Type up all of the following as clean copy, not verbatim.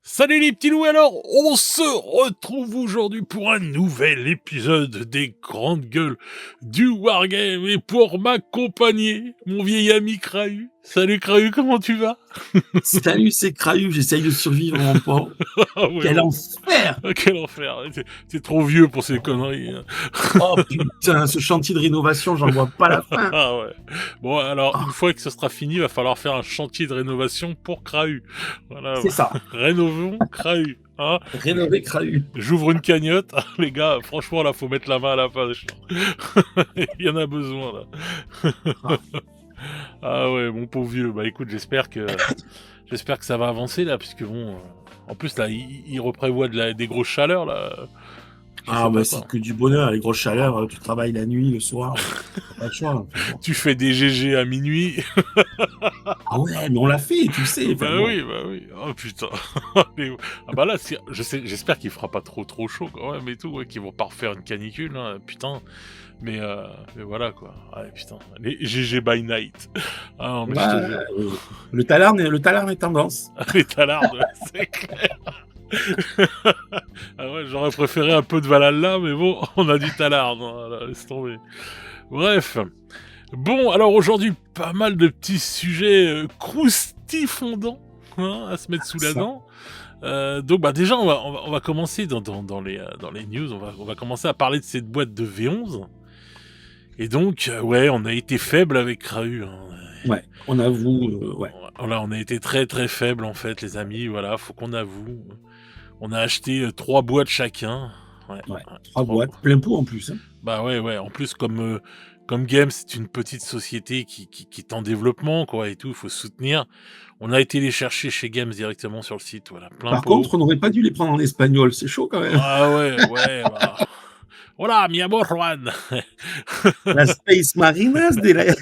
Salut les petits loups, alors on se retrouve aujourd'hui pour un nouvel épisode des Grandes Gueules du Wargame, et pour m'accompagner, mon vieil ami Krahu. Salut Krahu, comment tu vas? Salut, c'est Krahu, j'essaye de survivre, mon pauvre. Ah ouais, Quel bon. enfer! Ah, quel enfer, t'es trop vieux pour ces conneries, hein. Oh putain, ce chantier de rénovation, j'en vois pas la fin. Ah ouais. Bon, alors, une Oh, fois que ce sera fini, va falloir faire un chantier de rénovation pour Krahu. Voilà, c'est ça, rénovons Krahu, hein. rénover Krahu. J'ouvre une cagnotte. Les gars, franchement, là, faut mettre la main à la page. Il y en a besoin, là. Ah, Ah ouais, mon pauvre vieux. Bah écoute, j'espère que ça va avancer, là, puisque bon... en plus, là, il reprévoit des grosses chaleurs, là. Je sais bah pas c'est quoi. que du bonheur, les grosses chaleurs, tu travailles la nuit, le soir, t'as pas le choix. Enfin, bon. Tu fais des GG à minuit. Ah ouais, mais on l'a fait, tu le sais, enfin Bah bon. oui, bah oui. Oh putain. Ah bah là, j'espère qu'il fera pas trop chaud quand même et tout, ouais, qu'ils vont pas refaire une canicule, hein, putain. Mais voilà quoi. Ouais, putain. Les GG by night. Ah non, mais je te Bah, jure. le talarn est tendance. Les talardes, c'est clair. Ah ouais, j'aurais préféré un peu de Valhalla, mais bon, on a du talarde, hein, là, laisse tomber. Bref. Bon, alors aujourd'hui, pas mal de petits sujets croustifondants, hein, à se mettre sous la Ça, dent. Donc bah déjà on va commencer dans les news, on va commencer à parler de cette boîte de V11. Et donc ouais, on a été faible avec Krahu, hein. ouais, on avoue, ouais. On a été très très faible en fait, les amis, voilà, faut qu'on avoue. On a acheté 3 boîtes chacun. Ouais, Ouais, ouais, 3 boîtes, plein pot en plus, hein. bah ouais, en plus comme Game, c'est une petite société qui est en développement, quoi, et tout, il faut soutenir. On a été les chercher chez Games directement sur le site, voilà, plein Par pot. contre, on n'aurait pas dû les prendre en espagnol, c'est chaud quand même. Ah ouais, bah... Hola, mi amor Juan. La Space Marinas de la...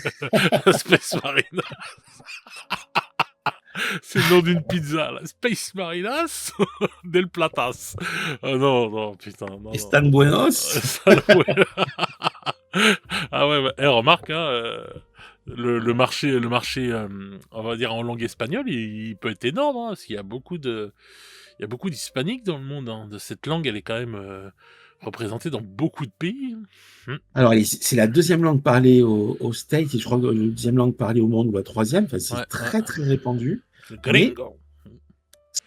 Space Marina. C'est le nom d'une pizza, la Space Marinas del Platas. Ah non, putain, non. Están buenos. Salaud. Ah ouais, bah, remarque, hein, le marché, on va dire en langue espagnole, il peut être énorme, hein, parce qu'il y a beaucoup d'hispaniques dans le monde, hein. De cette langue, elle est quand même représentée dans beaucoup de pays. Hmm. Alors, c'est la deuxième langue parlée aux States, et je crois que la deuxième langue parlée au monde, ou la troisième. Enfin, c'est Ouais. très, très répandu, mais Gringo.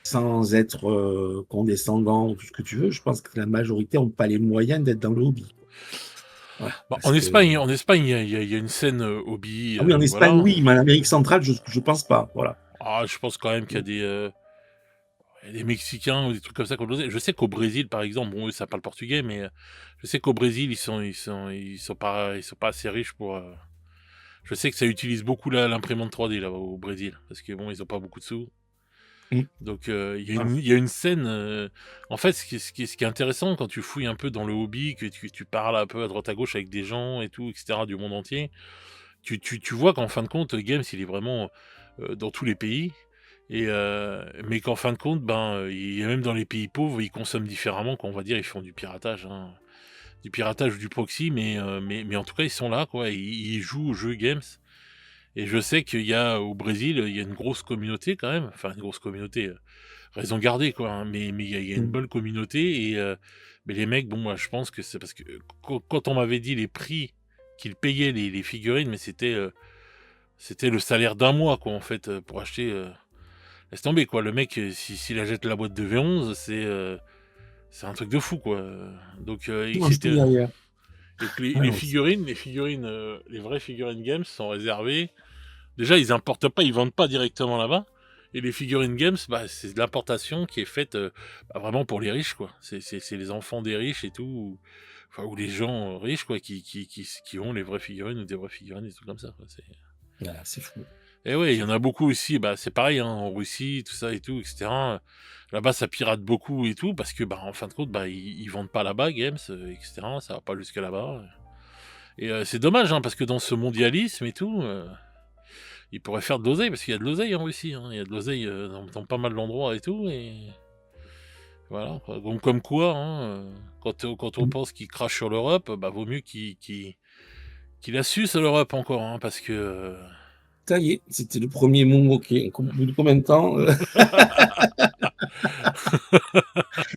sans être condescendant ou tout ce que tu veux, je pense que la majorité n'ont pas les moyens d'être dans le hobby. Voilà, Bah, parce en que... Espagne, il y a une scène hobby, Ah oui, en Espagne, voilà. oui, mais en Amérique centrale, je pense pas. Voilà. Ah, je pense quand même qu'il y a des Mexicains ou des trucs comme ça qu'on osait. Je sais qu'au Brésil, par exemple, bon, eux, ça parle portugais, mais je sais qu'au Brésil, ils sont pas assez riches pour. Je sais que ça utilise beaucoup l'imprimante 3D là au Brésil, parce que bon, ils ont pas beaucoup de sous. Mm. Donc Voilà. il y a une scène. En fait, ce qui est intéressant quand tu fouilles un peu dans le hobby, que tu parles un peu à droite à gauche avec des gens et tout, etc. du monde entier, tu vois qu'en fin de compte, Games, il est vraiment dans tous les pays. Mais qu'en fin de compte, il y a même dans les pays pauvres, ils consomment différemment, quoi, on va dire, ils font du piratage, hein. Du piratage ou du proxy, mais en tout cas, ils sont là, quoi, ils jouent aux jeux Games. Et je sais qu'il y a au Brésil, il y a une grosse communauté quand même, enfin une grosse communauté, raison gardée, quoi, hein, mais il y a une Mm. bonne communauté, mais les mecs, bon, moi je pense que c'est parce que quand on m'avait dit les prix qu'ils payaient les figurines, mais c'était le salaire d'un mois, quoi, en fait, pour acheter. Laisse tomber, quoi. Le mec, s'il achète la boîte de V11, c'est un truc de fou, quoi. Donc, Tout mange tout derrière. donc Ouais, les non, figurines, les vraies figurines Games sont réservées. Déjà, ils importent pas, ils vendent pas directement là-bas. Et les figurines Games, bah, c'est de l'importation qui est faite vraiment pour les riches, quoi. C'est les enfants des riches et tout, ou les gens riches, quoi, qui ont les vraies figurines ou des vraies figurines, des trucs comme ça, quoi. voilà, c'est fou. Et ouais, il y en a beaucoup aussi, bah, c'est pareil, hein, en Russie, tout ça et tout, etc. Là-bas, ça pirate beaucoup et tout, parce que, bah, en fin de compte, bah, ils vendent pas là-bas, Games, etc. Ça va pas jusqu'à là-bas. Et c'est dommage, hein, parce que dans ce mondialisme et tout, ils pourraient faire de l'oseille, parce qu'il y a de l'oseille en Russie, hein. Il y a de l'oseille dans pas mal d'endroits et tout, et voilà, quoi. Donc, comme quoi, hein, quand on Mm. pense qu'ils crachent sur l'Europe, bah, vaut mieux qu'il la suce à l'Europe encore, hein, parce que... Ça y est, c'était le premier mot moqué. Au bout de combien de temps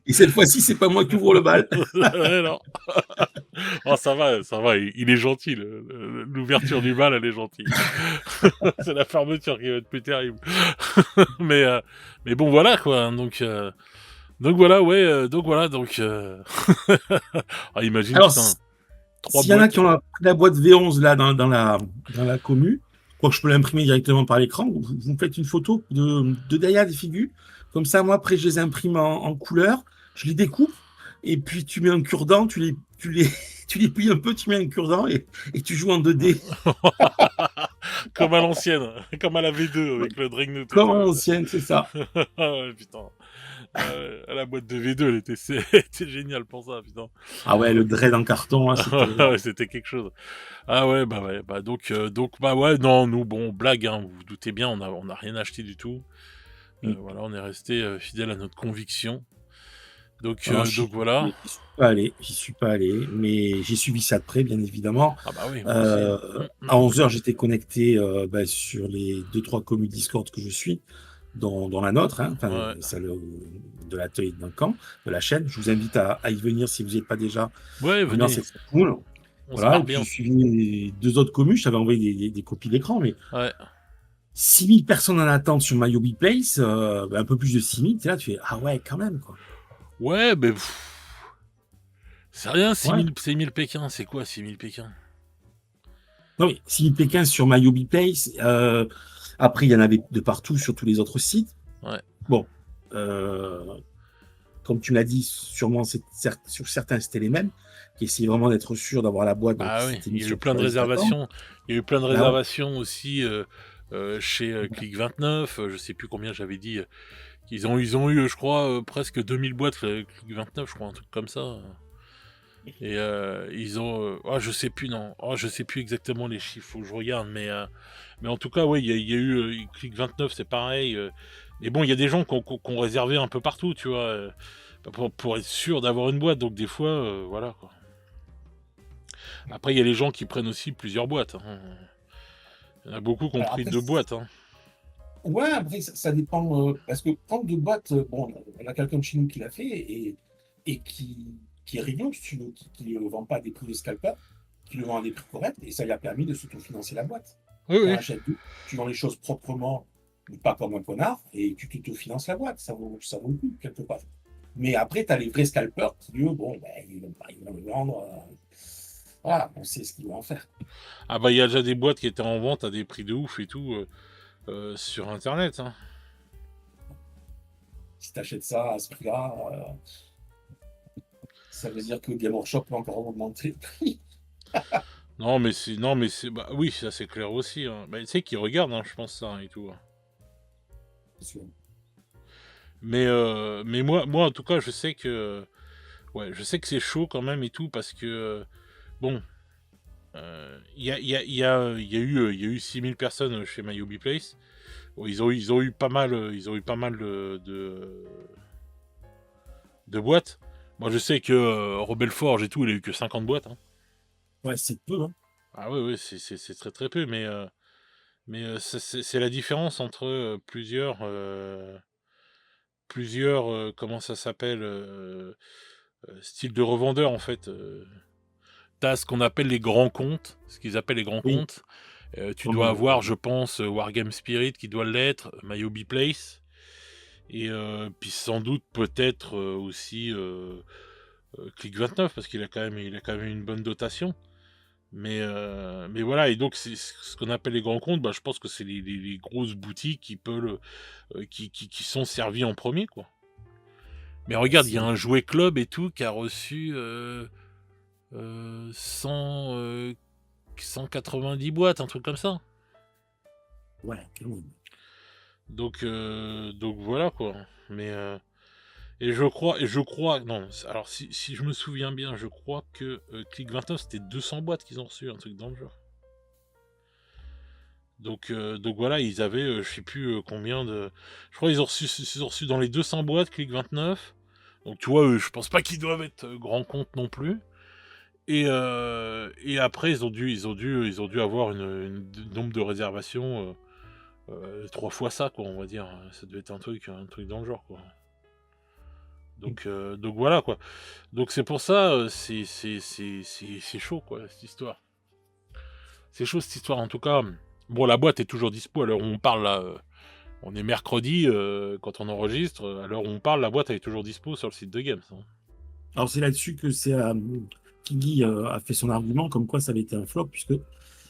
Et cette fois-ci, c'est pas moi qui ouvre le bal. Ouais, non. Oh, ça va, il est gentil, l'ouverture du bal, elle est gentille. C'est la fermeture qui va être plus terrible. Mais, euh, mais bon, voilà, quoi, hein, donc voilà, ouais, donc voilà, ah, imagine, Alors, putain, 3 s'il y en a boîtes. qui ont pris la boîte V11 là dans la commu, je crois que je peux l'imprimer directement par l'écran. Vous me faites une photo de derrière des figures. Comme ça, moi, après, je les imprime en couleur, je les découpe, et puis tu mets un cure-dent, tu les plies un peu, tu mets un cure-dent et tu joues en 2D. Comme à l'ancienne, comme à la V2 avec le Dreadnought et Comme à tout. l'ancienne, c'est ça. Ah ouais, putain. La boîte de V2, elle était géniale pour ça, putain. Ah ouais, le dread en carton, hein, c'était Ouais, énorme. c'était quelque chose. Ah ouais, bah bah ouais, non, nous, bon, blague, hein, vous vous doutez bien, on a rien acheté du tout. Mm. Voilà, on est resté fidèle à notre conviction. Non, Donc voilà. j'y suis pas allé, j'y suis pas allé, mais j'ai suivi ça de près, bien évidemment. Ah bah oui, moi aussi, hein. À 11 heures, j'étais connecté sur les deux trois communes Discord que je suis, dans la nôtre, hein, enfin, Ouais, celle de l'atelier d'un camp, de la chaîne. Je vous invite à y venir si vous n'y êtes pas déjà. ouais, L'ambiance venez, est très cool. on se Voilà, et marre puis j'ai bien. suivi les deux autres communes, je t'avais envoyé des copies d'écran, mais Ouais, 6000 personnes en attente sur My Hobby Place, un peu plus de 6000, t'es là, tu fais, ah ouais, quand même, quoi. ouais, mais c'est rien, Ouais. 6000 Pékin, c'est quoi 6000 Pékin? Non, mais 6000 Pékin sur My Hobby Place, après, il y en avait de partout sur tous les autres sites. Ouais. Bon, euh, comme tu l'as dit, sûrement sur certains, c'était les mêmes, qui essayaient vraiment d'être sûrs d'avoir la boîte, donc Bah ils oui, s'étaient il mis y a eu sur plein de la liste d'attente. réservations. Il y a eu plein de Bah ouais. réservations aussi chez Click29. Je sais plus combien j'avais dit. Ils ont eu, je crois, presque 2000 boîtes Click29, je crois, un truc comme ça. Et ils ont. Oh, je sais plus, non. Oh, je sais plus exactement les chiffres, faut que je regarde. Mais en tout cas, oui, il y a eu Click29, c'est pareil. Mais bon, il y a des gens qui ont réservé un peu partout, tu vois, pour être sûr d'avoir une boîte. Donc des fois, voilà, quoi. Après, il y a les gens qui prennent aussi plusieurs boîtes, hein. Il y en a beaucoup qui ont Alors pris après, 2 boîtes, hein. ouais, après, ça dépend, parce que prendre deux boîtes, bon, on a quelqu'un de chez nous qui l'a fait et qui est rigolo, si tu veux, qui ne vend pas à des prix de scalper, qui le vend à des prix corrects, et ça lui a permis de s'autofinancer la boîte. Oui, Tu en oui. achètes deux, tu vends les choses proprement, mais pas comme un connard, et tu t'autofinances la boîte. Ça vaut le coup, quelque part. Mais après, tu as les vrais scalpers qui, eux, bon, ben, ils vont le vendre. Voilà, on sait ce qu'ils vont en faire. Ah bah, il y a déjà des boîtes qui étaient en vente à des prix de ouf et tout sur Internet, hein. Si tu achètes ça à ce prix-là, ça veut dire que Game Workshop va encore augmenter le prix. Non, mais c'est, bah oui, ça c'est clair aussi, hein. Bah, tu sais qu'ils regardent, hein, je pense ça hein, et tout, hein. Mais moi, en tout cas, je sais que, ouais, je sais que c'est chaud quand même et tout parce que, bon, il y a eu 6000 personnes chez My Hobby Place. Bon, ils ont eu pas mal, de boîtes. Moi, je sais que Rebel Forge et tout, il a eu que 50 boîtes, hein. Ouais, c'est peu, hein. Ah oui, oui, c'est très très peu, mais c'est la différence entre plusieurs, comment ça s'appelle, styles de revendeurs en fait. T'as ce qu'on appelle les grands comptes, ce qu'ils appellent les grands Oui, comptes. Tu comme dois avoir, je pense, Wargame Spirit qui doit l'être, My Hobby Place, et puis sans doute peut-être aussi Click29 parce il a quand même une bonne dotation. Mais voilà, et donc c'est ce qu'on appelle les grands comptes, bah, je pense que c'est les grosses boutiques qui peuvent, qui sont servies en premier, quoi. Mais ouais, regarde, il y a un jouet club et tout qui a reçu 100, 190 boîtes, un truc comme ça. ouais, quand même. Donc voilà, quoi. Mais et je crois, non, alors si je me souviens bien, je crois que Click29 c'était 200 boîtes qu'ils ont reçu, un truc dans le genre. Donc voilà, ils avaient, je sais plus combien de. Je crois ils ont reçu dans les 200 boîtes Click29. Donc tu vois, je pense pas qu'ils doivent être grands comptes non plus. Et après, ils ont dû avoir nombre de réservations 3 fois ça, quoi, on va dire. Ça devait être un truc dans le genre, quoi. Donc voilà quoi. Donc c'est pour ça, c'est chaud quoi cette histoire. C'est chaud cette histoire en tout cas. Bon, la boîte est toujours dispo à l'heure où on parle là. On est mercredi quand on enregistre. À l'heure où on parle, la boîte elle est toujours dispo sur le site de Games, hein. Alors c'est là-dessus que Kiggy a fait son argument, comme quoi ça avait été un flop, puisque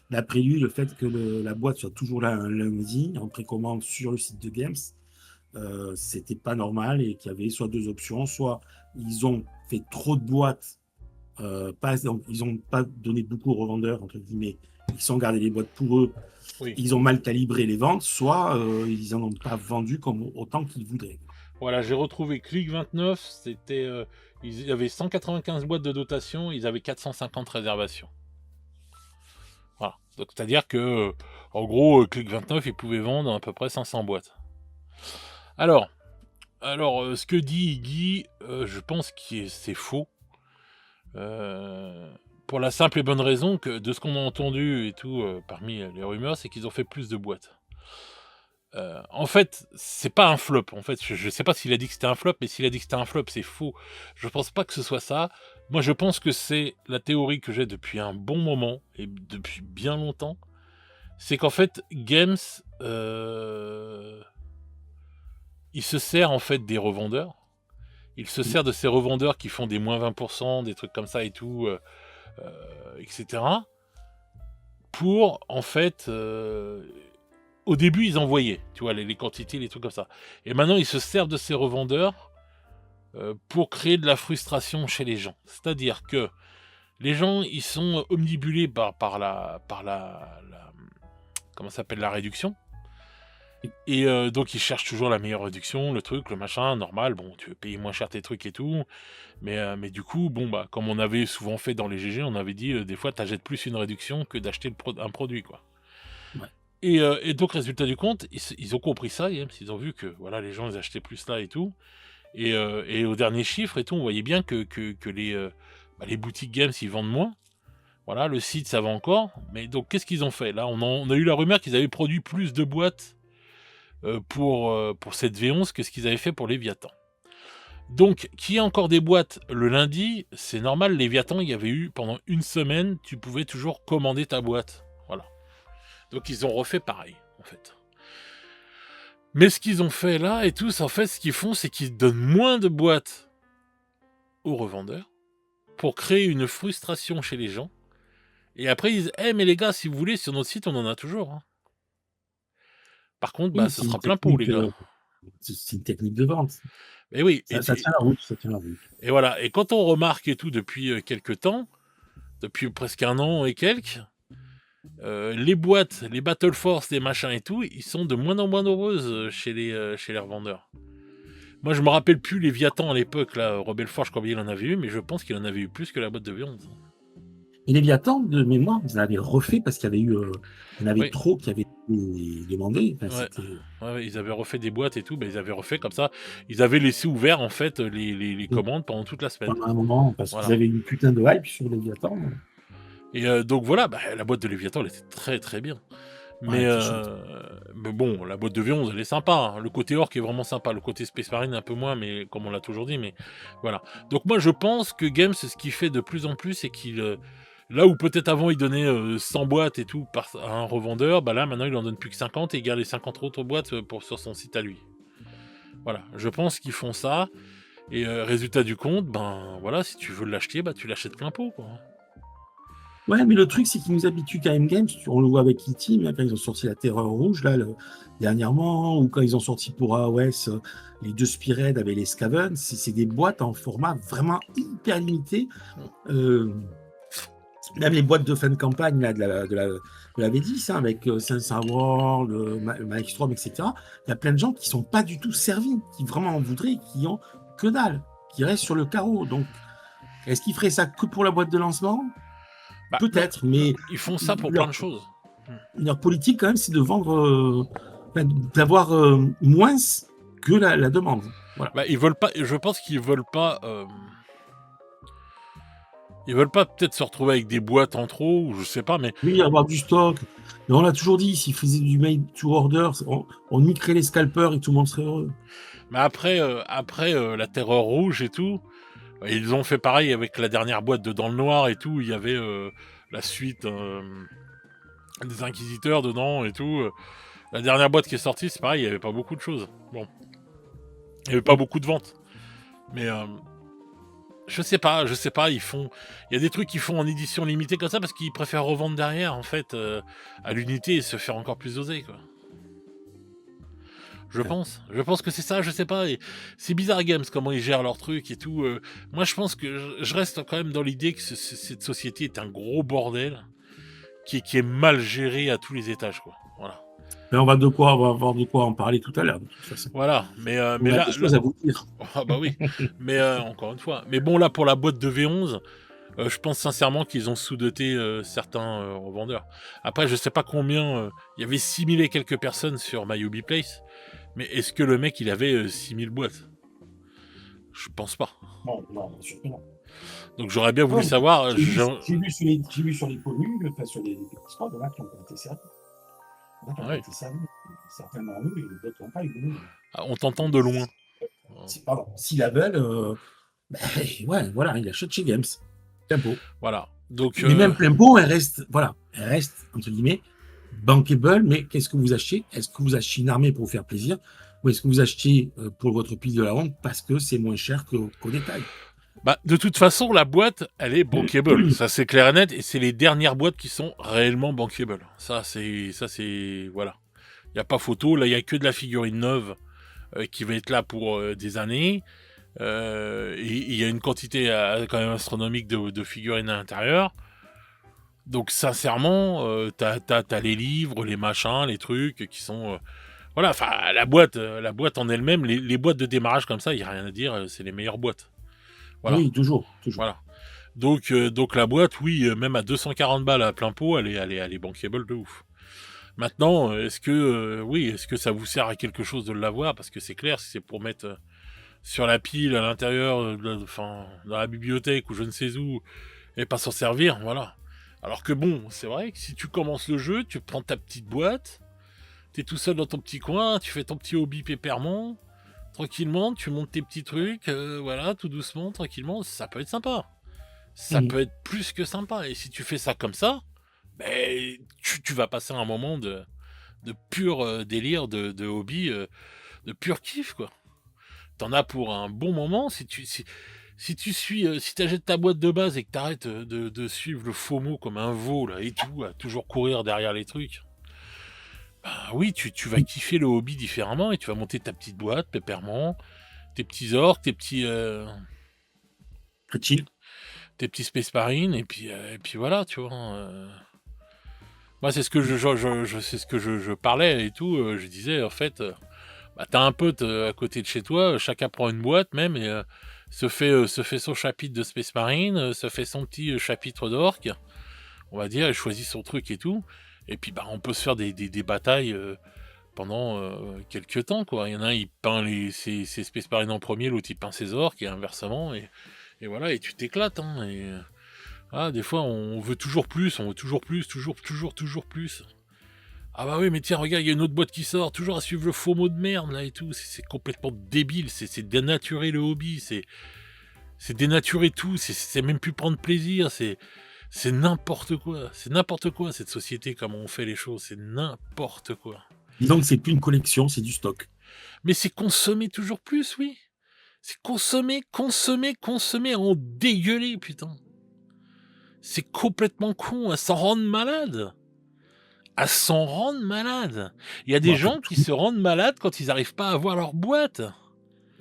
d'après lui, le fait que la boîte soit toujours là un lundi en précommande sur le site de Games, c'était pas normal et qu'il y avait soit deux options, soit ils ont fait trop de boîtes, donc ils n'ont pas donné beaucoup aux revendeurs, entre guillemets, ils sont gardés les boîtes pour eux, Oui. ils ont mal calibré les ventes, soit ils n'en ont pas vendu comme autant qu'ils voudraient. Voilà, j'ai retrouvé Click 29, il y avait 195 boîtes de dotation, ils avaient 450 réservations. Voilà, donc c'est-à-dire que, en gros, Click 29, ils pouvaient vendre à peu près 500 boîtes. Alors, ce que dit Iggy, je pense que c'est faux. Pour la simple et bonne raison que, de ce qu'on a entendu et tout, parmi les rumeurs, c'est qu'ils ont fait plus de boîtes. En fait, c'est pas un flop. En fait, je sais pas s'il a dit que c'était un flop, mais s'il a dit que c'était un flop, c'est faux. Je pense pas que ce soit ça. Moi, je pense que c'est la théorie que j'ai depuis un bon moment, et depuis bien longtemps. C'est qu'en fait, Games, il se sert en fait des revendeurs. Il se sert de ces revendeurs qui font des moins 20%, des trucs comme ça et tout, etc. Pour, en fait... au début, ils envoyaient, tu vois, les quantités, les trucs comme ça. Et maintenant, ils se servent de ces revendeurs pour créer de la frustration chez les gens. C'est-à-dire que les gens, ils sont omnibulés par la comment ça s'appelle, la réduction. Et donc, ils cherchent toujours la meilleure réduction, le truc, le machin, normal. Bon, tu veux payer moins cher tes trucs et tout. Mais du coup, bon, bah, comme on avait souvent fait dans les GG, on avait dit, des fois, t'achètes plus une réduction que d'acheter un produit, quoi. Ouais. Et donc, résultat du compte, ils ont compris ça, ils ont vu que voilà, les gens ils achetaient plus là et tout. Et au dernier chiffre et tout, on voyait bien que les boutiques Games ils vendent moins. Voilà, le site ça va encore. Mais donc, qu'est-ce qu'ils ont fait? Là, on a eu la rumeur qu'ils avaient produit plus de boîtes pour cette V11 que ce qu'ils avaient fait pour Léviathan. Donc, qu'il y ait encore des boîtes le lundi, c'est normal. Léviathan, il y avait eu pendant une semaine, tu pouvais toujours commander ta boîte. Voilà. Donc ils ont refait pareil, en fait. Mais ce qu'ils ont fait là et tous, en fait, ce qu'ils font, c'est qu'ils donnent moins de boîtes aux revendeurs pour créer une frustration chez les gens. Et après, ils disent « mais les gars, si vous voulez, sur notre site, on en a toujours. Hein. » Par contre, Oui, ce sera plein pot, les gars. C'est une technique de vente. Et oui. Ça tient la route, ça tient la route. Et voilà. Et quand on remarque et tout depuis quelques temps, depuis presque un an et quelques, les boîtes, les Battle Force, les machins et tout, ils sont de moins en moins nombreuses chez les revendeurs. Moi, je me rappelle plus Léviathan à l'époque, là, Rebel Forge, combien il en avait eu, mais je pense qu'il en avait eu plus que la boîte de V11. Et Léviathan, de mémoire, vous en avez refait parce qu'il y avait eu, il y en avait trop qui avaient été demandés. Enfin, ouais, ils avaient refait des boîtes et tout, ils avaient refait comme ça. Ils avaient laissé ouvert en fait les commandes pendant toute la semaine. Pendant un moment, parce qu'ils avaient une putain de hype sur Léviathan. Et donc voilà, la boîte de Léviathan, elle était très très bien. Mais bon, la boîte de V11, elle est sympa. Hein. Le côté orc est vraiment sympa. Le côté Space Marine, un peu moins, mais comme on l'a toujours dit. Mais voilà. Donc moi, je pense que Games, ce qu'il fait de plus en plus, c'est qu'il... là où peut-être avant, il donnait 100 boîtes et tout à un revendeur, là, maintenant, il en donne plus que 50 et il garde les 50 autres boîtes sur son site à lui. Voilà. Je pense qu'ils font ça. Et résultat du compte, voilà, si tu veux l'acheter, tu l'achètes plein pot, quoi. Ouais, mais le truc, c'est qu'ils nous habituent qu'à M-Games. On le voit avec E.T., mais quand ils ont sorti la Terreur Rouge, là, dernièrement, ou quand ils ont sorti pour AOS les 2 Spearhead avec les Skaven, c'est des boîtes en format vraiment hyper limité. Même les boîtes de fin de campagne là, de la V10, hein, avec Sensor World, Maelstrom, etc. Il y a plein de gens qui sont pas du tout servis, qui vraiment en voudraient, qui ont que dalle, qui restent sur le carreau. Donc, est-ce qu'ils feraient ça que pour la boîte de lancement ? Peut-être, mais... Ils font ça pour plein de choses. Leur politique, quand même, c'est de vendre... d'avoir moins que la demande. Voilà. Ils veulent pas... Je pense qu'ils veulent pas... Ils veulent pas peut-être se retrouver avec des boîtes en trop, ou je sais pas, mais... Oui, avoir du stock. Mais on l'a toujours dit, s'ils faisaient du made to order, on niquerait les scalpers et tout le monde serait heureux. Mais après la Terreur Rouge et tout, ils ont fait pareil avec la dernière boîte de Dans le Noir et tout. Il y avait la suite des Inquisiteurs dedans et tout. La dernière boîte qui est sortie, c'est pareil, il n'y avait pas beaucoup de choses. Bon, il n'y avait pas beaucoup de ventes. Mais je sais pas, il y a des trucs qu'ils font en édition limitée comme ça parce qu'ils préfèrent revendre derrière, en fait, à l'unité et se faire encore plus oser, quoi. Je pense que c'est ça, je sais pas. Et c'est bizarre Games comment ils gèrent leur truc et tout. Moi, je pense que je reste quand même dans l'idée que cette société est un gros bordel qui est mal géré à tous les étages, quoi. Voilà. Mais on va avoir de quoi en parler tout à l'heure, de toute façon. Voilà, On a des choses à vous dire. Ah bah oui, mais encore une fois. Mais bon, là, pour la boîte de V11, je pense sincèrement qu'ils ont sous-doté certains revendeurs. Après, je sais pas combien... Il y avait 6000 et quelques personnes sur MyUbi Place, mais est-ce que le mec, il avait 6000 boîtes? Je pense pas. Non, surtout non. Donc j'aurais bien voulu savoir... J'ai vu sur les communes, enfin sur les Discord, il y en a qui ont été servis. Certainement nous, et d'autres n'ont pas eu. Ah, on t'entend de loin. Pardon. S'il la veulent, ouais, voilà, il achète chez Games. Plempo. Voilà. Donc, mais même Plempo, elle reste, entre guillemets, bankable, mais qu'est-ce que vous achetez? Est-ce que vous achetez une armée pour vous faire plaisir? Ou est-ce que vous achetez pour votre pile de la ronde parce que c'est moins cher qu'au détail? Bah, de toute façon, la boîte, elle est bankable. Ça, c'est clair et net. Et c'est les dernières boîtes qui sont réellement bankable. Ça, c'est, voilà. Il n'y a pas photo. Là, il n'y a que de la figurine neuve qui va être là pour des années. Et il y a une quantité quand même astronomique de figurines à l'intérieur. Donc, sincèrement, t'as les livres, les machins, les trucs qui sont... voilà, enfin, la boîte en elle-même, les boîtes de démarrage comme ça, il n'y a rien à dire. C'est les meilleures boîtes. Voilà. Oui, toujours. Voilà. Donc la boîte, oui, même à 240 balles à plein pot, elle est bankable de ouf. Maintenant, est-ce que ça vous sert à quelque chose de l'avoir? Parce que c'est clair, si c'est pour mettre sur la pile à l'intérieur, dans la bibliothèque ou je ne sais où, et pas s'en servir, voilà. Alors que bon, c'est vrai que si tu commences le jeu, tu prends ta petite boîte, t'es tout seul dans ton petit coin, tu fais ton petit hobby pépèrement, tranquillement, tu montes tes petits trucs, voilà, tout doucement, tranquillement, ça peut être sympa. Ça peut être plus que sympa. Et si tu fais ça comme ça, ben, tu vas passer un moment de pur délire, de hobby, de pur kiff, quoi. T'en as pour un bon moment. Si t'achètes ta boîte de base et que t'arrêtes de suivre le FOMO comme un veau, là, et tout, à toujours courir derrière les trucs, ben oui, tu vas kiffer le hobby différemment et tu vas monter ta petite boîte, pépèrement, tes petits orques, tes petits... tes petits Space Marines, et puis voilà, tu vois. Moi, c'est ce que je parlais et tout. Je disais, en fait, t'as un pote à côté de chez toi, chacun prend une boîte même, et se fait son chapitre de Space Marine, se fait son petit chapitre d'orque, on va dire, et choisit son truc et tout. Et puis, on peut se faire des batailles pendant quelques temps, quoi. Il y en a un, il peint ses Space Marines en premier, l'autre, il peint ses orques, et inversement, et voilà, et tu t'éclates, hein, et... des fois, on veut toujours plus, toujours plus. Ah bah oui, mais tiens, regarde, il y a une autre boîte qui sort, toujours à suivre le faux mot de merde, là, et tout. C'est complètement débile, c'est dénaturer le hobby, c'est dénaturer tout, c'est même plus prendre plaisir, c'est n'importe quoi. C'est n'importe quoi, cette société, comment on fait les choses, c'est n'importe quoi. Disons que c'est plus une collection, c'est du stock. Mais c'est consommer toujours plus, oui. C'est consommer, en dégueuler, putain. C'est complètement con, à s'en rendre malade. Il y a des gens qui se rendent malades quand ils n'arrivent pas à avoir leur boîte.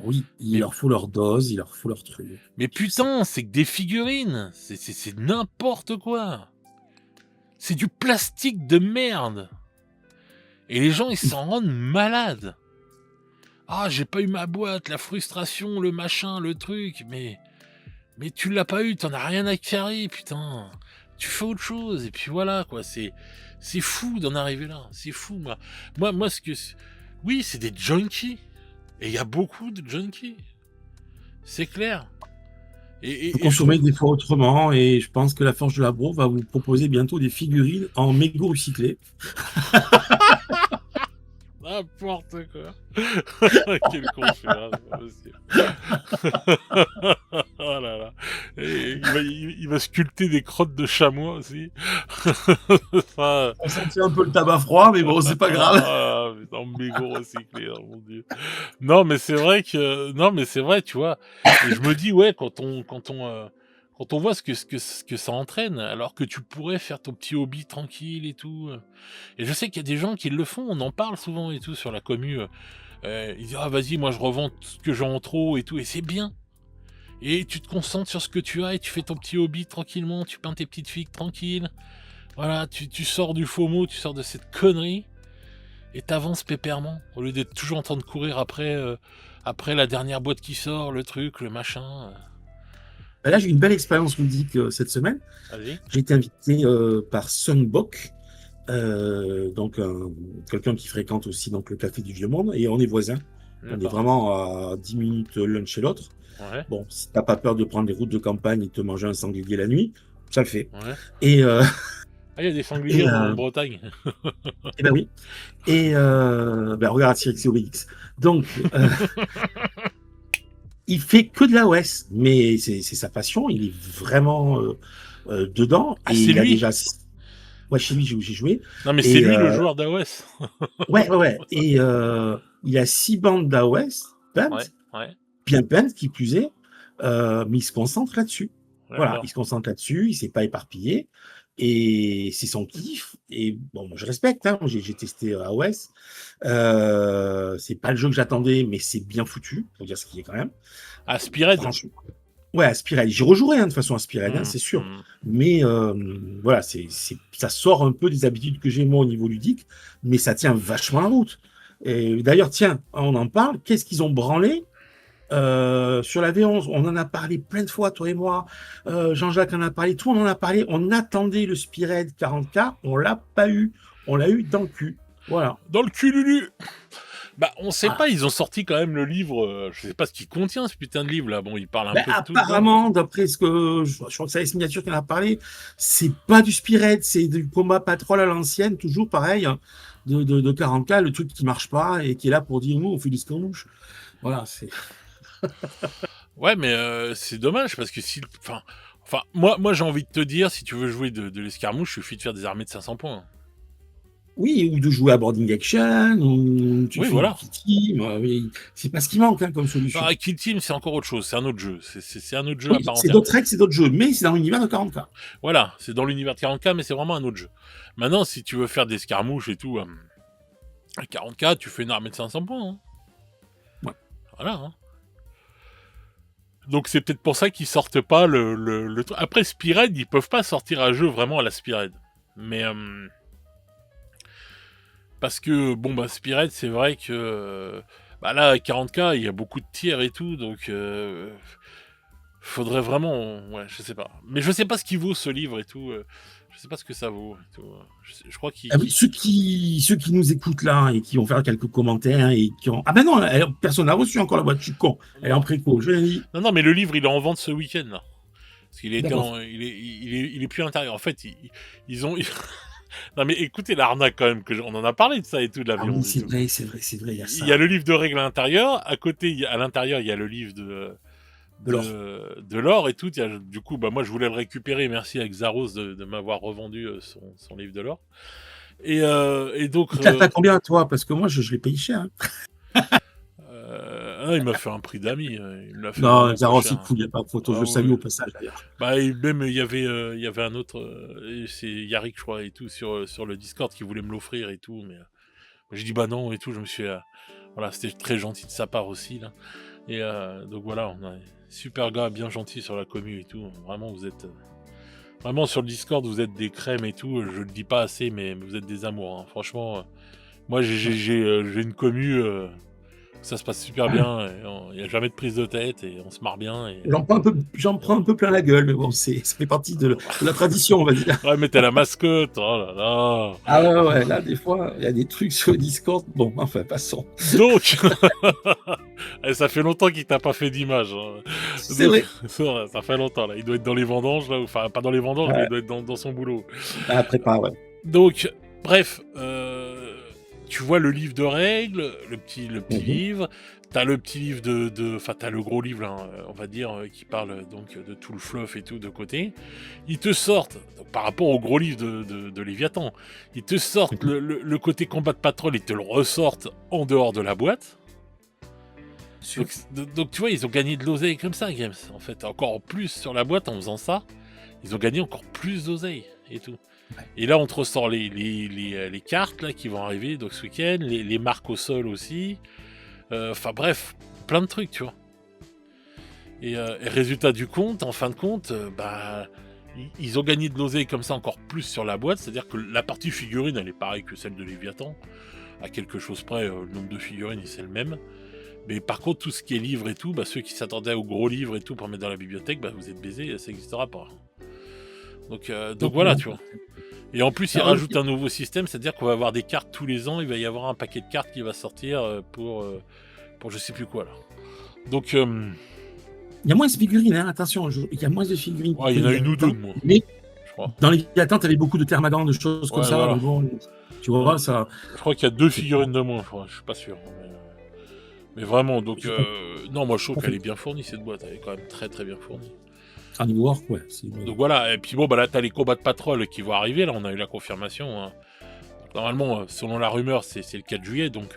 Oui, il leur faut leur dose, il leur faut leur truc. Mais putain, c'est que des figurines. C'est n'importe quoi. C'est du plastique de merde. Et les gens, ils s'en rendent malades. Ah, j'ai pas eu ma boîte, la frustration, le machin, le truc, mais tu l'as pas eu, t'en as rien à carrer, putain. Tu fais autre chose, et puis voilà, quoi. C'est fou d'en arriver là. C'est fou, moi, oui, c'est des junkies. Et il y a beaucoup de junkies. C'est clair. Il faut consommer des fois autrement, et je pense que la Forge de la Bro va vous proposer bientôt des figurines en mégots recyclés. N'importe quoi. Quel con celui-là, c'est pas possible. Oh là là. Et il va sculpter des crottes de chamois aussi. Ça, On sentit un peu le tabac froid, mais bon, c'est pas grave. ah, putain, mégot recyclé, oh mon Dieu. Non, mais c'est vrai tu vois? Et je me dis, ouais, quand on voit ce que ça entraîne, alors que tu pourrais faire ton petit hobby tranquille et tout, et je sais qu'il y a des gens qui le font, on en parle souvent et tout sur la commu, ils disent: «Ah vas-y, moi je revends tout ce que j'ai en trop et tout», et c'est bien. Et tu te concentres sur ce que tu as et tu fais ton petit hobby tranquillement, tu peins tes petites figues tranquilles. Voilà, tu sors du FOMO, tu sors de cette connerie et t'avances pépèrement, au lieu d'être toujours en train de courir après la dernière boîte qui sort, le truc, le machin. Bah là, j'ai eu une belle expérience ludique cette semaine. Vas-y. J'ai été invité par Sunbok, donc quelqu'un qui fréquente aussi donc, le Café du Vieux Monde, et on est voisins. On est D'accord. vraiment à 10 minutes l'un de chez l'autre. Ouais, Bon, si t'as pas peur de prendre les routes de campagne et de te manger un sanglier la nuit, ça le fait. ouais. Et, Ah, il y a des sangliers en et Bretagne. ben oui. Et ben regarde Astérix et Obélix. Donc, il fait que de la OS, mais c'est sa passion. Il est vraiment dedans. Ah, Et c'est il a lui? déjà. Ouais, chez lui, j'ai joué. Non, mais c'est Et lui le joueur d'AOS. ouais. Et il a 6 bandes d'AOS, Ouais, ouais, bien peintes, qui plus est, mais il se concentre là-dessus. Voilà, il d'accord. se concentre là-dessus, il s'est pas éparpillé, et c'est son kiff. Et bon, moi, je respecte, hein, j'ai testé AOS. C'est pas le jeu que j'attendais, mais c'est bien foutu, faut dire ce qu'il est quand même. Ah, Spired. Franchement. Ouais, Aspirel. J'y rejouerai hein, de façon Aspirel, hein, Mmh, c'est sûr. mmh. Mais voilà, ça sort un peu des habitudes que j'ai moi au niveau ludique, mais ça tient vachement la route. Et d'ailleurs, tiens, on en parle. Qu'est-ce qu'ils ont branlé sur la V11? On en a parlé plein de fois, toi et moi. Jean-Jacques en a parlé, tout le monde en a parlé. On attendait le Spired 40K, on l'a pas eu. On l'a eu dans le cul. Voilà. Dans le cululu. Bah, on sait Voilà. pas, ils ont sorti quand même le livre, je sais pas ce qu'il contient ce putain de livre là, bon il parle un Ben, peu de tout dedans. apparemment, d'après ce que je crois que c'est la signature qui en a parlé, c'est pas du Spirit, c'est du combat patrol à l'ancienne, toujours pareil, hein, de 40K, le truc qui marche pas et qui est là pour dire nous, on fait du scanouche. Voilà, c'est. Ouais mais c'est dommage parce que si enfin moi j'ai envie de te dire, si tu veux jouer de l'escarmouche, il suffit de faire des armées de 500 points. Oui, ou de jouer à Boarding Action, ou tu Oui fais du voilà. Kill Team, oui. C'est pas ce qui manque hein, comme solution. Ah, Kill Team c'est encore autre chose, c'est un autre jeu, c'est un autre jeu à Oui, part c'est entière. d'autres règles, c'est d'autres jeux, mais c'est dans l'univers de 40K. Voilà, c'est dans l'univers de 40K mais c'est vraiment un autre jeu. Maintenant si tu veux faire des escarmouches et tout, à 40K tu fais une armée de 500 points. Hein. Ouais. Voilà. Hein. Donc c'est peut-être pour ça qu'ils sortent pas le truc. Après Spired, ils peuvent pas sortir un jeu vraiment à la Spired. Mais parce que bon bah Spired, c'est vrai que bah là à 40K, il y a beaucoup de tiers et tout, donc faudrait vraiment ouais, je sais pas. Mais je sais pas ce qu'il vaut ce livre et tout, je sais pas ce que ça vaut et tout. Je crois Ah oui, ceux qui nous écoutent là et qui vont faire quelques commentaires et qui ont. Ah ben non, personne n'a reçu encore la boîte, je suis con. Elle est en non. préco, je l'ai dit. Non mais le livre, il est en vente ce week-end là. Parce qu'il était D'accord. il est plus à l'intérieur. En fait, ils ont non mais écoutez l'arnaque quand même on en a parlé de ça et tout de la Ah oui, viande et tout. c'est vrai, il y a Il y a ça. le livre de règles à l'intérieur, à côté à l'intérieur il y a le livre De l'or. de l'or et tout. Du coup bah moi je voulais le récupérer, merci à Xaros de m'avoir revendu son livre de l'or. Et donc T'as combien toi? Parce que moi, je l'ai payé cher. Hein. il m'a fait un prix d'ami, il me l'a fait Non, vraiment pas Zara, cher. c'est Hein. cool, il n'y a pas de photo. Je Ah le salue ouais. au passage d'ailleurs. Bah et même il y avait un autre, c'est Yarik je crois et tout sur le Discord qui voulait me l'offrir et tout, mais j'ai dit bah non et tout, je me suis voilà, c'était très gentil de sa part aussi là. Et donc voilà, on a un super gars bien gentil sur la commu et tout. Vraiment vous êtes vraiment sur le Discord, vous êtes des crèmes et tout, je le dis pas assez mais vous êtes des amours hein. Franchement, moi j'ai une commu ça se passe super bien, il y a jamais de prise de tête et on se marre bien et J'en prends un peu plein la gueule, mais bon, ça fait partie de la tradition, on va dire. ouais, mais t'es la mascotte, oh là là. Ah ouais, là, des fois, il y a des trucs sur le Discord. Bon, enfin, passons. Donc, ça fait longtemps qu'il t'a pas fait d'image. Hein. C'est Donc, vrai. c'est vrai, ça fait longtemps là. Il doit être dans les vendanges là, enfin pas dans les vendanges, mais il Ouais, doit être dans son boulot. après pas, ouais. Donc, bref, tu vois le livre de règles, le petit livre, t'as le petit livre enfin t'as le gros livre, là, on va dire, qui parle donc de tout le fluff et tout de côté. Ils te sortent, donc, par rapport au gros livre de Léviathan, ils te sortent le côté combat de patrol, ils te le ressortent en dehors de la boîte. Donc tu vois, ils ont gagné de l'oseille comme ça, Games. En fait, encore plus sur la boîte en faisant ça, ils ont gagné encore plus d'oseille et tout. Et là, on te ressort les cartes là, qui vont arriver donc, ce week-end, les marques au sol aussi. Enfin bref, plein de trucs, tu vois. Et résultat du compte, en fin de compte, ils ont gagné de l'oseille comme ça encore plus sur la boîte. C'est-à-dire que la partie figurine, elle est pareille que celle de Léviathan. À quelque chose près, le nombre de figurines, c'est le même. Mais par contre, tout ce qui est livre et tout, ceux qui s'attendaient aux gros livres et tout pour mettre dans la bibliothèque, vous êtes baisés, ça n'existera pas. Donc voilà, tu vois. Et en plus, ils rajoutent un nouveau système, c'est-à-dire qu'on va avoir des cartes tous les ans, il va y avoir un paquet de cartes qui va sortir pour je sais plus quoi, là. Donc... Il y a moins de figurines, hein, attention, il y a moins de figurines. Ouais, il y en a une ou deux de moins. Mais dans les attentes, t'avais beaucoup de thermagants, de choses comme ça. Voilà. Bon, tu vois, ça... Je crois qu'il y a 2 figurines de moins, je suis pas sûr. Mais vraiment, donc... non, moi je trouve qu'elle est bien fournie, cette boîte, elle est quand même très très bien fournie. Carnivore, ouais. Donc voilà, et puis bon, là t'as les combats de patrol qui vont arriver, là on a eu la confirmation. Hein. Normalement, selon la rumeur, c'est le 4 juillet, donc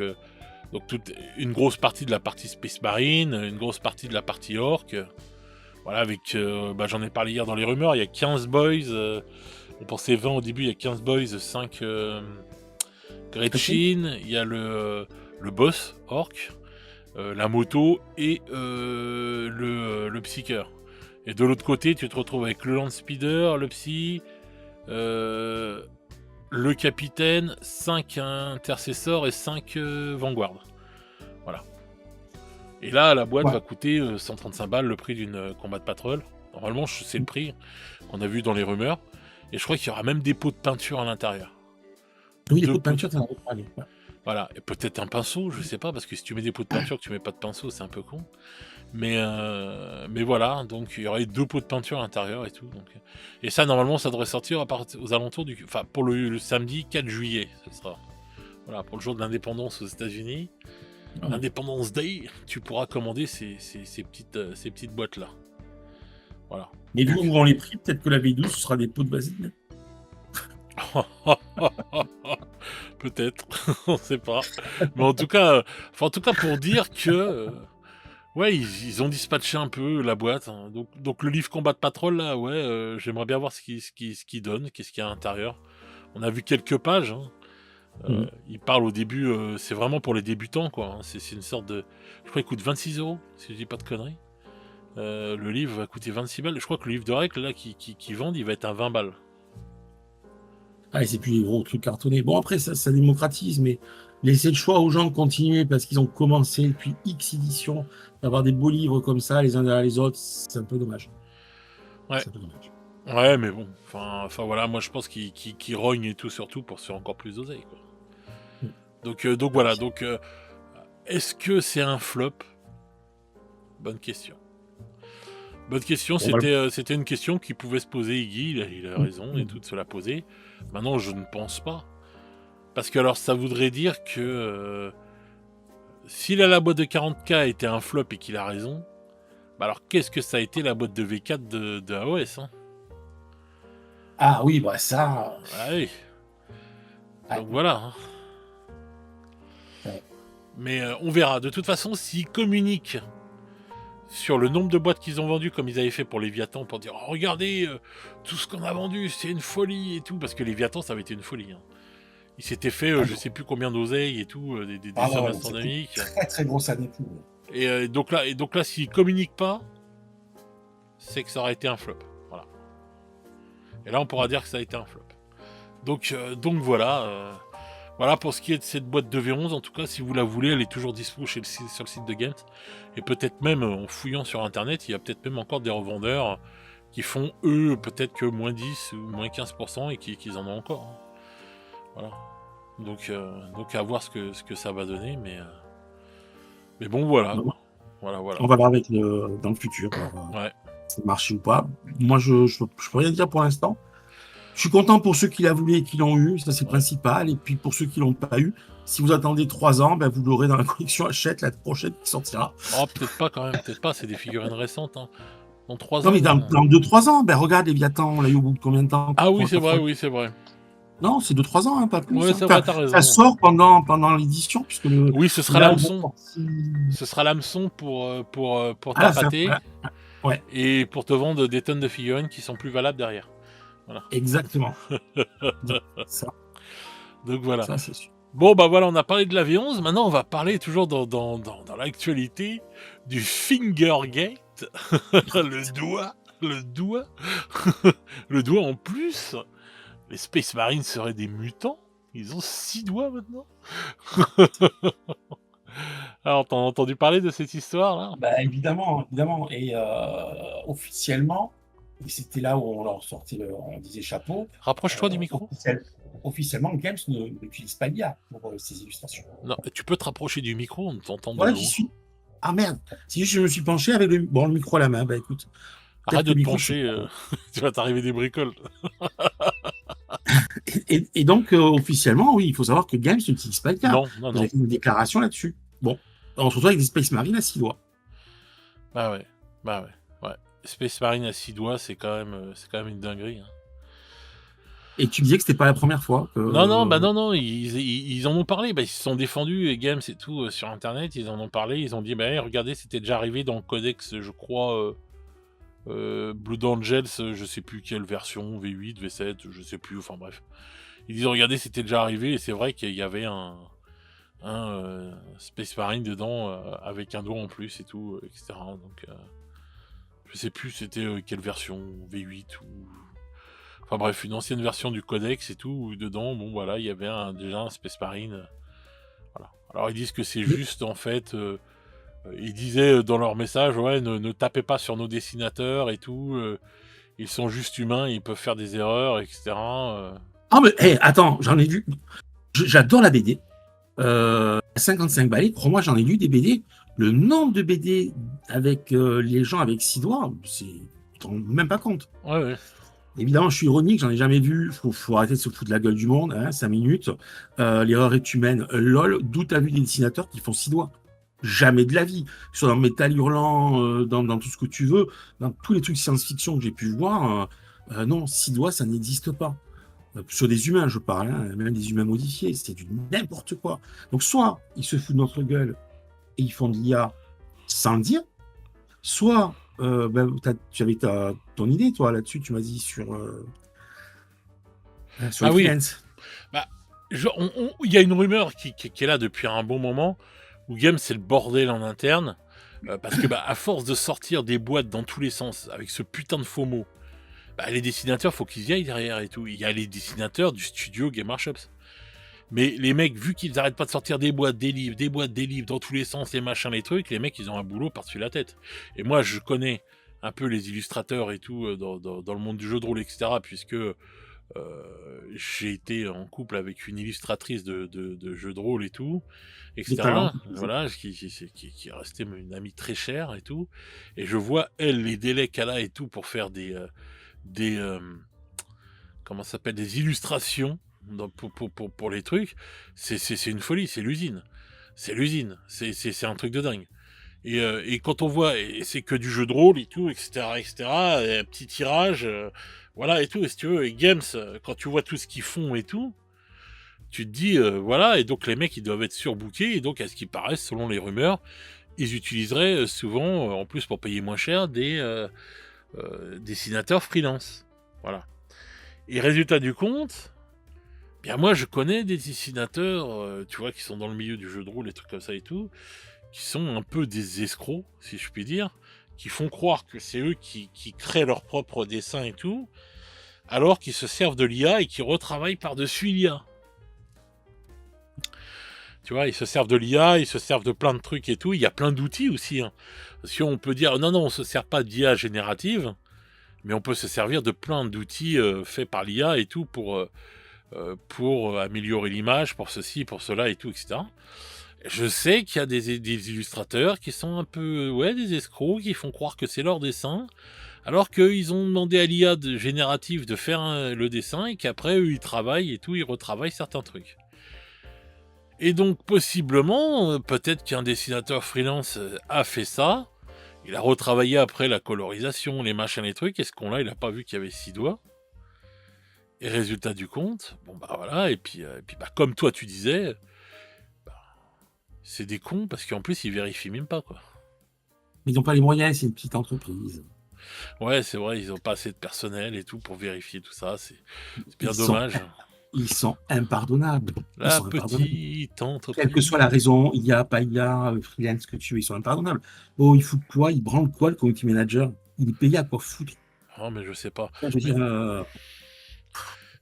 une grosse partie de la partie Space Marine, une grosse partie de la partie Orc. Voilà, avec... j'en ai parlé hier dans les rumeurs, il y a 15 boys, on pensait 20 au début, il y a 15 boys, 5 Great Shin, il y a le boss Orc, la moto et le Psyker. Et de l'autre côté, tu te retrouves avec le Land Speeder, le Psy, le Capitaine, 5 Intercessors et 5 Vanguard. Voilà. Et là, la boîte va coûter 135 balles, le prix d'une combat de patrol. Normalement, c'est le prix qu'on a vu dans les rumeurs. Et je crois qu'il y aura même des pots de peinture à l'intérieur. Oui, les pots de peinture, t'en as parlé. Ouais. Voilà, et peut-être un pinceau, je sais pas, parce que si tu mets des pots de peinture que tu mets pas de pinceau, c'est un peu con. Mais voilà, donc il y aurait 2 pots de peinture à l'intérieur et tout. Donc... Et ça, normalement, ça devrait sortir aux alentours du... Enfin, pour le samedi 4 juillet, ce sera. Voilà, pour le jour de l'indépendance aux États-Unis. L'Independence Day, tu pourras commander ces petites boîtes-là. Voilà. Mais vu qu'on vend les prix, peut-être que la V12, ce sera des pots de vaseline. Peut-être, on sait pas. Mais en tout cas pour dire que ouais, ils ont dispatché un peu la boîte. Hein. Donc le livre combat de patrol là, ouais, j'aimerais bien voir ce qu'il donne, qu'est-ce qu'il y a à l'intérieur. On a vu quelques pages. Hein. Il parle au début, c'est vraiment pour les débutants quoi. Hein. C'est une sorte de, je crois qu'il coûte 26 €, si je dis pas de conneries. Le livre va coûter 26 balles. Je crois que le livre de règles là qui vendent, il va être à 20 balles. Ah, et c'est plus les gros trucs cartonnés. Bon, après, ça démocratise, mais laisser le choix aux gens de continuer parce qu'ils ont commencé depuis X éditions d'avoir des beaux livres comme ça, les uns derrière les autres, c'est un peu dommage. Ouais. C'est un peu dommage. Ouais, mais bon, enfin voilà, moi je pense qu'ils rognent et tout, surtout pour se faire encore plus d'oseille, quoi. Donc voilà, est-ce que c'est un flop? Bonne question. C'était une question qui pouvait se poser Iggy, il a raison et tout de se la poser. Maintenant, je ne pense pas. Parce que alors, ça voudrait dire que si la boîte de 40K était un flop et qu'il a raison, alors qu'est-ce que ça a été la boîte de V4 de AOS hein? Ah oui, ça... Ah oui. Donc voilà. Hein. Ouais. Mais on verra. De toute façon, s'ils communiquent sur le nombre de boîtes qu'ils ont vendues comme ils avaient fait pour Léviathan pour dire oh, regardez tout ce qu'on a vendu c'est une folie et tout parce que Léviathan ça avait été une folie hein. Il s'était fait je sais plus combien d'oseilles et tout des sommes astronomiques très très grosse année pour et donc là s'ils communiquent pas c'est que ça aurait été un flop voilà et là on pourra dire que ça a été un flop donc voilà pour ce qui est de cette boîte de V11, en tout cas, si vous la voulez, elle est toujours dispo sur le site de Games. Et peut-être même, en fouillant sur Internet, il y a peut-être même encore des revendeurs qui font, eux, peut-être que moins 10 ou moins 15% et qu'ils en ont encore. Hein. Voilà. Donc à voir ce que ça va donner, mais bon, voilà. Voilà. On va voir avec dans le futur. Ouais. Ça marche ou pas. Moi, je peux rien dire pour l'instant. Je suis content pour ceux qui l'ont voulu et qui l'ont eu, ça c'est le Ouais. principal. Et puis pour ceux qui l'ont pas eu, si vous attendez 3 ans, ben, vous l'aurez dans la collection Hachette, la prochaine qui sortira. Oh, peut-être pas quand même, peut-être pas, c'est des figurines récentes, hein. Dans 3 Non, ans. mais dans 2-3 ans, ben regarde Léviathan, on l'a eu au bout de combien de temps? Ah oui, Trois, c'est quatre vrai, fois. oui, c'est vrai. Non, c'est 2-3 ans, hein, pas plus. Ouais, Hein. c'est vrai, t'as Ça raison. sort pendant l'édition, puisque Oui, ce sera là, ils ont l'hameçon. sorti. Ce sera l'hameçon pour À la fin, t'appâter ouais, et pour te vendre des tonnes de figurines qui sont plus valables derrière. Voilà. exactement. Ça, Donc voilà. ça c'est sûr. Bon, bah voilà, on a parlé de la V11. Maintenant, on va parler toujours dans l'actualité du Fingergate. Le doigt. Le doigt. Le doigt en plus. Les Space Marines seraient des mutants. Ils ont 6 doigts maintenant. Alors, t'as entendu parler de cette histoire-là? Bah, évidemment, évidemment. Et officiellement, et c'était là où on leur sortait, on disait chapeau, Rapproche-toi du micro. officiellement, Games n'utilise pas l'IA pour ses illustrations. Non, tu peux te rapprocher du micro, on t'entend de Voilà, j'y loin. suis. Ah merde, si je me suis penché avec le micro à la main, bah écoute. Arrête de Le te micro, pencher, tu vas t'arriver des bricoles. et donc, officiellement, oui, il faut savoir que Games n'utilise pas l'IA. Non, non, Vous non. avez fait une déclaration là-dessus. Bon, on se retrouve avec des Space Marines à 6 doigts. Bah ouais, bah ouais, ouais. Space Marine à 6 doigts, c'est quand même une dinguerie. Hein. Et tu disais que c'était pas la première fois que. Non, non, bah non, non, ils en ont parlé, bah ils se sont défendus, et Games et tout, sur internet, ils en ont parlé, ils ont dit, bah hey, regardez, c'était déjà arrivé dans le codex, je crois, Blood Angels, je sais plus quelle version, V8, V7, je sais plus, enfin bref. Ils disent, regardez, c'était déjà arrivé, et c'est vrai qu'il y avait un Space Marine dedans, avec un doigt en plus et tout, etc. Donc, je sais plus c'était quelle version, V8 ou... Enfin bref, une ancienne version du codex et tout, où dedans, bon voilà, il y avait déjà un Space Marine. Voilà. Alors ils disent que c'est juste, en fait... ils disaient dans leur message, ouais, ne tapez pas sur nos dessinateurs et tout, ils sont juste humains, ils peuvent faire des erreurs, etc. Ah, mais hey, attends, j'en ai vu. J'adore la BD. 55 balais, crois-moi, j'en ai lu des BD. Le nombre de BD avec les gens avec 6 doigts, c'est. Tu te rends même pas compte. Ouais, ouais. Évidemment, je suis ironique, j'en ai jamais vu. Faut arrêter de se foutre de la gueule du monde, hein, 5 minutes. L'erreur est humaine, lol. D'où t'as vu des dessinateurs qui font 6 doigts? Jamais de la vie. Sur dans Métal Hurlant, dans tout ce que tu veux, dans tous les trucs science-fiction que j'ai pu voir, non, 6 doigts, ça n'existe pas. Sur des humains, je parle, hein, même des humains modifiés, c'est du n'importe quoi. Donc, soit ils se foutent de notre gueule et ils font de l'IA sans le dire, soit tu avais ton idée, toi, là-dessus, tu m'as dit sur les Oui. freelance. Bah, il y a une rumeur qui est là depuis un bon moment, où Games c'est le bordel en interne, parce que à force de sortir des boîtes dans tous les sens, avec ce putain de faux mots, les dessinateurs, faut qu'ils y aillent derrière et tout. Il y a les dessinateurs du studio Game Workshops. Mais les mecs, vu qu'ils arrêtent pas de sortir des boîtes, des livres, dans tous les sens, les machins, les trucs, les mecs, ils ont un boulot par-dessus la tête. Et moi, je connais un peu les illustrateurs et tout dans le monde du jeu de rôle, etc., puisque j'ai été en couple avec une illustratrice de jeux de rôle et tout, etc. Voilà, qui est restée une amie très chère et tout. Et je vois, elle, les délais qu'elle a et tout pour faire des comment ça s'appelle, des illustrations pour les trucs. C'est une folie, c'est l'usine. C'est l'usine. C'est un truc de dingue. Et quand on voit, et c'est que du jeu de rôle et tout, etc., et un petit tirage, voilà, et tout, et si tu veux, et Games, quand tu vois tout ce qu'ils font et tout, tu te dis, voilà, et donc les mecs, ils doivent être surbookés, et donc, à ce qui paraît, selon les rumeurs, ils utiliseraient souvent, en plus pour payer moins cher, des dessinateurs freelance. Voilà. Et résultat du compte, bien moi, je connais des dessinateurs, tu vois, qui sont dans le milieu du jeu de rôle, et trucs comme ça et tout, qui sont un peu des escrocs, si je puis dire, qui font croire que c'est eux qui créent leurs propres dessins et tout, alors qu'ils se servent de l'IA et qui retravaillent par-dessus l'IA. Tu vois, ils se servent de l'IA, ils se servent de plein de trucs et tout, il y a plein d'outils aussi. Hein. Parce qu'on peut dire, non, on se sert pas d'IA générative, mais on peut se servir de plein d'outils faits par l'IA et tout pour améliorer l'image, pour ceci, pour cela et tout, etc. Je sais qu'il y a des illustrateurs qui sont un peu, ouais, des escrocs, qui font croire que c'est leur dessin, alors qu'ils ont demandé à l'IA générative de faire le dessin et qu'après, eux, ils travaillent et tout, ils retravaillent certains trucs. Et donc, possiblement, peut-être qu'un dessinateur freelance a fait ça. Il a retravaillé après la colorisation, les machins, les trucs. Et ce con-là, il a pas vu qu'il y avait 6 doigts. Et résultat du compte, bon bah voilà. Et puis bah, comme toi tu disais, bah, c'est des cons parce qu'en plus ils vérifient même pas quoi. Mais ils n'ont pas les moyens, c'est une petite entreprise. Ouais, c'est vrai, ils ont pas assez de personnel et tout pour vérifier tout ça. C'est bien Ils sont, dommage. ils sont impardonnables. Ils La sont impardonnables. petite Quelle que soit entreprise. la raison, il y a, pas il y a, freelance que tu veux, ils sont impardonnables. Oh, il fout quoi? Il branle quoi, le community manager? Il est payé à quoi foutre? Oh, mais je sais pas. Je veux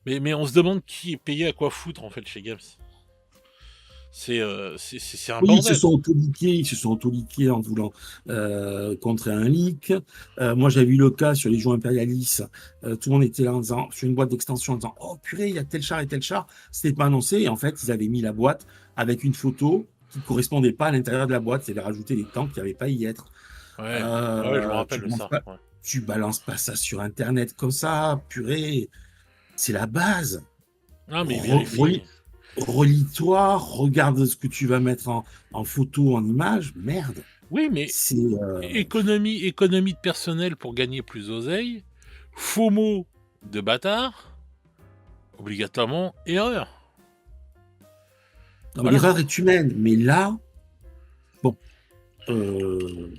Mais, dire, mais on se demande qui est payé à quoi foutre en fait chez Games. C'est un oui, bordel. ils se sont auto-leakés en voulant contrer un leak. Moi, j'avais eu le cas sur les jeux Imperialis. Tout le monde était là en disant, sur une boîte d'extension, en disant, oh purée, il y a tel char et tel char. C'était pas annoncé. Et en fait, ils avaient mis la boîte avec une photo qui correspondait pas à l'intérieur de la boîte. Ils avaient rajouté des temps qui n'avaient pas à y être. Ouais, ouais, je me rappelle Tu de balances ça. pas, Ouais. tu balances pas ça sur Internet comme ça, purée. C'est la base. Ah, mais ils Relis, vérifient. relis-toi, regarde ce que tu vas mettre en photo, en image. Merde. Oui, mais C'est économie de personnel pour gagner plus d'oseille, FOMO de bâtard, obligatoirement erreur. non, mais Voilà. l'erreur est humaine, mais là, bon, euh,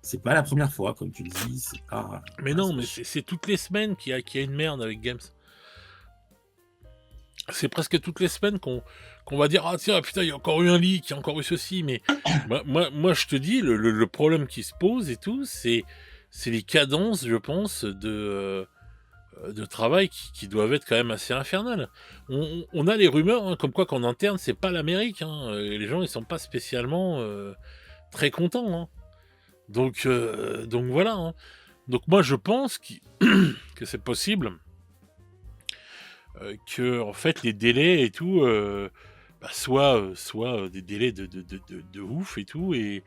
c'est pas la première fois, comme tu le dis, c'est pas. Mais non, mais c'est toutes les semaines qu'il y a une merde avec Games. C'est presque toutes les semaines qu'on va dire ah tiens putain il y a encore eu un leak, il y a encore eu ceci, mais moi je te dis le problème qui se pose et tout c'est les cadences je pense de travail qui doivent être quand même assez infernales. On a les rumeurs hein, comme quoi qu'en interne c'est pas l'Amérique, hein, les gens ils sont pas spécialement très contents. Hein. Donc voilà. Hein. Donc moi je pense que c'est possible que en fait les délais et tout bah, soient des délais de ouf et tout et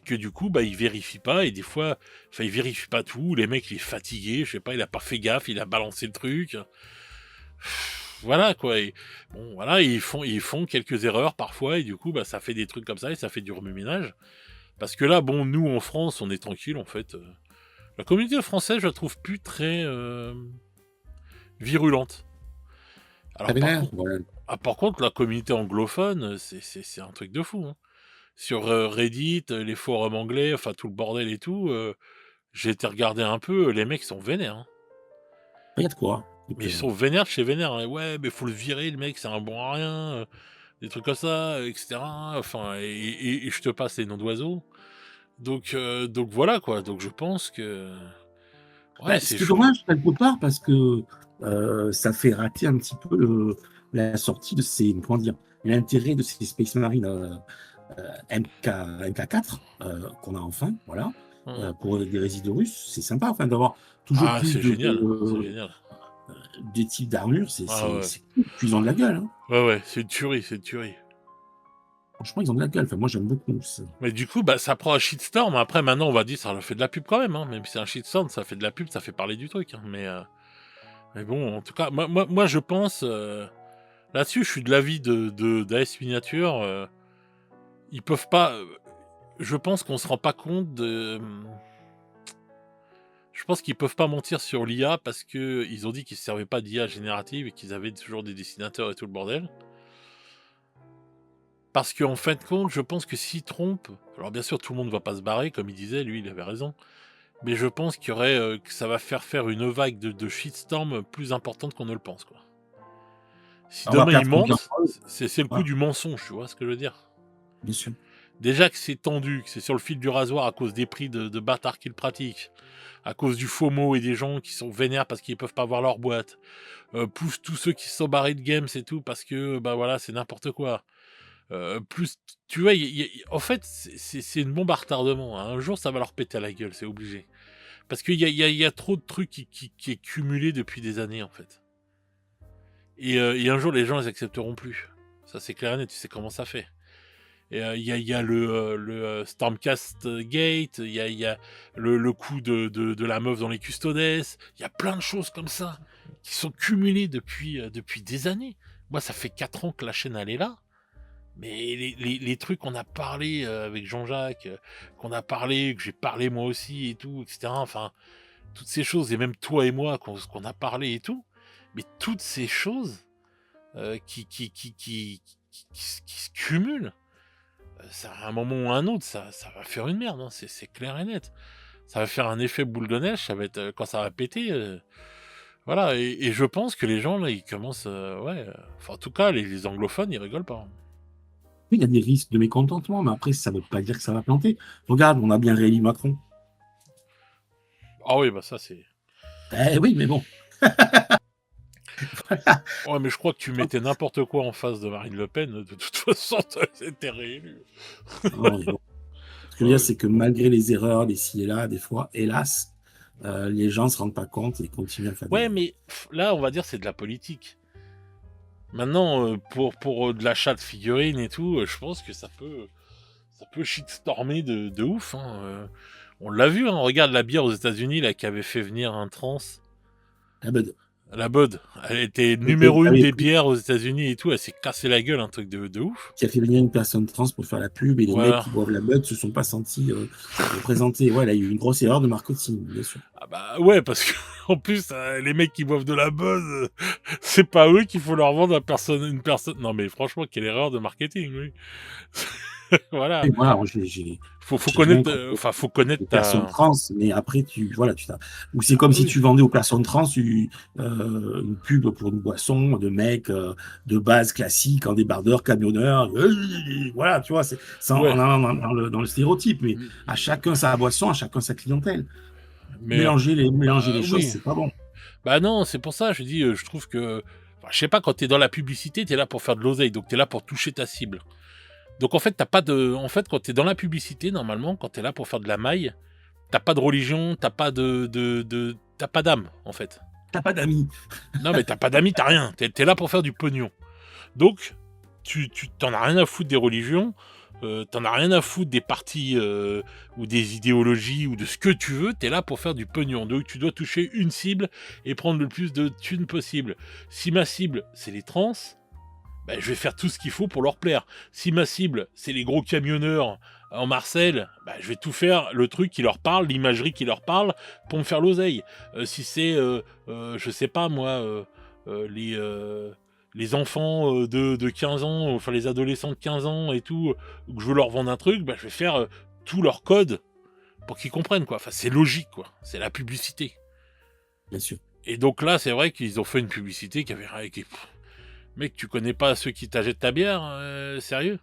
que du coup bah ils vérifient pas et des fois enfin ils vérifient pas tout, les mecs il est fatigué, je sais pas, il a pas fait gaffe, il a balancé le truc. Voilà quoi et bon voilà, ils font quelques erreurs parfois et du coup bah ça fait des trucs comme ça et ça fait du remue-ménage parce que là bon nous en France on est tranquille en fait. La communauté française je la trouve plus très virulente. Ça Alors vénère, voilà. par contre, la communauté anglophone, c'est un truc de fou. Hein. Sur Reddit, les forums anglais, enfin tout le bordel et tout, j'ai été regarder un peu, les mecs sont vénères. Hein. Il y a de quoi. Mais ils sont vénères chez vénères. Hein. Ouais, mais faut le virer, le mec, c'est un bon à rien. Des trucs comme ça, etc. Enfin, et je te passe les noms d'oiseaux. Donc voilà quoi. Donc je pense que ouais, Bah, ce c'est qui est chaud. dommage, quelque part, parce que ça fait rater un petit peu la sortie de ces, comment dire, l'intérêt de ces Space Marine MK4 qu'on a enfin, voilà, Hein. pour des résidus russes. C'est sympa, enfin, d'avoir toujours Ah, plus c'est génial, c'est génial. des types d'armure, Ah ouais, c'est cool. Puis ils ont de la gueule, hein. ouais, ouais, c'est une tuerie, c'est une tuerie. Franchement, ils ont de la gueule. Enfin, moi, j'aime beaucoup. Mais du coup, bah, ça prend un shitstorm. Après, maintenant, on va dire ça leur fait de la pub quand même. Hein. Même si c'est un shitstorm, ça fait de la pub, ça fait parler du truc. Hein. Mais bon, en tout cas, moi je pense... là-dessus, je suis de l'avis d'AS Miniature. Ils peuvent pas... je pense qu'on se rend pas compte de... Je pense qu'ils peuvent pas mentir sur l'IA parce que ils ont dit qu'ils ne servaient pas d'IA générative et qu'ils avaient toujours des dessinateurs et tout le bordel. Parce qu'en fin de compte, je pense que s'ils trompent... Alors bien sûr, tout le monde va pas se barrer, comme il disait, lui, il avait raison. Mais je pense qu'il y aurait, que ça va faire une vague de shitstorm plus importante qu'on ne le pense, quoi. Si On va demain ils perdre confiance mentent, en eux. c'est le coup Voilà, du mensonge, tu vois ce que je veux dire? bien sûr. Déjà que c'est tendu, que c'est sur le fil du rasoir à cause des prix de bâtards qu'ils pratiquent, à cause du FOMO et des gens qui sont vénères parce qu'ils peuvent pas voir leur boîte, plus tous ceux qui se sont barrés de games et tout parce que, bah voilà, c'est n'importe quoi. Plus, tu vois, en fait, c'est une bombe à retardement. Hein. Un jour, ça va leur péter à la gueule, c'est obligé. Parce qu'il y a trop de trucs qui est cumulé depuis des années, en fait. Et un jour, les gens les accepteront plus. Ça, c'est clair et net, tu sais comment ça fait. Et il y a le Stormcast Gate, il y a le coup de la meuf dans les Custodes. Il y a plein de choses comme ça qui sont cumulées depuis des années. Moi, ça fait 4 ans que la chaîne elle est là. Mais les trucs qu'on a parlé avec Jean-Jacques, qu'on a parlé, que j'ai parlé moi aussi et tout, etc. Enfin, toutes ces choses, et même toi et moi, qu'on a parlé et tout. Mais toutes ces choses qui se cumulent, ça, à un moment ou à un autre, ça va faire une merde, hein, c'est clair et net. Ça va faire un effet boule de neige, ça va être, quand ça va péter, voilà, et je pense que les gens, là, ils commencent, ouais, enfin, en tout cas, les anglophones, ils rigolent pas. Oui, il y a des risques de mécontentement, mais après, ça ne veut pas dire que ça va planter. Regarde, on a bien réélu Macron. Ah oui, bah ça, c'est... Eh oui, mais bon. Ouais, mais je crois que tu mettais n'importe quoi en face de Marine Le Pen, de toute façon, c'était réélu. Non, mais bon. Ce que je veux dire, c'est que malgré les erreurs, les ci et là, des fois, hélas, les gens ne se rendent pas compte et continuent à faire Ouais, des... mais là, on va dire, c'est de la politique. Maintenant, pour de l'achat de figurines et tout, je pense que ça peut shitstormer de ouf. Hein. On l'a vu, hein, regarde la bière aux États-Unis là qui avait fait venir un trans. Ah ben, La Bud, elle était qui numéro une avait des pris- bières aux États-Unis et tout. Elle s'est cassé la gueule, un truc de ouf. qui a fait venir une personne trans pour faire la pub et les mecs Voilà. qui boivent la Bud se sont pas sentis représentés. Ouais, là, il y a eu une grosse erreur de marketing, bien sûr. Ah bah ouais, parce que en plus, les mecs qui boivent de la Bud, c'est pas eux qu'il faut leur vendre une personne. Non mais franchement, quelle erreur de marketing, oui. Voilà. Et voilà, Faut j'ai rien connaître, contre faut connaître les personnes ta. trans, mais après, ou c'est Ah comme bah si oui. tu vendais aux personnes trans une pub pour une boisson de mecs de base classique, en débardeur, camionneur, voilà, tu vois, c'est Ouais. dans le stéréotype, mais à chacun sa boisson, à chacun sa clientèle. Mais Mélanger les choses, oui. c'est pas bon. Bah non, c'est pour ça, je dis, je trouve que. Enfin, je sais pas, quand t'es dans la publicité, t'es là pour faire de l'oseille, donc t'es là pour toucher ta cible. Donc en fait, t'as pas de. En fait, quand t'es dans la publicité, normalement, quand t'es là pour faire de la maille, t'as pas de religion, t'as pas t'as pas d'âme, en fait. T'as pas d'amis. Non, mais t'as pas d'amis, t'as rien. T'es là pour faire du pognon. Donc, tu t'en as rien à foutre des religions, t'en as rien à foutre des partis ou des idéologies ou de ce que tu veux, t'es là pour faire du pognon. Donc tu dois toucher une cible et prendre le plus de thunes possible. Si ma cible, c'est les trans, ben, je vais faire tout ce qu'il faut pour leur plaire. Si ma cible, c'est les gros camionneurs en Marseille, ben, je vais tout faire, le truc qui leur parle, l'imagerie qui leur parle, pour me faire l'oseille. Si c'est, je sais pas moi, les enfants de 15 ans, enfin les adolescents de 15 ans et tout, que je veux leur vendre un truc, bah, je vais faire tout leur code pour qu'ils comprennent, quoi. Enfin, c'est logique, quoi. C'est la publicité. Bien sûr. Et donc là, c'est vrai qu'ils ont fait une publicité qui avait rien. Mec, tu connais pas ceux qui t'achètent ta bière, sérieux?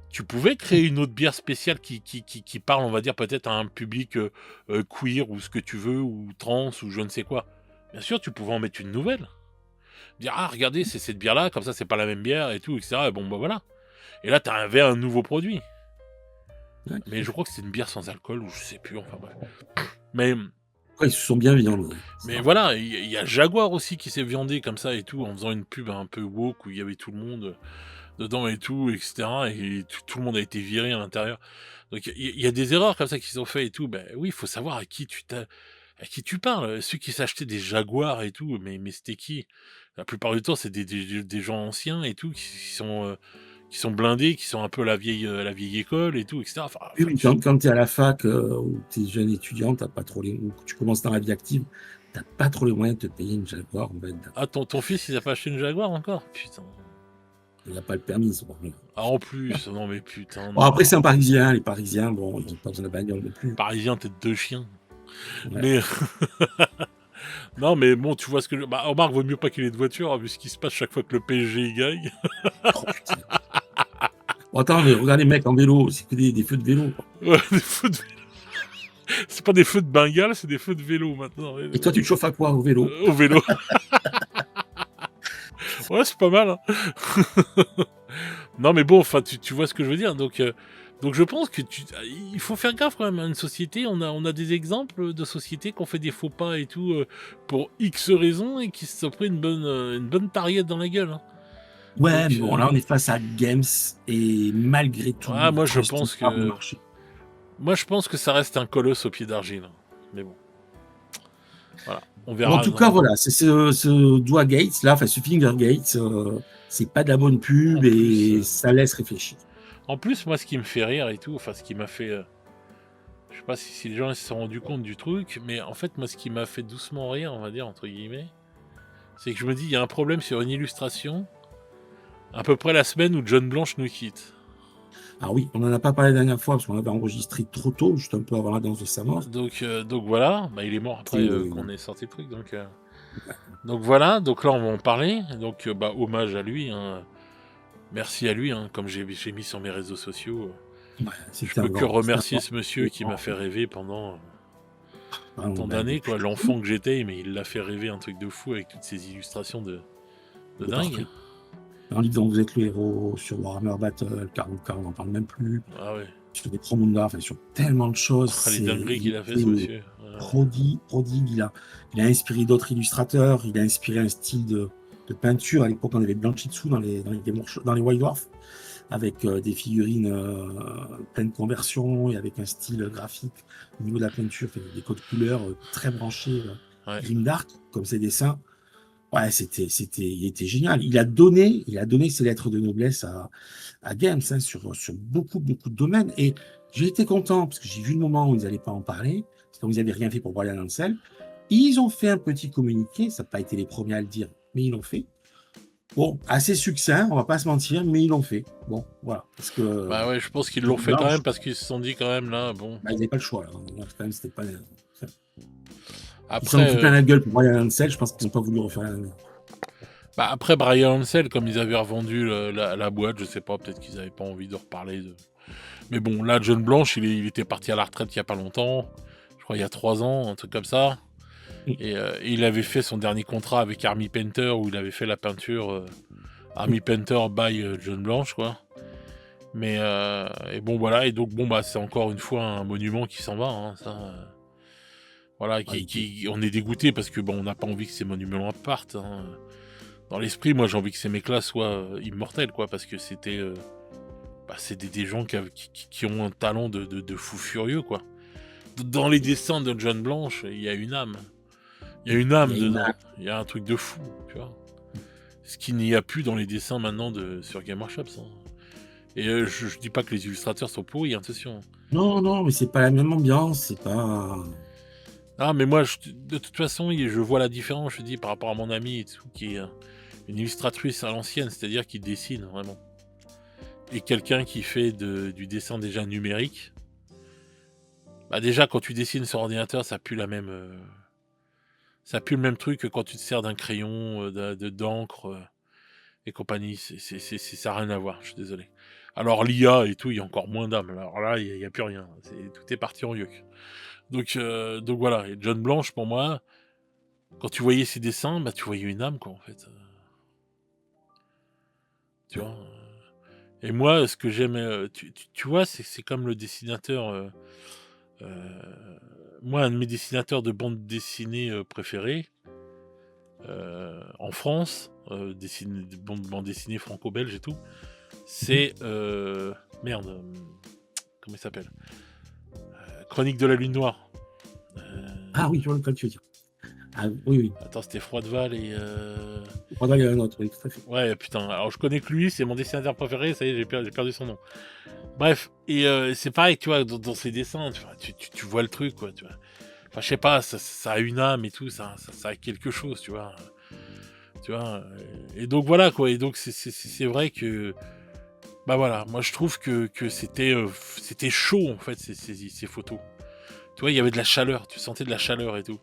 Tu pouvais créer une autre bière spéciale qui parle, on va dire, peut-être à un public queer ou ce que tu veux, ou trans, ou je ne sais quoi. Bien sûr, tu pouvais en mettre une nouvelle. Dire, ah, regardez, c'est cette bière-là, comme ça, c'est pas la même bière et tout, etc. Et bon, bah voilà. Et là, t'avais un nouveau produit. Ouais. Mais je crois que c'est une bière sans alcool, ou je sais plus, enfin bref. Mais, Ouais, ils se sont bien viandés. mais voilà, il y a Jaguar aussi qui s'est viandé comme ça et tout, en faisant une pub un peu woke où il y avait tout le monde dedans et tout, etc. Et tout le monde a été viré à l'intérieur. Donc il y a des erreurs comme ça qu'ils ont fait et tout. Ben oui, il faut savoir à qui tu parles. Ceux qui s'achetaient des Jaguars et tout, mais c'était qui? La plupart du temps, c'est des gens anciens et tout, qui sont blindés, qui sont un peu la vieille école et tout, etc. Enfin, Oui, mais quand tu es à la fac ou tu es jeune étudiant, t'as pas trop ou que tu commences dans la vie active, t'as pas trop les moyens de te payer une Jaguar. ah, ton fils, il a pas acheté une Jaguar encore? Putain. Il n'a pas le permis, c'est pour rien. Ah, en plus, non mais putain, Bon, non. après, c'est un Parisien. Les Parisiens, bon, ils n'ont pas besoin de bagnole non plus. Parisien, tête de chien. Ouais. Mais non, mais bon, tu vois ce que bah, remarque, vaut mieux pas qu'il ait de voiture, hein, vu ce qui se passe chaque fois que le PSG gagne. Oh, putain. Bon, attends, mais regarde les mecs en vélo, c'est que des feux de vélo, quoi. Ouais, des feux de vélo. C'est pas des feux de Bengale, c'est des feux de vélo maintenant. Et toi, tu te chauffes à quoi au vélo? Au vélo. Ouais, c'est pas mal. Hein. Non, mais bon, enfin, tu vois ce que je veux dire. Donc je pense que il faut faire gaffe quand même à une société. On a des exemples de sociétés qui ont fait des faux pas et tout pour X raisons et qui se sont pris une bonne tariette dans la gueule. Hein. Ouais, mais Donc, bon, là, on est face à Games et malgré tout, ouais, ils trustent pas mon marché. moi, je pense que ça reste un colosse au pied d'argile. Mais bon, voilà, on En verra tout cas, dans. voilà, c'est ce Doigt Gates là, enfin ce Finger Gates, c'est pas de la bonne En pub plus, et ça laisse réfléchir. moi, ce qui me fait rire et tout, enfin, ce qui m'a fait, je sais pas si les gens se sont rendus compte du truc, mais en fait, moi, ce qui m'a fait doucement rire, on va dire entre guillemets, c'est que je me dis, il y a un problème sur une illustration, à peu près la semaine où John Blanche nous quitte. Ah oui, on en a pas parlé la dernière fois parce qu'on avait enregistré trop tôt, juste un peu avant la danse de sa mort. Donc voilà, bah, il est mort après C'est qu'on ait sorti le truc, donc voilà, donc là on va en parler, donc bah, hommage à lui, hein. Merci à lui, hein, comme j'ai mis sur mes réseaux sociaux. ouais, Je peux que c'était un remercier grand, ce monsieur c'était qui m'a grand. fait rêver pendant tant Ben, d'années, depuis quoi. L'enfant que j'étais, mais il l'a fait rêver un truc de fou avec toutes ces illustrations de de dingue. partout. Un livre dont vous êtes le héros, sur Warhammer Battle, 40K, on n'en parle même plus. Ah ouais. Sur des Promunda, enfin sur tellement de choses. Ah, les dingueries Il qu'il a fait, ce était monsieur. Ouais. prodigue. Il a inspiré d'autres illustrateurs. Il a inspiré un style de peinture. À l'époque, on avait Blanchitsu dans les White Dwarf, avec des figurines pleines conversions et avec un style graphique au niveau de la peinture, des codes couleurs très branchés, Ouais. grimdark, comme ses dessins. Ouais, il était génial. Il a donné ses lettres de noblesse à Games, hein, sur beaucoup de domaines. Et j'ai été content parce que j'ai vu le moment où ils n'allaient pas en parler, parce que vous n'avaient rien fait pour Brian Ansel. Ils ont fait un petit communiqué, ça n'a pas été les premiers à le dire, mais ils l'ont fait. Bon, assez succinct, on va pas se mentir, mais ils l'ont fait. Bon, voilà, parce que Bah ouais, je pense qu'ils l'ont Guy fait quand même Blanche, parce qu'ils se sont dit quand même là, bon. bah, ils n'avaient pas le choix. Là. Là, quand même, c'était pas. Ils s'en ont Après, pris plein la gueule pour Brian Ansel, je pense qu'ils n'ont pas voulu refaire la même. après Brian Ansel, comme ils avaient revendu la boîte, je sais pas, peut-être qu'ils avaient pas envie de reparler de. Mais bon, là, John Blanche, il était parti à la retraite il y a pas longtemps. Je crois il y a 3 ans, un truc comme ça. Et il avait fait son dernier contrat avec Army Painter où il avait fait la peinture Army Painter by John Blanche, quoi. Mais et bon voilà, et donc bon bah c'est encore une fois un monument qui s'en va, hein, ça. Voilà, on est dégoûté parce que bon on n'a pas envie que ces monuments partent, hein. Dans l'esprit, moi j'ai envie que ces mecs-là soient immortels, quoi, parce que c'était bah, c'est des gens qui ont un talent de fou furieux, quoi. Dans les dessins de John Blanche, il y a une âme. Il y a une Il y âme a une dedans. Il y a un truc de fou, tu vois. Ce qu'il n'y a plus dans les dessins maintenant sur Game Workshop, hein. Et je dis pas que les illustrateurs sont pourris, attention. Non, non, mais c'est pas la même ambiance, c'est pas. Ah, mais moi, de toute façon, je vois la différence, je dis, par rapport à mon ami et tout, qui est une illustratrice à l'ancienne, c'est-à-dire qui dessine vraiment. Et quelqu'un qui fait du dessin déjà numérique. Bah déjà, quand tu dessines sur ordinateur, ça pue ça pue le même truc que quand tu te sers d'un crayon, d'encre et compagnie. Ça n'a rien à voir, je suis désolé. Alors l'IA et tout, il y a encore moins d'âme. Alors là, il n'y a plus rien. Tout est parti en yuck. Donc voilà. Et John Blanche, pour moi, quand tu voyais ses dessins, bah tu voyais une âme, quoi, en fait. Tu vois. Et moi, ce que j'aime, tu vois, c'est comme le dessinateur. Moi, un de mes dessinateurs de bande dessinée préférés en France, de bande dessinée franco-belge et tout, c'est merde, comment il s'appelle, Chronique de la Lune Noire. Ah oui, je vois le cas que tu veux dire. Ah, oui, oui. Attends, c'était Froideval et Pendant, il y a un autre, oui, tout à fait. ouais, putain. Alors je connais que lui, c'est mon dessinateur préféré. Ça y est, j'ai perdu son nom. Bref, et c'est pareil, tu vois, dans ses dessins, tu vois le truc, quoi, tu vois. Enfin, je sais pas, ça a une âme et tout, ça a quelque chose, tu vois. Tu vois. Et donc voilà, quoi. Et donc c'est vrai que, bah voilà, moi je trouve que c'était chaud, en fait, ces photos. Tu vois, il y avait de la chaleur, tu sentais de la chaleur et tout.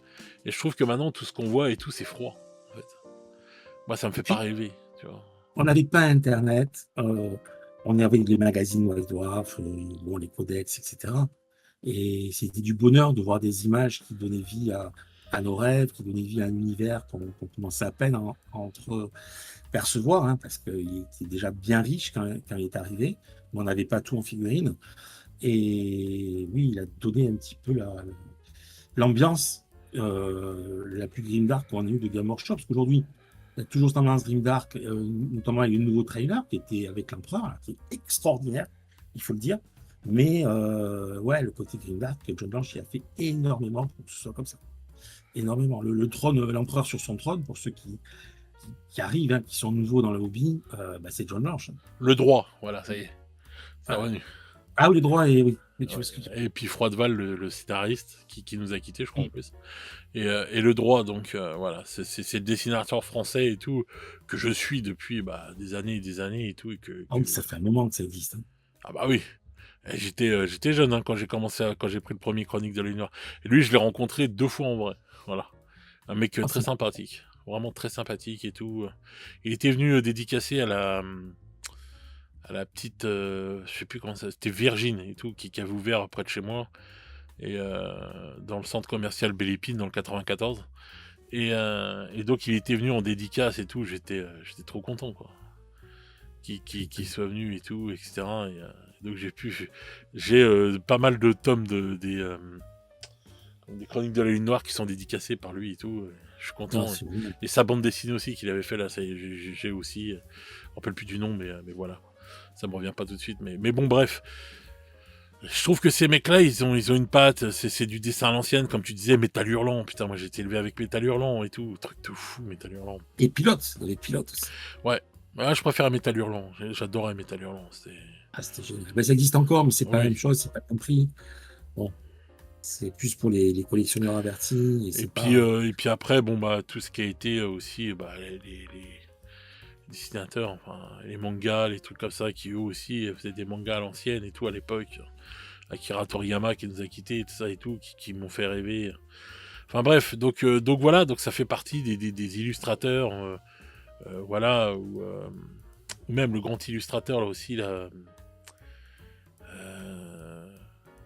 Et je trouve que maintenant, tout ce qu'on voit et tout, c'est froid, en fait. Moi, ça me fait pas Puis, rêver, tu vois. on n'avait pas Internet, on avait les magazines White Dwarf, bon, les codex, etc. Et c'était du bonheur de voir des images qui donnaient vie à nos rêves, qui donnaient vie à un univers qu'on commençait à peine à percevoir, hein, parce qu'il était déjà bien riche quand il est arrivé, mais on n'avait pas tout en figurine. Et oui, il a donné un petit peu l'ambiance la plus grimdark qu'on a eu de Game Workshop, parce qu'aujourd'hui, Il y a toujours tendance Grimdark, notamment avec le nouveau trailer qui était avec l'Empereur, là, qui est extraordinaire, il faut le dire. Mais ouais, le côté Grimdark, John Blanche, il a fait énormément pour que ce soit comme ça. Énormément. Le trône, l'Empereur sur son trône, pour ceux qui arrivent, hein, qui sont nouveaux dans le hobby, bah, c'est John Blanche. Le droit, voilà, ça y est. C'est Ah, revenu. ah oui, les droits, et oui. Mais tu Ouais. vois ce que Et puis Froideval, le scénariste, qui nous a quittés, je crois, en plus. Et le droit, donc voilà, c'est le dessinateur français et tout, que je suis depuis des années et des années et tout. Ah oui, ça fait un moment que ça existe. Hein. Ah bah oui. Et j'étais jeune hein, quand quand j'ai pris le premier Chronique de la Lune Noire. Et lui, je l'ai rencontré 2 fois en vrai. Voilà. Un mec Ah, très c'est sympathique. Vraiment très sympathique et tout. Il était venu dédicacer à la petite, je sais plus comment ça, c'était Virgin et tout, qui avait ouvert près de chez moi. Et dans le centre commercial Belle Épine, dans le 94. Et donc il était venu en dédicace et tout, j'étais trop content quoi. Qu'il soit venu et tout, etc. Et, donc j'ai pas mal de tomes des Chroniques de la Lune Noire qui sont dédicacés par lui et tout. Je suis ah, content. c'est bon. Et sa bande dessinée aussi qu'il avait fait là, j'ai aussi. Je me rappelle plus du nom, mais voilà. Ça me revient pas tout de suite. Mais bon, bref. Je trouve que ces mecs-là, ils ont une patte. C'est du dessin à l'ancienne, comme tu disais, Métal Hurlant. Putain, moi j'ai été élevé avec Métal Hurlant et tout. Truc de fou, Métal Hurlant. Et pilote, il y avait pilote aussi. Ouais. Ouais, je préfère Métal Hurlant. J'adorais Métal Hurlant. Ah, c'était génial. Ben, ça existe encore, mais c'est pas la Oui. même chose, c'est pas compris. Bon, c'est plus pour les collectionneurs avertis, et c'est pas. Et puis après, bon, tout ce qui a été aussi, les dessinateurs, enfin, les mangas, les trucs comme ça, qui eux aussi faisaient des mangas à l'ancienne et tout à l'époque. Akira Toriyama qui nous a quittés et tout ça et tout, qui m'ont fait rêver. Enfin bref, donc voilà, donc ça fait partie des illustrateurs, voilà, ou même le grand illustrateur là aussi, là,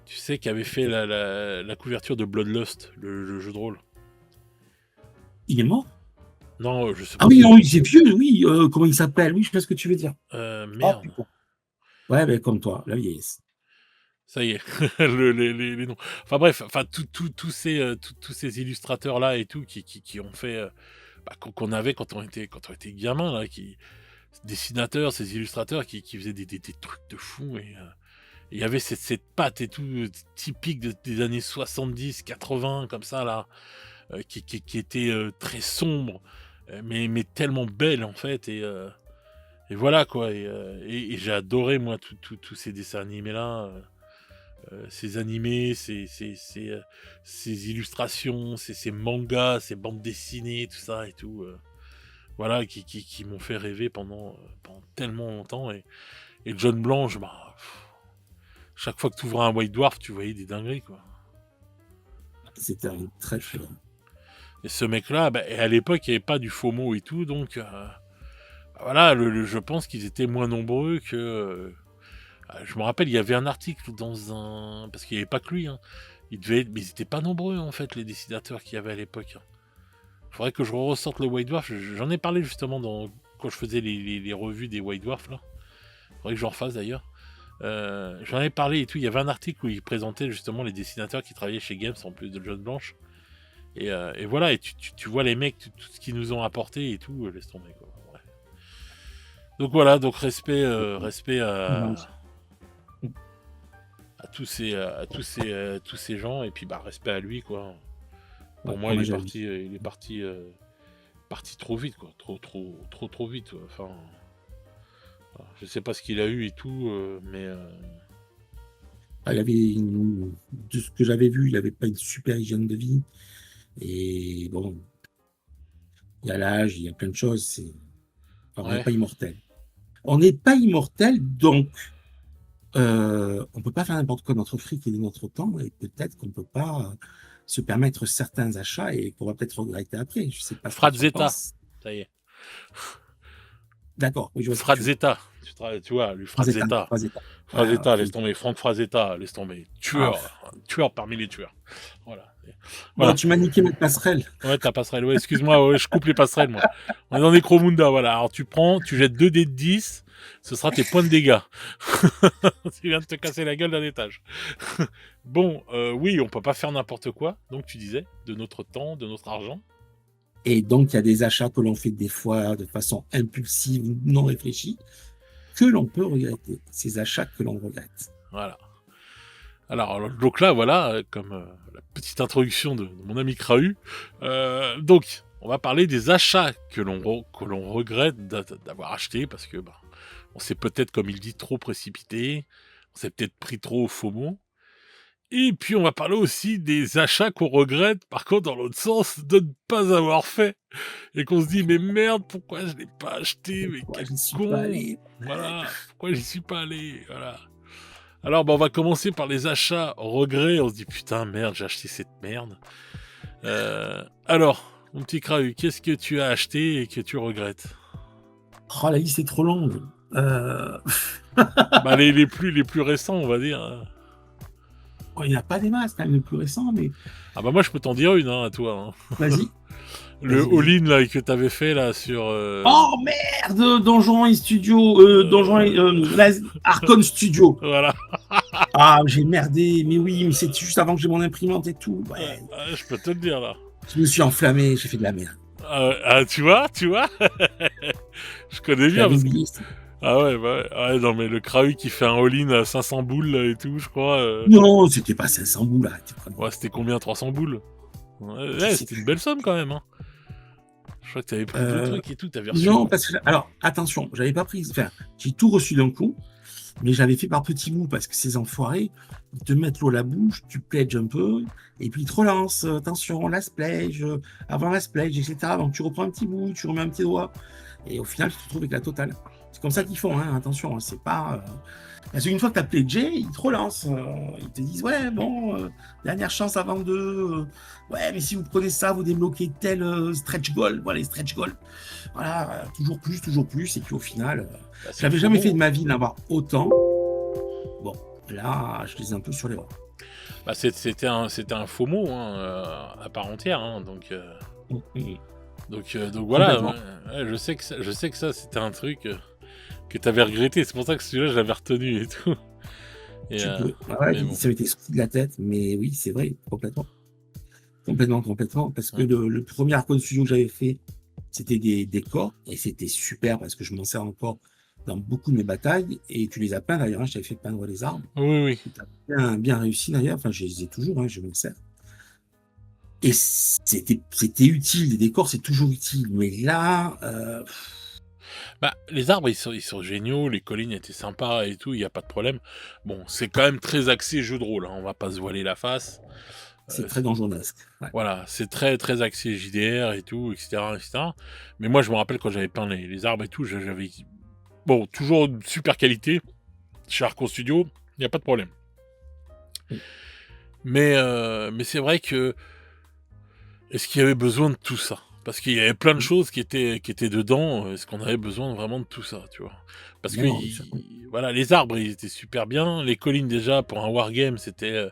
tu sais, qui avait fait la couverture de Bloodlust, le jeu de rôle. Il est mort? Non, je sais Ah pas oui, si... non, oui, c'est vieux, oui. Comment il s'appelle? Oui, je sais ce que tu veux dire. Oh Merde. putain. Ouais, ben comme toi, la vieillesse. Ça y est, les noms. Enfin bref, enfin tous ces illustrateurs là et tout qui ont fait qu'on avait quand on était gamin là, qui dessinateurs, ces illustrateurs qui faisaient des trucs de fou et il y avait cette patte et tout typique des années 70, 80 comme ça là, qui était très sombre, mais tellement belle en fait et voilà quoi et j'ai adoré moi tous ces dessins animés là. Ces animés, ces illustrations, ces mangas, ces bandes dessinées, tout ça et tout, voilà, qui m'ont fait rêver pendant tellement longtemps. Et John Blanche, chaque fois que tu ouvrais un White Dwarf, tu voyais des dingueries, quoi. C'était un très cher. Et ce mec-là, et à l'époque, il n'y avait pas du FOMO et tout, donc voilà, je pense qu'ils étaient moins nombreux que... je me rappelle, il y avait un article dans un... Parce qu'il n'y avait pas que lui, hein. Mais ils n'étaient pas nombreux, en fait, les dessinateurs qu'il y avait à l'époque. Il faudrait que je ressorte le White Dwarf. J'en ai parlé justement quand je faisais les revues des White Dwarf, là. Il faudrait que je le refasse, d'ailleurs. J'en ai parlé et tout. Il y avait un article où il présentait justement les dessinateurs qui travaillaient chez Games, en plus de John Blanche. Et voilà, et tu vois les mecs, tout ce qu'ils nous ont apporté et tout, laisse tomber, quoi. Ouais. Donc voilà, donc respect tous ces gens et puis respect à lui quoi. Pour Ouais, moi moi, il est parti trop vite quoi, trop vite. Enfin, voilà. Je sais pas ce qu'il a eu et tout, mais il avait de ce que j'avais vu, il n'avait pas une super hygiène de vie. Et bon, il y a l'âge, il y a plein de choses. Enfin, on n'est ouais. pas immortel. On n'est pas immortel, donc on ne peut pas faire n'importe quoi de notre fric et de notre temps, et peut-être qu'on ne peut pas se permettre certains achats et qu'on va peut-être regretter après. Je ne sais pas ce que tu en Frazetta, penses. ça y est. D'accord, oui, je vois ce que tu veux dire. Frazetta, tu vois, lui Frazetta, Frazetta. Frazetta. Ah, Frazetta, laisse oui. tomber. Franck Frazetta, laisse tomber. Ah, Tueur parmi les tueurs. Voilà. bon, Voilà. tu m'as niqué ma passerelle. Ouais, ta passerelle. Ouais, excuse-moi, ouais, je coupe les passerelles, moi. On est dans Necromunda, voilà. Alors, tu jettes 2 dés de 10, ce sera tes points de dégâts. Tu viens de te casser la gueule d'un étage. Bon, oui, on peut pas faire n'importe quoi, donc tu disais, de notre temps, de notre argent. Et donc, il y a des achats que l'on fait des fois de façon impulsive ou non réfléchie, que l'on peut regretter. Ces achats que l'on regrette. Voilà. Alors, donc là, voilà, comme la petite introduction de mon ami Krahu. Donc, on va parler des achats que l'on regrette d'avoir achetés parce que on s'est peut-être, comme il dit, trop précipité, on s'est peut-être pris trop au FOMO. Et puis, on va parler aussi des achats qu'on regrette, par contre, dans l'autre sens, de ne pas avoir fait. Et qu'on se dit, mais merde, pourquoi je l'ai pas acheté? Mais Pourquoi quel j'y suis pas con! allé? Voilà, pourquoi j'y suis pas allé? Voilà. Alors, on va commencer par les achats regrets. On se dit, putain, merde, j'ai acheté cette merde. Alors, mon petit Krahu, qu'est-ce que tu as acheté et que tu regrettes? Oh, la liste est trop longue. Les plus récents, on va dire. Oh, il n'y a pas des masses, quand même, le plus récent, mais Ah moi, je peux t'en dire une, à toi. vas-y. Le Vas-y. all-in, là, que t'avais fait, là, sur... Oh merde, Donjon et Studio, Archon Studio. Voilà. Ah, j'ai merdé, mais oui, mais c'est juste avant que j'ai mon imprimante et tout. Ouais. Je peux te le dire, là. Je me suis enflammé, j'ai fait de la merde. Tu vois Je connais bien, J'avais parce que... oublié. Ah ouais, ouais, non, mais le Krahu qui fait un all-in à 500 boules, là, et tout, je crois... Non, c'était pas 500 boules, là. Ouais, c'était combien, 300 boules? Ouais, c'était une belle somme, quand même, hein. Je crois que t'avais pris deux trucs et tout, t'avais reçu... Non, parce que... Alors, attention, j'avais pas pris... Enfin, j'ai tout reçu d'un coup, mais j'avais fait par petits bouts, parce que ces enfoirés, ils te mettent l'eau à la bouche, tu pledges un peu, et puis ils te relancent. Attention, last pledge, avant last pledge, etc. Donc tu reprends un petit bout, tu remets un petit doigt, et au final, tu te retrouves avec la totale. C'est comme ça qu'ils font, hein, attention, c'est pas... Parce qu'une fois que tu as pledgé, ils te relancent. Ils te disent, ouais, bon, dernière chance avant de... ouais, mais si vous prenez ça, vous débloquez tel stretch goal. Voilà, les stretch goals. Voilà, toujours plus, toujours plus. Et puis au final, j'avais jamais fait de ma vie d'avoir autant. Bon, là, je les ai un peu sur les bras. C'était un faux mot, à part entière, hein, donc voilà. Ouais, je sais que ça, c'était un truc que t'avais regretté. C'est pour ça que celui-là, je l'avais retenu et tout. Et, Tu peux. Ouais, bon. ça m'était sorti de la tête, mais oui, c'est vrai, complètement. Complètement. Parce que le premier Archon Studio que j'avais fait, c'était des décors, et c'était super parce que je m'en sers encore dans beaucoup de mes batailles, et tu les as peints d'ailleurs, je t'avais fait peindre les arbres. Oui. Tu as bien réussi d'ailleurs, enfin je les ai toujours, je m'en sers. Et c'était utile, les décors c'est toujours utile, mais là... les arbres, ils sont géniaux, les collines étaient sympas et tout, il n'y a pas de problème. Bon, c'est quand même très axé jeu de rôle, hein, on va pas se voiler la face. C'est très donjonesque. Ouais. Voilà, c'est très très axé JDR et tout, etc. Mais moi, je me rappelle quand j'avais peint les arbres et tout, j'avais... Bon, toujours de super qualité, chez Archon Studio, il n'y a pas de problème. Oui. Mais c'est vrai que... Est-ce qu'il y avait besoin de tout ça? Parce qu'il y avait plein de choses qui étaient dedans. Est-ce qu'on avait besoin vraiment de tout ça, tu vois? Parce que voilà, les arbres, ils étaient super bien. Les collines, déjà, pour un wargame, c'était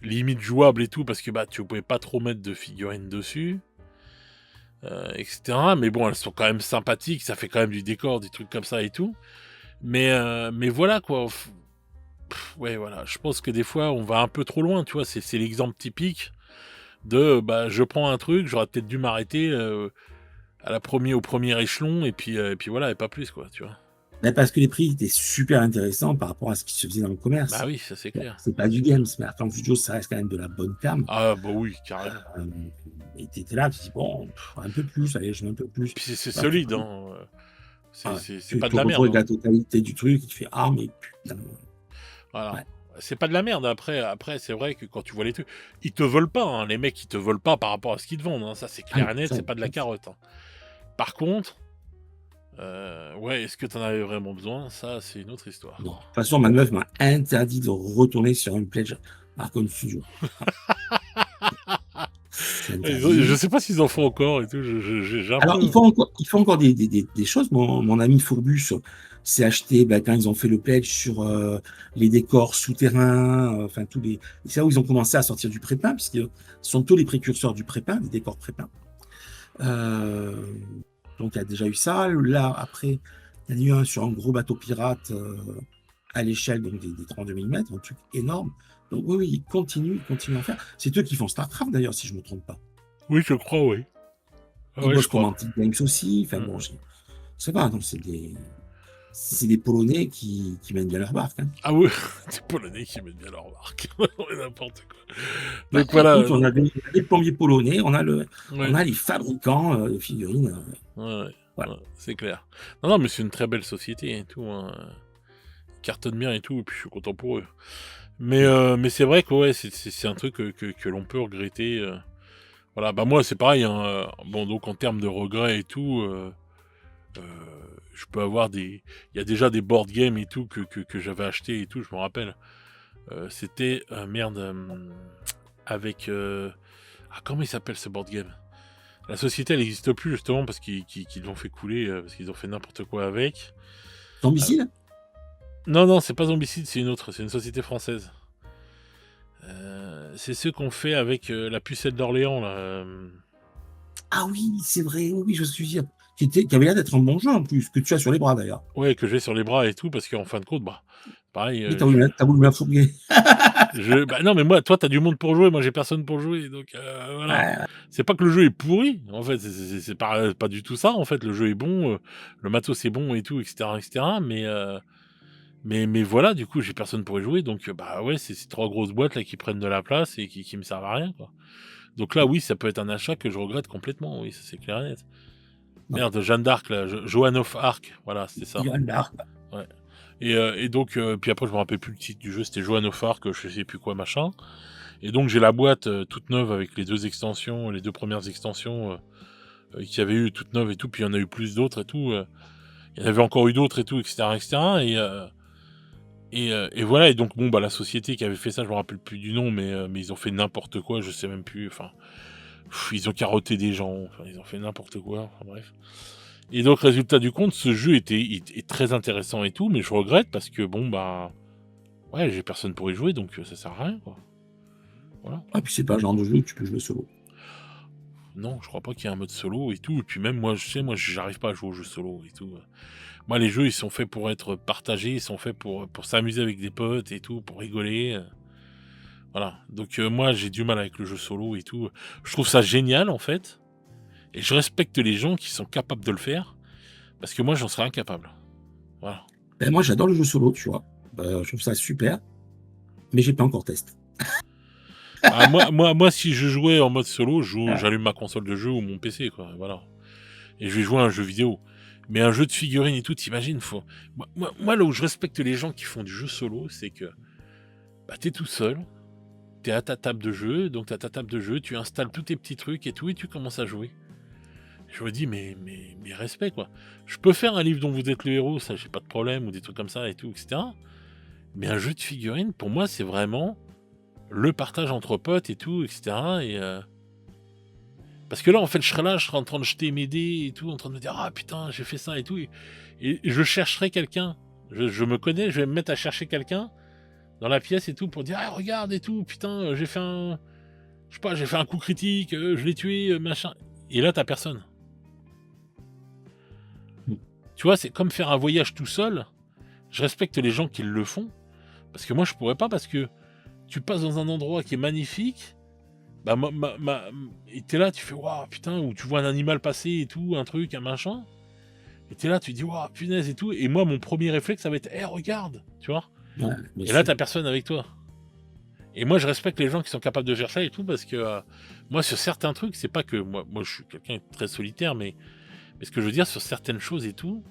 limite jouable et tout, parce que tu pouvais pas trop mettre de figurines dessus, etc. Mais bon, elles sont quand même sympathiques. Ça fait quand même du décor, des trucs comme ça et tout. Mais voilà, quoi. Ouais, voilà. Je pense que des fois, on va un peu trop loin, tu vois. C'est l'exemple typique de je prends un truc, j'aurais peut-être dû m'arrêter au premier échelon et puis voilà, et pas plus, quoi, tu vois. Mais parce que les prix étaient super intéressants par rapport à ce qui se faisait dans le commerce. Bah oui, ça c'est clair. C'est pas du games, mais Arkham Studio, ça reste quand même de la bonne cam. Ah bah oui, carrément. Et t'étais là, tu te dis bon, un peu plus, allez, je mets un peu plus. Puis c'est solide, hein. C'est pas de tu la merde. Avec la totalité du truc, tu fais ah mais putain. Voilà. Ouais. C'est pas de la merde. Après, c'est vrai que quand tu vois les trucs, ils te volent pas, hein. Les mecs, ils te volent pas par rapport à ce qu'ils te vendent, hein. Ça, c'est clair et net, c'est pas de la carotte, hein. Par contre, ouais, est-ce que t'en avais vraiment besoin? Ça, c'est une autre histoire. Non. De toute façon, ma meuf m'a interdit de retourner sur une pledge Arkham Studio. Je sais pas s'ils en font encore et tout. Alors, ils font encore des choses. Mon ami Fourbus s'est acheté, quand ils ont fait le pledge sur les décors souterrains, enfin c'est là où ils ont commencé à sortir du pré-peint, puisqu'ils sont tous les précurseurs du pré-peint, des décors pré-peints. Donc il y a déjà eu ça. Là, après, il y en a eu un sur un gros bateau pirate à l'échelle donc des 32 mm, un truc énorme. Donc oui, ils continuent à en faire. C'est eux qui font StarCraft d'ailleurs, si je ne me trompe pas. Oui, je crois, oui. Ah Ils ouais, je bossent comme crois. Antic Games aussi. Enfin Mm. bon, je sais pas, donc c'est des Polonais qui mènent bien leur barque, hein. Ah ouais, des Polonais qui mettent bien leur marque. Ouais, n'importe quoi. Bah, Donc voilà. écoute, on a des plombiers polonais, on Ouais, a les fabricants de figurines. ouais, ouais, Voilà. ouais, c'est clair. Non, non, mais c'est une très belle société et tout, hein. Ils cartonnent bien et tout, et puis je suis content pour eux. Mais c'est vrai que ouais, c'est un truc que l'on peut regretter. Voilà, bah moi c'est pareil, hein, bon donc en termes de regrets et tout, euh, je peux avoir des... Il y a déjà des board games et tout que j'avais acheté et tout, je me rappelle. C'était, merde, avec... Ah, comment il s'appelle ce board game? La société elle n'existe plus justement parce qu'ils l'ont fait couler, parce qu'ils ont fait n'importe quoi avec. Euh, Zombicide? non, non, c'est pas Zombicide, c'est une autre, c'est une société française. C'est ceux qu'on fait avec la pucelle d'Orléans là. Ah oui, c'est vrai, oui, oui, je me souviens. Qui avait l'air d'être un bon jeu en plus, que tu as sur les bras d'ailleurs. Ouais, que j'ai sur les bras et tout, parce qu'en fin de compte, bah, pareil, Mais t'as voulu me la fourguer. bah non, mais moi, toi, t'as du monde pour jouer, moi, j'ai personne pour jouer, donc voilà. Ouais, C'est pas que le jeu est pourri, en fait, c'est pas du tout ça, en fait. Le jeu est bon, le matos est bon et tout, etc., etc. Mais voilà, du coup, j'ai personne pour y jouer, donc bah ouais, c'est ces trois grosses boîtes là qui prennent de la place et qui me servent à rien, quoi. Donc là, oui, ça peut être un achat que je regrette complètement, oui, ça c'est clair et net. non, Merde, Jeanne d'Arc, là, Joan of Arc, voilà, c'était ça. Johan d'Arc. Ouais. Et donc, puis après, je me rappelle plus le titre du jeu, c'était Joan of Arc, je sais plus quoi, machin. Et donc, j'ai la boîte toute neuve avec les deux extensions, les deux premières extensions qu'il y avait eu toutes neuves et tout, puis il y en a eu plus d'autres et tout. Il y en avait encore eu d'autres et tout, etc., etc. Et voilà, et donc, bon, bah, la société qui avait fait ça, je me rappelle plus du nom, mais ils ont fait n'importe quoi, je sais même plus, enfin, ils ont carotté des gens, enfin, ils ont fait n'importe quoi, enfin, bref. Et donc, résultat du compte, ce jeu est très intéressant et tout, mais je regrette parce que, bon, bah, ouais, j'ai personne pour y jouer, donc ça sert à rien, quoi. Voilà. Ah, puis c'est pas le genre de jeu où tu peux jouer solo. Non, je crois pas qu'il y ait un mode solo et tout. Et puis même moi, je sais, moi, j'arrive pas à jouer aux jeux solo et tout. Moi, les jeux, ils sont faits pour être partagés, ils sont faits pour s'amuser avec des potes et tout, pour rigoler. Voilà. Donc moi, j'ai du mal avec le jeu solo et tout. Je trouve ça génial, en fait. Et je respecte les gens qui sont capables de le faire, parce que moi, j'en serais incapable. Voilà. Ben, moi, j'adore le jeu solo, tu vois. Je trouve ça super, mais j'ai pas encore testé. Bah, moi, si je jouais en mode solo, Ah, j'allume ma console de jeu ou mon PC, quoi. Voilà. Et je vais jouer à un jeu vidéo. Mais un jeu de figurines et tout, t'imagines, faut... Moi, là où je respecte les gens qui font du jeu solo, c'est que bah, t'es tout seul, t'es à ta table de jeu, donc t'as ta table de jeu, tu installes tous tes petits trucs et tout, et tu commences à jouer. Je me dis, mais respect, quoi. Je peux faire un livre dont vous êtes le héros, ça, j'ai pas de problème, ou des trucs comme ça et tout, etc. Mais un jeu de figurines, pour moi, c'est vraiment le partage entre potes et tout, etc. Parce que là, en fait, je serais là, je serais en train de jeter mes dés et tout, en train de me dire, ah putain, j'ai fait ça et tout. Et je chercherai quelqu'un. Je me connais, je vais me mettre à chercher quelqu'un dans la pièce et tout pour dire, ah regarde et tout, putain, j'ai fait un. Je sais pas, j'ai fait un coup critique, je l'ai tué, machin. Et là, t'as personne. Tu vois, c'est comme faire un voyage tout seul. Je respecte les gens qui le font. Parce que moi, je pourrais pas, parce que tu passes dans un endroit qui est magnifique. Bah, et t'es là, tu fais, waouh, putain, ou tu vois un animal passer et tout, un truc, un machin. Et t'es là, tu dis, waouh, punaise et tout. Et moi, mon premier réflexe, ça va être, hé, regarde, tu vois. ouais, bien Et là, sûr. t'as personne avec toi. Et moi, je respecte les gens qui sont capables de faire ça et tout, parce que moi, sur certains trucs, c'est pas que moi je suis quelqu'un de très solitaire, mais ce que je veux dire, sur certaines choses et tout,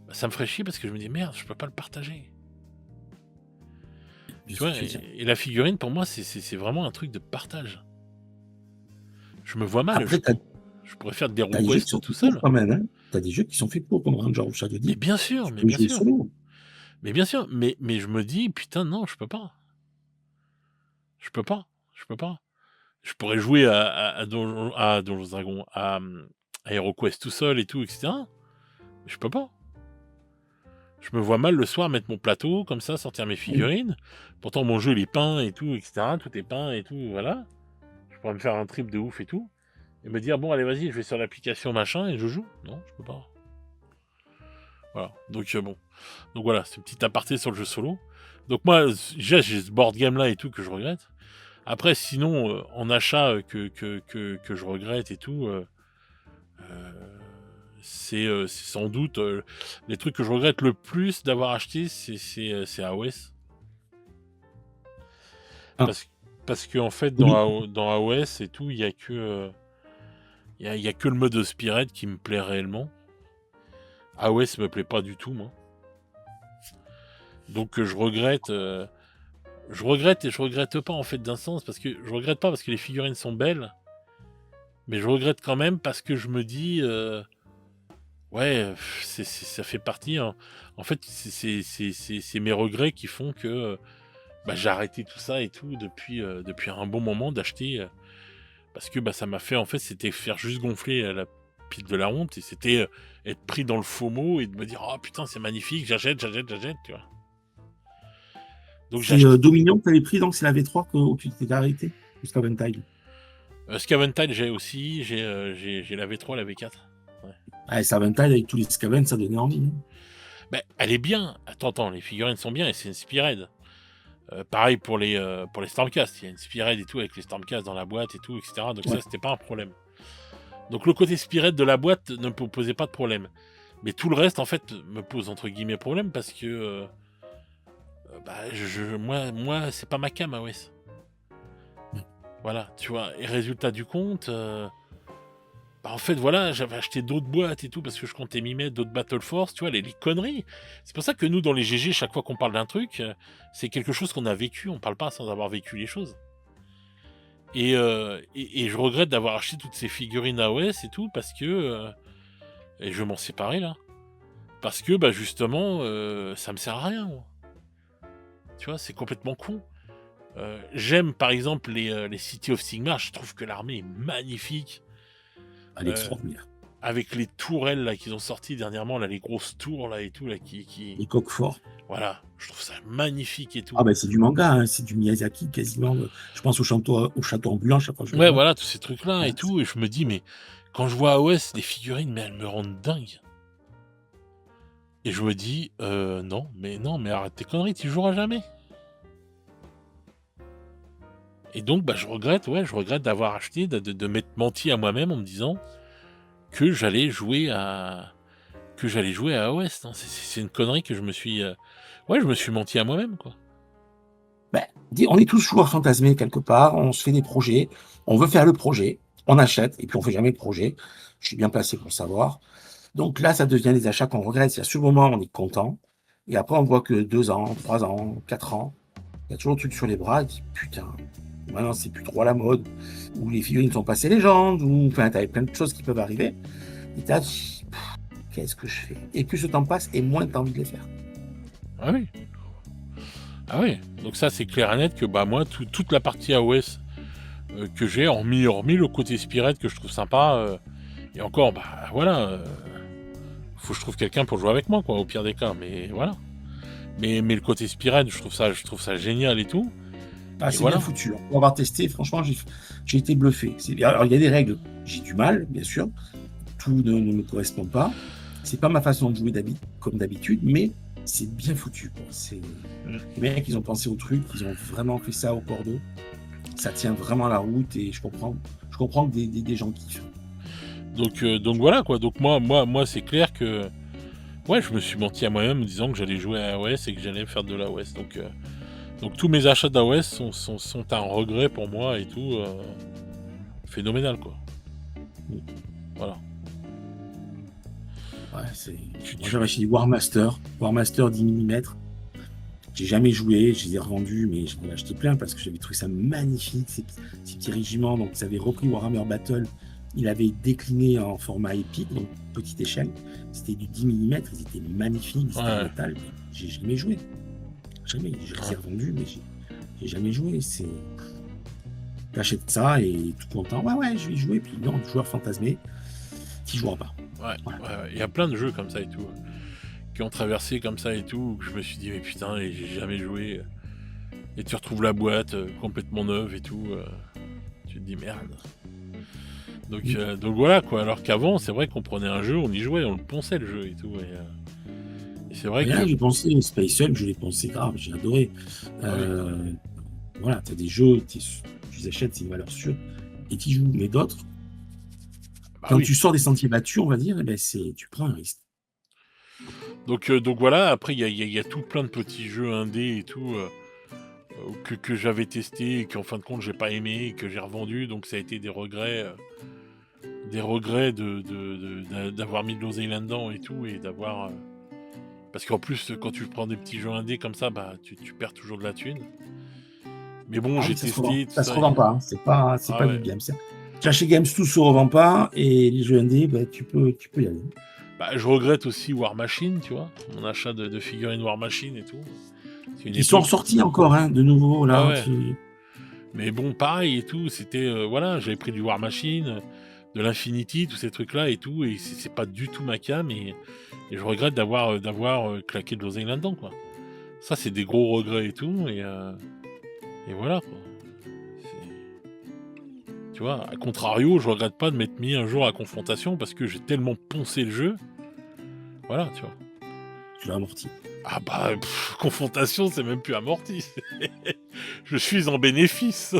bah, ça me ferait chier parce que je me dis, merde, je peux pas le partager. Je Tu sais ce vois, que tu veux dire. et la figurine, pour moi, c'est vraiment un truc de partage. Je me vois mal, Après, t'as je pourrais faire des as des jeux qui requests sont tout faits pour seul. quand même, hein. T'as des jeux qui sont faits pour, comme Ranger of Mais Shadow. bien sûr, Tu mais peux bien jouer sûr. solo. Mais bien sûr, mais je me dis, putain, non, je peux pas. Je peux pas. Je peux pas. Je pourrais jouer à Donjons Dragon, à HeroQuest tout seul et tout, etc. Mais je peux pas. Je me vois mal le soir mettre mon plateau, comme ça, sortir mes Oui. figurines. Pourtant, mon jeu, il est peint et tout, etc. Tout est peint et tout, voilà. Je pourrais me faire un trip de ouf et tout. Et me dire, bon, allez, vas-y, je vais sur l'application machin et je joue. Non, je peux pas. Voilà. Donc, bon. Donc voilà, c'est un petit aparté sur le jeu solo. Donc moi, déjà, j'ai ce board game là et tout que je regrette. Après, sinon, en achat que je regrette et tout, C'est sans doute, les trucs que je regrette le plus d'avoir acheté, c'est AOS. Ah, Parce parce qu'en fait, oui. dans AOS et tout, il y a que, il y a que le mode Spirit qui me plaît réellement. AOS me plaît pas du tout, moi. Donc je regrette et je regrette pas en fait d'un sens, parce que je regrette pas parce que les figurines sont belles, mais je regrette quand même parce que je me dis, ouais, ça fait partie, hein. En fait, c'est mes regrets qui font que, bah, j'ai arrêté tout ça et tout depuis un bon moment d'acheter, parce que, bah, ça m'a fait en fait, c'était faire juste gonfler, la pile de la honte, et c'était, être pris dans le FOMO et de me dire: «Oh putain, c'est magnifique, j'achète, j'achète, j'achète», tu vois? Donc j'ai C'est acheté. Dominion que tu avais pris, donc c'est la V3 où tu t'es arrêté jusqu'à Ventile. Scaventile, j'ai aussi, j'ai la V3, la V4. Ouais. Ah, et ça Ventile avec tous les Scaven, ça donnait envie, hein. Bah, elle est bien. Attends, les figurines sont bien et c'est une Spearhead. Pareil pour les Stormcast. Il y a une Spearhead et tout avec les Stormcast dans la boîte et tout, etc. Donc Ouais. ça, c'était pas un problème. Donc le côté Spearhead de la boîte ne me posait pas de problème. Mais tout le reste, en fait, me pose entre guillemets problème parce que bah, moi, c'est pas ma cam, AOS. Voilà, tu vois. Et résultat du compte, bah, en fait, voilà, j'avais acheté d'autres boîtes et tout parce que je comptais m'y mettre, d'autres Battle Force, tu vois, les conneries. C'est pour ça que nous, dans les GG, chaque fois qu'on parle d'un truc, c'est quelque chose qu'on a vécu. On parle pas sans avoir vécu les choses. Et je regrette d'avoir acheté toutes ces figurines AOS et tout parce que. Et je vais m'en séparer là. Parce que, bah, justement, ça me sert à rien, moi. Tu vois, c'est complètement con. J'aime par exemple les City of Sigmar, je trouve que l'armée est magnifique. Elle est Euh, extraordinaire. Avec les tourelles là qu'ils ont sorties dernièrement, là, les grosses tours là et tout, là, Les coques forts. Voilà, je trouve ça magnifique et Ah tout. ben c'est du manga, hein, c'est du Miyazaki quasiment. Je pense au château ambulant chaque fois que je le Ouais, vois. voilà, tous ces trucs là et Ah, tout, et je me dis, mais quand je vois AOS, les figurines, mais elles me rendent dingue. Et je me dis, non, mais arrête tes conneries, tu joueras jamais. Et donc, bah, je regrette d'avoir acheté, de m'être menti à moi-même en me disant que j'allais jouer à AOS. Non, c'est une connerie que je me suis, je me suis menti à moi-même, quoi. ben, on est tous joueurs fantasmés quelque part, on se fait des projets, on veut faire le projet, on achète, et puis on fait jamais le projet. Je suis bien placé pour le savoir. Donc là, ça devient des achats qu'on regrette. C'est à ce moment, on est content. Et après, on voit que 2 ans, 3 ans, 4 ans, il y a toujours le truc sur les bras. Et dit, putain, maintenant, c'est plus trop à la mode. Ou les figurines sont passées légendes, ou enfin, t'avais plein de choses qui peuvent arriver. Et t'as dit, qu'est-ce que je fais? Et plus le temps passe, et moins t'as envie de les faire. Ah oui, ah oui. Donc ça, c'est clair et net que, bah, moi, toute la partie AOS que j'ai, hormis le côté Spirit que je trouve sympa, et encore, bah, voilà, faut que je trouve quelqu'un pour jouer avec moi, quoi, au pire des cas, mais voilà. Mais le côté Spirit, je trouve ça génial et tout, Ah, et c'est bien voilà. foutu. Pour avoir testé, franchement, j'ai été bluffé. Alors, il y a des règles, j'ai du mal, bien sûr. Tout ne me correspond pas. C'est pas ma façon de jouer comme d'habitude, mais c'est bien foutu, quoi. Les mecs, ils ont pensé au truc, ils ont vraiment fait ça au cordeau. Ça tient vraiment la route et je comprends que des gens kiffent. Donc voilà, quoi. Donc moi, c'est clair que, ouais, je me suis menti à moi-même en disant que j'allais jouer à AOS et que j'allais faire de l'AOS. Donc tous mes achats d'AOS sont un regret pour moi et tout, phénoménal, quoi. Voilà. Ouais, Tu, Moi, tu... j'avais acheté des Warmaster 10 mm. J'ai jamais joué, je les ai revendus, mais j'en ai acheté plein parce que j'avais trouvé ça magnifique, ces petits régiments. Donc, ils avaient repris Warhammer Battle, il avait décliné en format épique, donc petite échelle. C'était du 10 mm, ils étaient magnifiques, ils étaient en Ouais, métal, mais j'ai jamais joué. Jamais. Je les ai ouais, revendus, mais j'ai jamais joué. T'achètes ça et tout content. Ouais, je vais y jouer. Puis non, joueur fantasmé, t'y joueras pas. ouais, Voilà. ouais. Il y a plein de jeux comme ça et tout, qui ont traversé comme ça et tout, que je me suis dit, mais putain, et j'ai jamais joué. Et tu retrouves la boîte complètement neuve et tout, tu te dis merde. Donc voilà, quoi. Alors qu'avant, c'est vrai qu'on prenait un jeu, on y jouait, on le ponçait le jeu et tout. Et c'est vrai Rien, que. j'ai pensé Space Hulk, je l'ai pensé grave, j'ai adoré. Ah oui. Voilà, t'as des jeux, tu les achètes, c'est une valeur sûre, et tu joues. Mais d'autres, Bah Bah Quand oui. tu sors des sentiers battus, on va dire, eh ben, tu prends un risque. Donc voilà, après il y a tout plein de petits jeux indés et tout, que j'avais testés et qu'en fin de compte j'ai pas aimé et que j'ai revendu, donc ça a été des regrets d'avoir mis de l'oseille là-dedans et tout et d'avoir, parce qu'en plus, quand tu prends des petits jeux indés comme ça, bah, tu perds toujours de la thune. Mais bon, Ah j'ai oui, ça se revend. testé tout Ça se ça et revend pas, hein. C'est ah pas du ouais. Games. Tu as chez Games, tout se revend pas, et les jeux indés, ben, tu peux y aller. Bah, je regrette aussi War Machine, tu vois? Mon achat de figurines War Machine et tout. C'est une Qui sont époque ressortis encore, hein, de nouveau, ouais, là. ouais. Mais bon, pareil et tout, c'était, voilà, j'avais pris du War Machine, de l'Infinity, tous ces trucs-là et tout et c'est pas du tout ma came et je regrette d'avoir claqué de l'oseille là-dedans, quoi. Ça, c'est des gros regrets et tout et voilà, quoi. C'est tu vois? À contrario, je regrette pas de m'être mis un jour à Confrontation parce que j'ai tellement poncé le jeu, voilà, tu vois? Tu l'as amorti. Ah bah, Confrontation, c'est même plus amorti, je suis en bénéfice.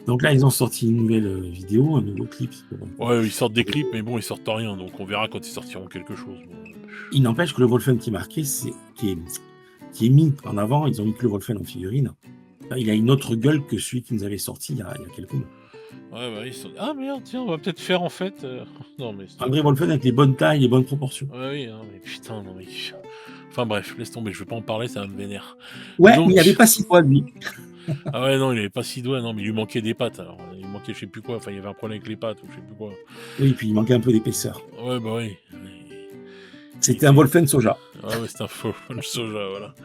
Donc là, ils ont sorti une nouvelle vidéo, un nouveau clip. Ouais, ils sortent des clips, mais bon, ils sortent rien, donc on verra quand ils sortiront quelque chose. Bon. Il n'empêche que le Wolfen qui est marqué, qui est mis en avant, ils ont mis que le Wolfen en figurine. Il a une autre gueule que celui qui nous avait sorti il y a quelques mois. Ouais, bah, ils sont... Ah merde, tiens, on va peut-être faire en fait. Non, mais Un vrai Wolfen avec les bonnes tailles, les bonnes proportions. ouais, oui, non, mais putain, non, mais. Enfin bref, laisse tomber, je vais pas en parler, ça va me vénère. Ouais, mais il n'y avait Donc. pas 6 doigts, lui. Ah ouais, non, il avait pas 6 doigts, non, mais il lui manquait des pattes alors. Il manquait je sais plus quoi, enfin, il y avait un problème avec les pattes ou je sais plus quoi. Oui, puis il manquait un peu d'épaisseur. Ouais, bah oui. Il C'était un était. Wolfen soja. Ouais, c'est un faux soja, voilà.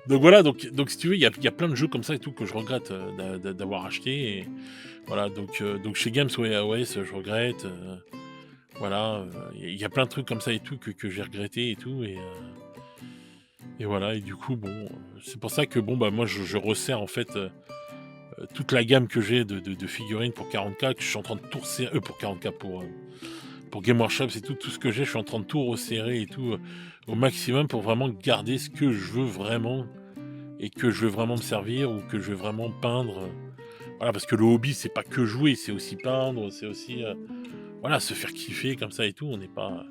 Donc voilà, donc si tu veux, il y a plein de jeux comme ça et tout que je regrette d'avoir acheté. Et voilà, donc chez Games ouais, AOS, je regrette. Voilà, il y a plein de trucs comme ça et tout que j'ai regretté et tout. Et voilà, et du coup, bon, c'est pour ça que bon, bah moi je resserre en fait toute la gamme que j'ai de figurines pour 40K, que je suis en train de tout resserrer, pour 40K, pour Game Workshop, c'est tout ce que j'ai, je suis en train de tout resserrer et tout au maximum pour vraiment garder ce que je veux vraiment et que je veux vraiment me servir ou que je veux vraiment peindre. Voilà, parce que le hobby, c'est pas que jouer, c'est aussi peindre, c'est aussi voilà, se faire kiffer comme ça et tout. On n'est pas. On en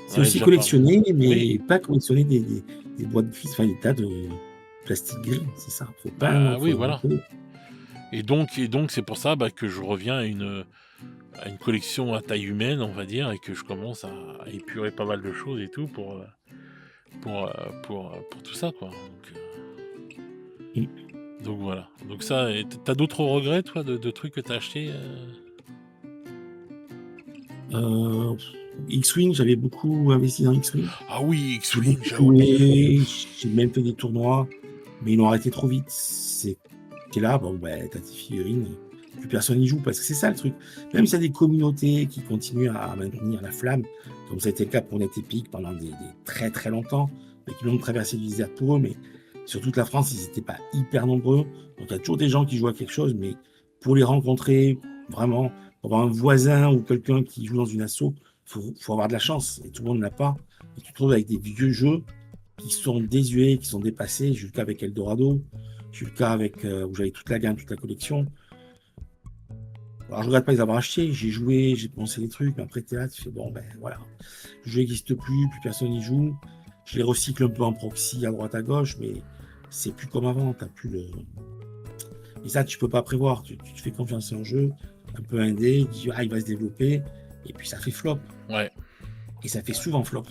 C'est avait aussi déjà parlé. collectionner, Oui, mais pas collectionner des boîtes de fils, enfin des tas de plastique gris, c'est ça. Faut bah peindre, oui, faut voilà. bricoler. Et donc c'est pour ça bah, que je reviens à une collection à taille humaine, on va dire, et que je commence à épurer pas mal de choses et tout pour tout ça, quoi. Et, Donc voilà. Donc ça, et t'as d'autres regrets, toi, de trucs que t'as achetés euh, X-Wing, j'avais beaucoup investi dans X-Wing. Ah oui, J'ai X-Wing, beaucoup j'ai oublié. joué, j'ai même fait des tournois, mais ils l'ont arrêté trop vite. T'es là, bon, ben, t'as tes figurines, plus personne n'y joue, parce que c'est ça le truc. Même s'il y a des communautés qui continuent à maintenir la flamme, comme ça a été le cas pour NetEpic pendant des très très longtemps, et qui l'ont traversé du désert pour eux, mais sur toute la France, ils n'étaient pas hyper nombreux. Donc il y a toujours des gens qui jouent à quelque chose, mais pour les rencontrer, vraiment, pour avoir un voisin ou quelqu'un qui joue dans une asso, faut avoir de la chance, et tout le monde n'a pas. Et tu te retrouves avec des vieux jeux qui sont désuets, qui sont dépassés. J'ai eu le cas avec Eldorado, j'ai eu le cas avec où j'avais toute la gamme, toute la collection. Alors je regrette pas les avoir achetés, j'ai joué, j'ai pensé des trucs, mais après t'es là, tu fais bon ben voilà, le jeu n'existe plus personne n'y joue. Je les recycle un peu en proxy à droite à gauche, mais c'est plus comme avant, t'as plus le. Et ça tu peux pas prévoir, tu te fais confiance en un jeu, un peu indé, tu dis ah il va se développer, et puis ça fait flop. Ouais. Et ça fait souvent flop.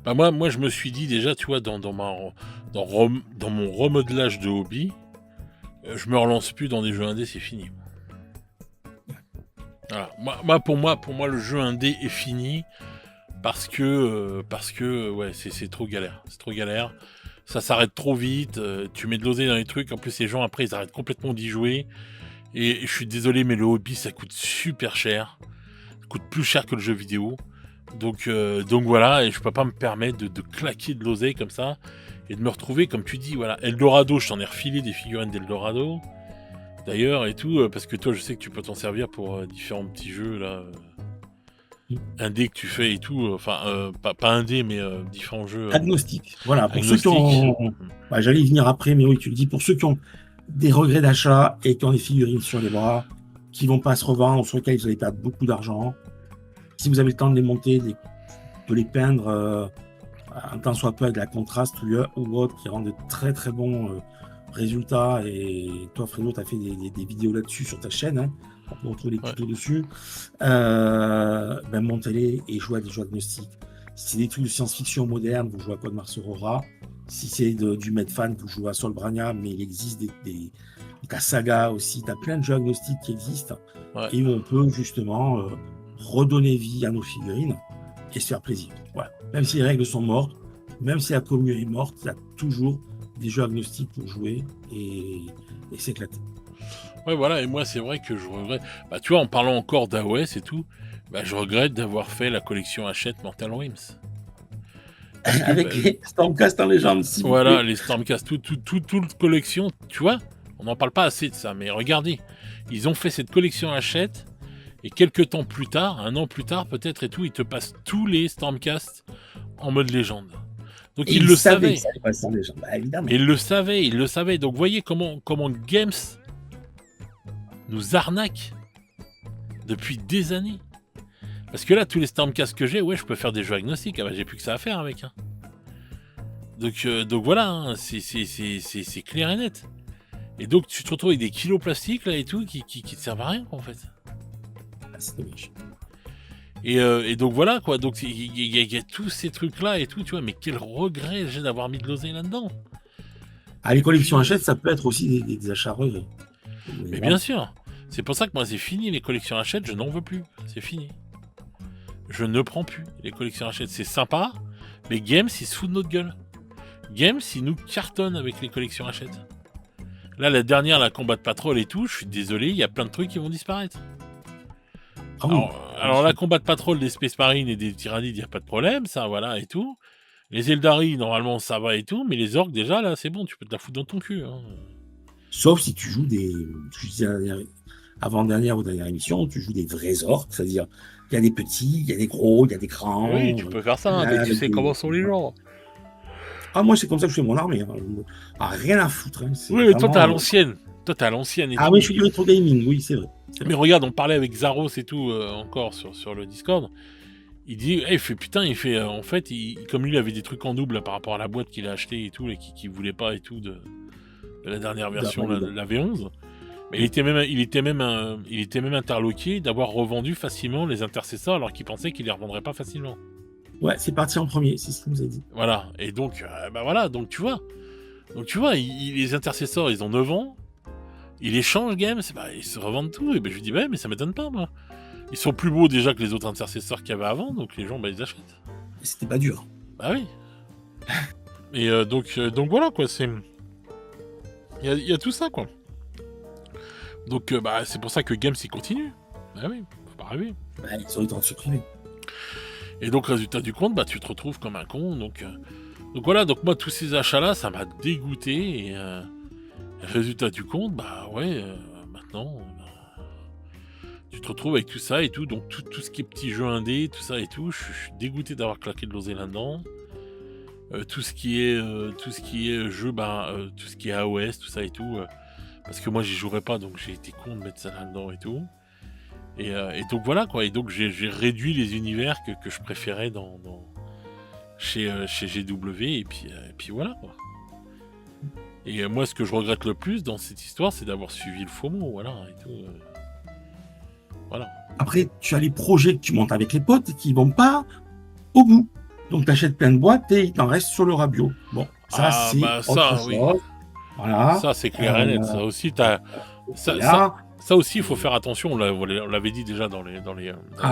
Bah moi, je me suis dit déjà, tu vois, dans mon remodelage de hobby, je me relance plus dans des jeux indés, c'est fini. Voilà. Pour moi, le jeu indé est fini parce que ouais, c'est trop galère. C'est trop galère. Ça s'arrête trop vite. Tu mets de l'oseille dans les trucs. En plus, les gens après, ils arrêtent complètement d'y jouer. Et je suis désolé, mais le hobby, ça coûte super cher. Ça coûte plus cher que le jeu vidéo. Donc voilà, et je peux pas me permettre de claquer de l'oseille comme ça et de me retrouver, comme tu dis, voilà, Eldorado, je t'en ai refilé des figurines d'Eldorado, d'ailleurs, et tout, parce que toi, je sais que tu peux t'en servir pour différents petits jeux, là, indé que tu fais et tout, enfin, pas indé, mais différents jeux Agnostique. Voilà, pour ceux qui agnostiques. ont. Bah, j'allais y venir après, mais oui, tu le dis, pour ceux qui ont des regrets d'achat et qui ont des figurines sur les bras, qui ne vont pas se revendre, sur lesquels vous allez perdre beaucoup d'argent. Si vous avez le temps de les monter, de les peindre un tant soit peu avec la contraste ou autre, qui rend de très très bons résultats. Et toi, Fredo, tu as fait des vidéos là-dessus sur ta chaîne. Hein. On peut retrouver les tutos dessus. Montez-les et jouez à des jeux agnostiques. Si c'est des trucs de science-fiction moderne, vous jouez à Codemars Aurora. Si c'est du Medfan, vous jouez à Solbrania, mais il existe ta saga aussi. Tu as plein de jeux agnostiques qui existent. Ouais. Et on peut justement redonner vie à nos figurines et se faire plaisir. Voilà. Même si les règles sont mortes, même si la commune est morte, il y a toujours des jeux agnostiques pour jouer et s'éclater. Ouais, voilà, et moi, c'est vrai que je regrette. Bah, tu vois, en parlant encore d'AOS et tout, bah, je regrette d'avoir fait la collection Hachette Mortal Realms. Avec les Stormcast en légende. Voilà, les Stormcast, toute collection, tu vois, on n'en parle pas assez de ça, mais regardez, ils ont fait cette collection Hachette, et quelques temps plus tard, un an plus tard peut-être et tout, ils te passent tous les Stormcast en mode légende. Donc ils le savaient. Ça passe en légende. Bah, évidemment. Ils le savaient. Donc voyez comment Games nous arnaque depuis des années. Parce que là, tous les Stormcast que j'ai, ouais, je peux faire des jeux agnostiques. Ah bah, j'ai plus que ça à faire avec. Hein. Donc voilà, hein, c'est clair et net. Et donc tu te retrouves avec des kilos plastiques là et tout qui te servent à rien en fait. Ah, c'est dommage. Et donc voilà quoi. Donc il y a tous ces trucs là et tout, tu vois. Mais quel regret j'ai d'avoir mis de l'oseille là-dedans. Ah, les collections Hachette, ça peut être aussi des achats regrets. Mais bien sûr. C'est pour ça que moi c'est fini les collections Hachette, je n'en veux plus. C'est fini. Je ne prends plus les collections Hachette. C'est sympa, mais Games il se fout de notre gueule. Games il nous cartonne avec les collections Hachette. Là la dernière, la Combat Patrol et tout, je suis désolé, il y a plein de trucs qui vont disparaître. Ah oui. Alors la Combat Patrol des Space Marines et des Tyrannides, il n'y a pas de problème, ça voilà et tout. Les Eldari, normalement ça va et tout, mais les orques déjà là c'est bon, tu peux te la foutre dans ton cul. Hein. Sauf si tu joues avant-dernière ou dernière émission, tu joues des vrais orques, c'est-à-dire il y a des petits, il y a des gros, il y a des grands. Oui, tu peux faire ça, hein, tu sais comment sont les gens. Ah, moi c'est comme ça que je fais mon armée. Hein. Ah, rien à foutre. Hein. Oui, mais toi t'es à l'ancienne. Ah oui, je suis du rétro gaming, oui, c'est vrai. Mais regarde, on parlait avec Zaros et tout encore sur le Discord. Il dit, en fait, comme lui il avait des trucs en double là, par rapport à la boîte qu'il a acheté et tout, et qu'il voulait pas et tout de la dernière version, la V11. Mais il était même interloqué d'avoir revendu facilement les intercesseurs alors qu'il pensait qu'il les revendrait pas facilement. Ouais, c'est parti en premier, c'est ce qu'il nous a dit. Voilà, et donc, donc tu vois, les intercesseurs, ils ont 9 ans, ils échangent Games, ils se revendent tout, et je lui dis, mais ça m'étonne pas, moi. Ils sont plus beaux déjà que les autres intercesseurs qu'il y avait avant, donc les gens, ils achètent. C'était pas dur. Bah oui. Et donc voilà, quoi, c'est... Il y a tout ça, quoi. Donc, c'est pour ça que Games, il continue. Bah oui, faut pas rêver. Ils ont eu le temps de supprimer. Et donc, résultat du compte, tu te retrouves comme un con, donc voilà, donc moi, tous ces achats-là, ça m'a dégoûté, et résultat du compte, maintenant... tu te retrouves avec tout ça et tout, donc tout ce qui est petits jeux indés, tout ça et tout, je suis dégoûté d'avoir claqué de l'oseille là-dedans. Tout ce qui est jeu, tout ce qui est AOS, tout ça et tout, parce que moi j'y jouerais pas, donc j'ai été con de mettre ça là-dedans et tout. Et donc voilà quoi, et donc j'ai réduit les univers que je préférais chez GW, et puis voilà quoi. Et moi ce que je regrette le plus dans cette histoire, c'est d'avoir suivi le FOMO, voilà, et tout. Voilà. Après, tu as les projets que tu montes avec les potes qui vont pas au bout. Donc, tu achètes plein de boîtes et il t'en reste sur le rabio. Bon, ça, c'est autre chose. Oui. Voilà. Ça, c'est clair et net. Ça aussi, ça aussi, il faut faire attention. On l'avait dit déjà dans les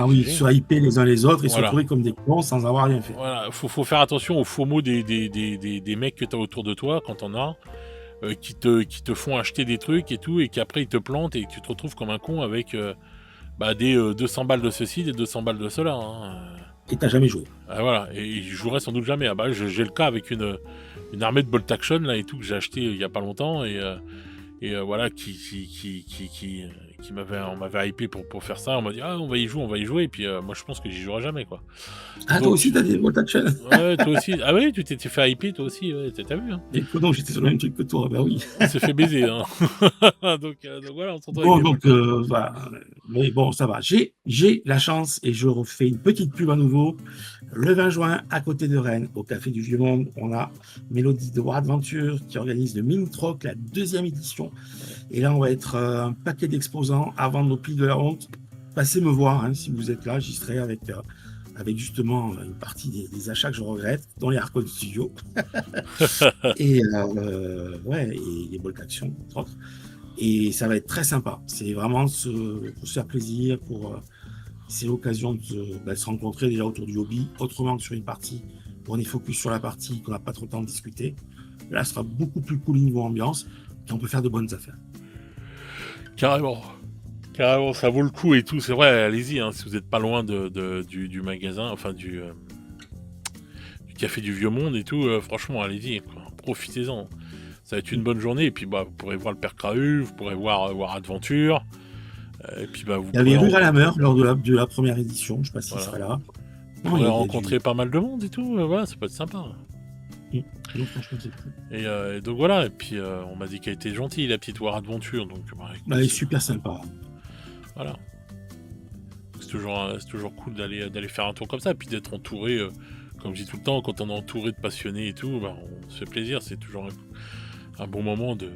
oui, se hyper les uns les autres et se retrouver comme des cons sans avoir rien fait. Voilà, faut faire attention aux faux mots des mecs que tu as autour de toi quand on a. Qui te font acheter des trucs et tout, et qu'après ils te plantent et que tu te retrouves comme un con avec... des 200 balles de ceci, des 200 balles de cela. Hein. Et t'as jamais joué. Voilà, et je jouerai sans doute jamais. J'ai le cas avec une armée de bolt action là et tout que j'ai acheté il y a pas longtemps, et et voilà, on m'avait hypé pour faire ça. On m'a dit ah on va y jouer. Et puis moi je pense que j'y jouerai jamais quoi. Ah, toi aussi, Donc t'as des Volt Action. ouais, toi aussi. Ah oui, tu t'étais fait hyper toi aussi. Ouais, t'as vu hein. Et que non, j'étais sur le même truc que toi, bah oui. On s'est fait baiser hein. Donc voilà, on se retrouve avec Bon, des donc, Volta. voilà. Mais bon, ça va. J'ai la chance, et je refais une petite pub à nouveau. Le 20 juin, à côté de Rennes, au Café du Vieux-Monde, on a Mélodie de War Adventure qui organise le Mini Troc, la 2e édition. Et là, on va être un paquet d'exposants à vendre nos piles de la honte. Passez me voir, hein, si vous êtes là, j'y serai avec justement une partie des achats que je regrette, dont les Arcon Studio. Et ouais, et les Bolt Action, entre autres. Et ça va être très sympa. C'est vraiment pour se faire plaisir, c'est l'occasion de se rencontrer déjà autour du hobby, autrement que sur une partie où on est focus sur la partie qu'on n'a pas trop le temps de discuter. Là, ce sera beaucoup plus cool niveau ambiance et on peut faire de bonnes affaires. Carrément. Carrément, ça vaut le coup et tout. C'est vrai, allez-y, hein, si vous n'êtes pas loin du magasin, enfin du Café du Vieux Monde et tout, franchement, allez-y, quoi. Profitez-en. Ça va être une bonne journée. Et puis, vous pourrez voir le Père Krahu, vous pourrez voir Adventure. Et puis, vous Il y avait pourrez Rue à la Meur lors de la première édition, je ne sais pas s'il sera là. Vous pourrez rencontrer pas mal de monde et tout. Voilà, ça peut être sympa. Non, franchement, c'est cool. Et donc voilà, et puis on m'a dit qu'elle était gentille, la petite War Adventure. Donc, écoute, elle est super sympa. Voilà. C'est toujours cool d'aller faire un tour comme ça, et puis d'être entouré, comme je dis tout le temps, quand on est entouré de passionnés et tout, on se fait plaisir, c'est toujours un bon moment de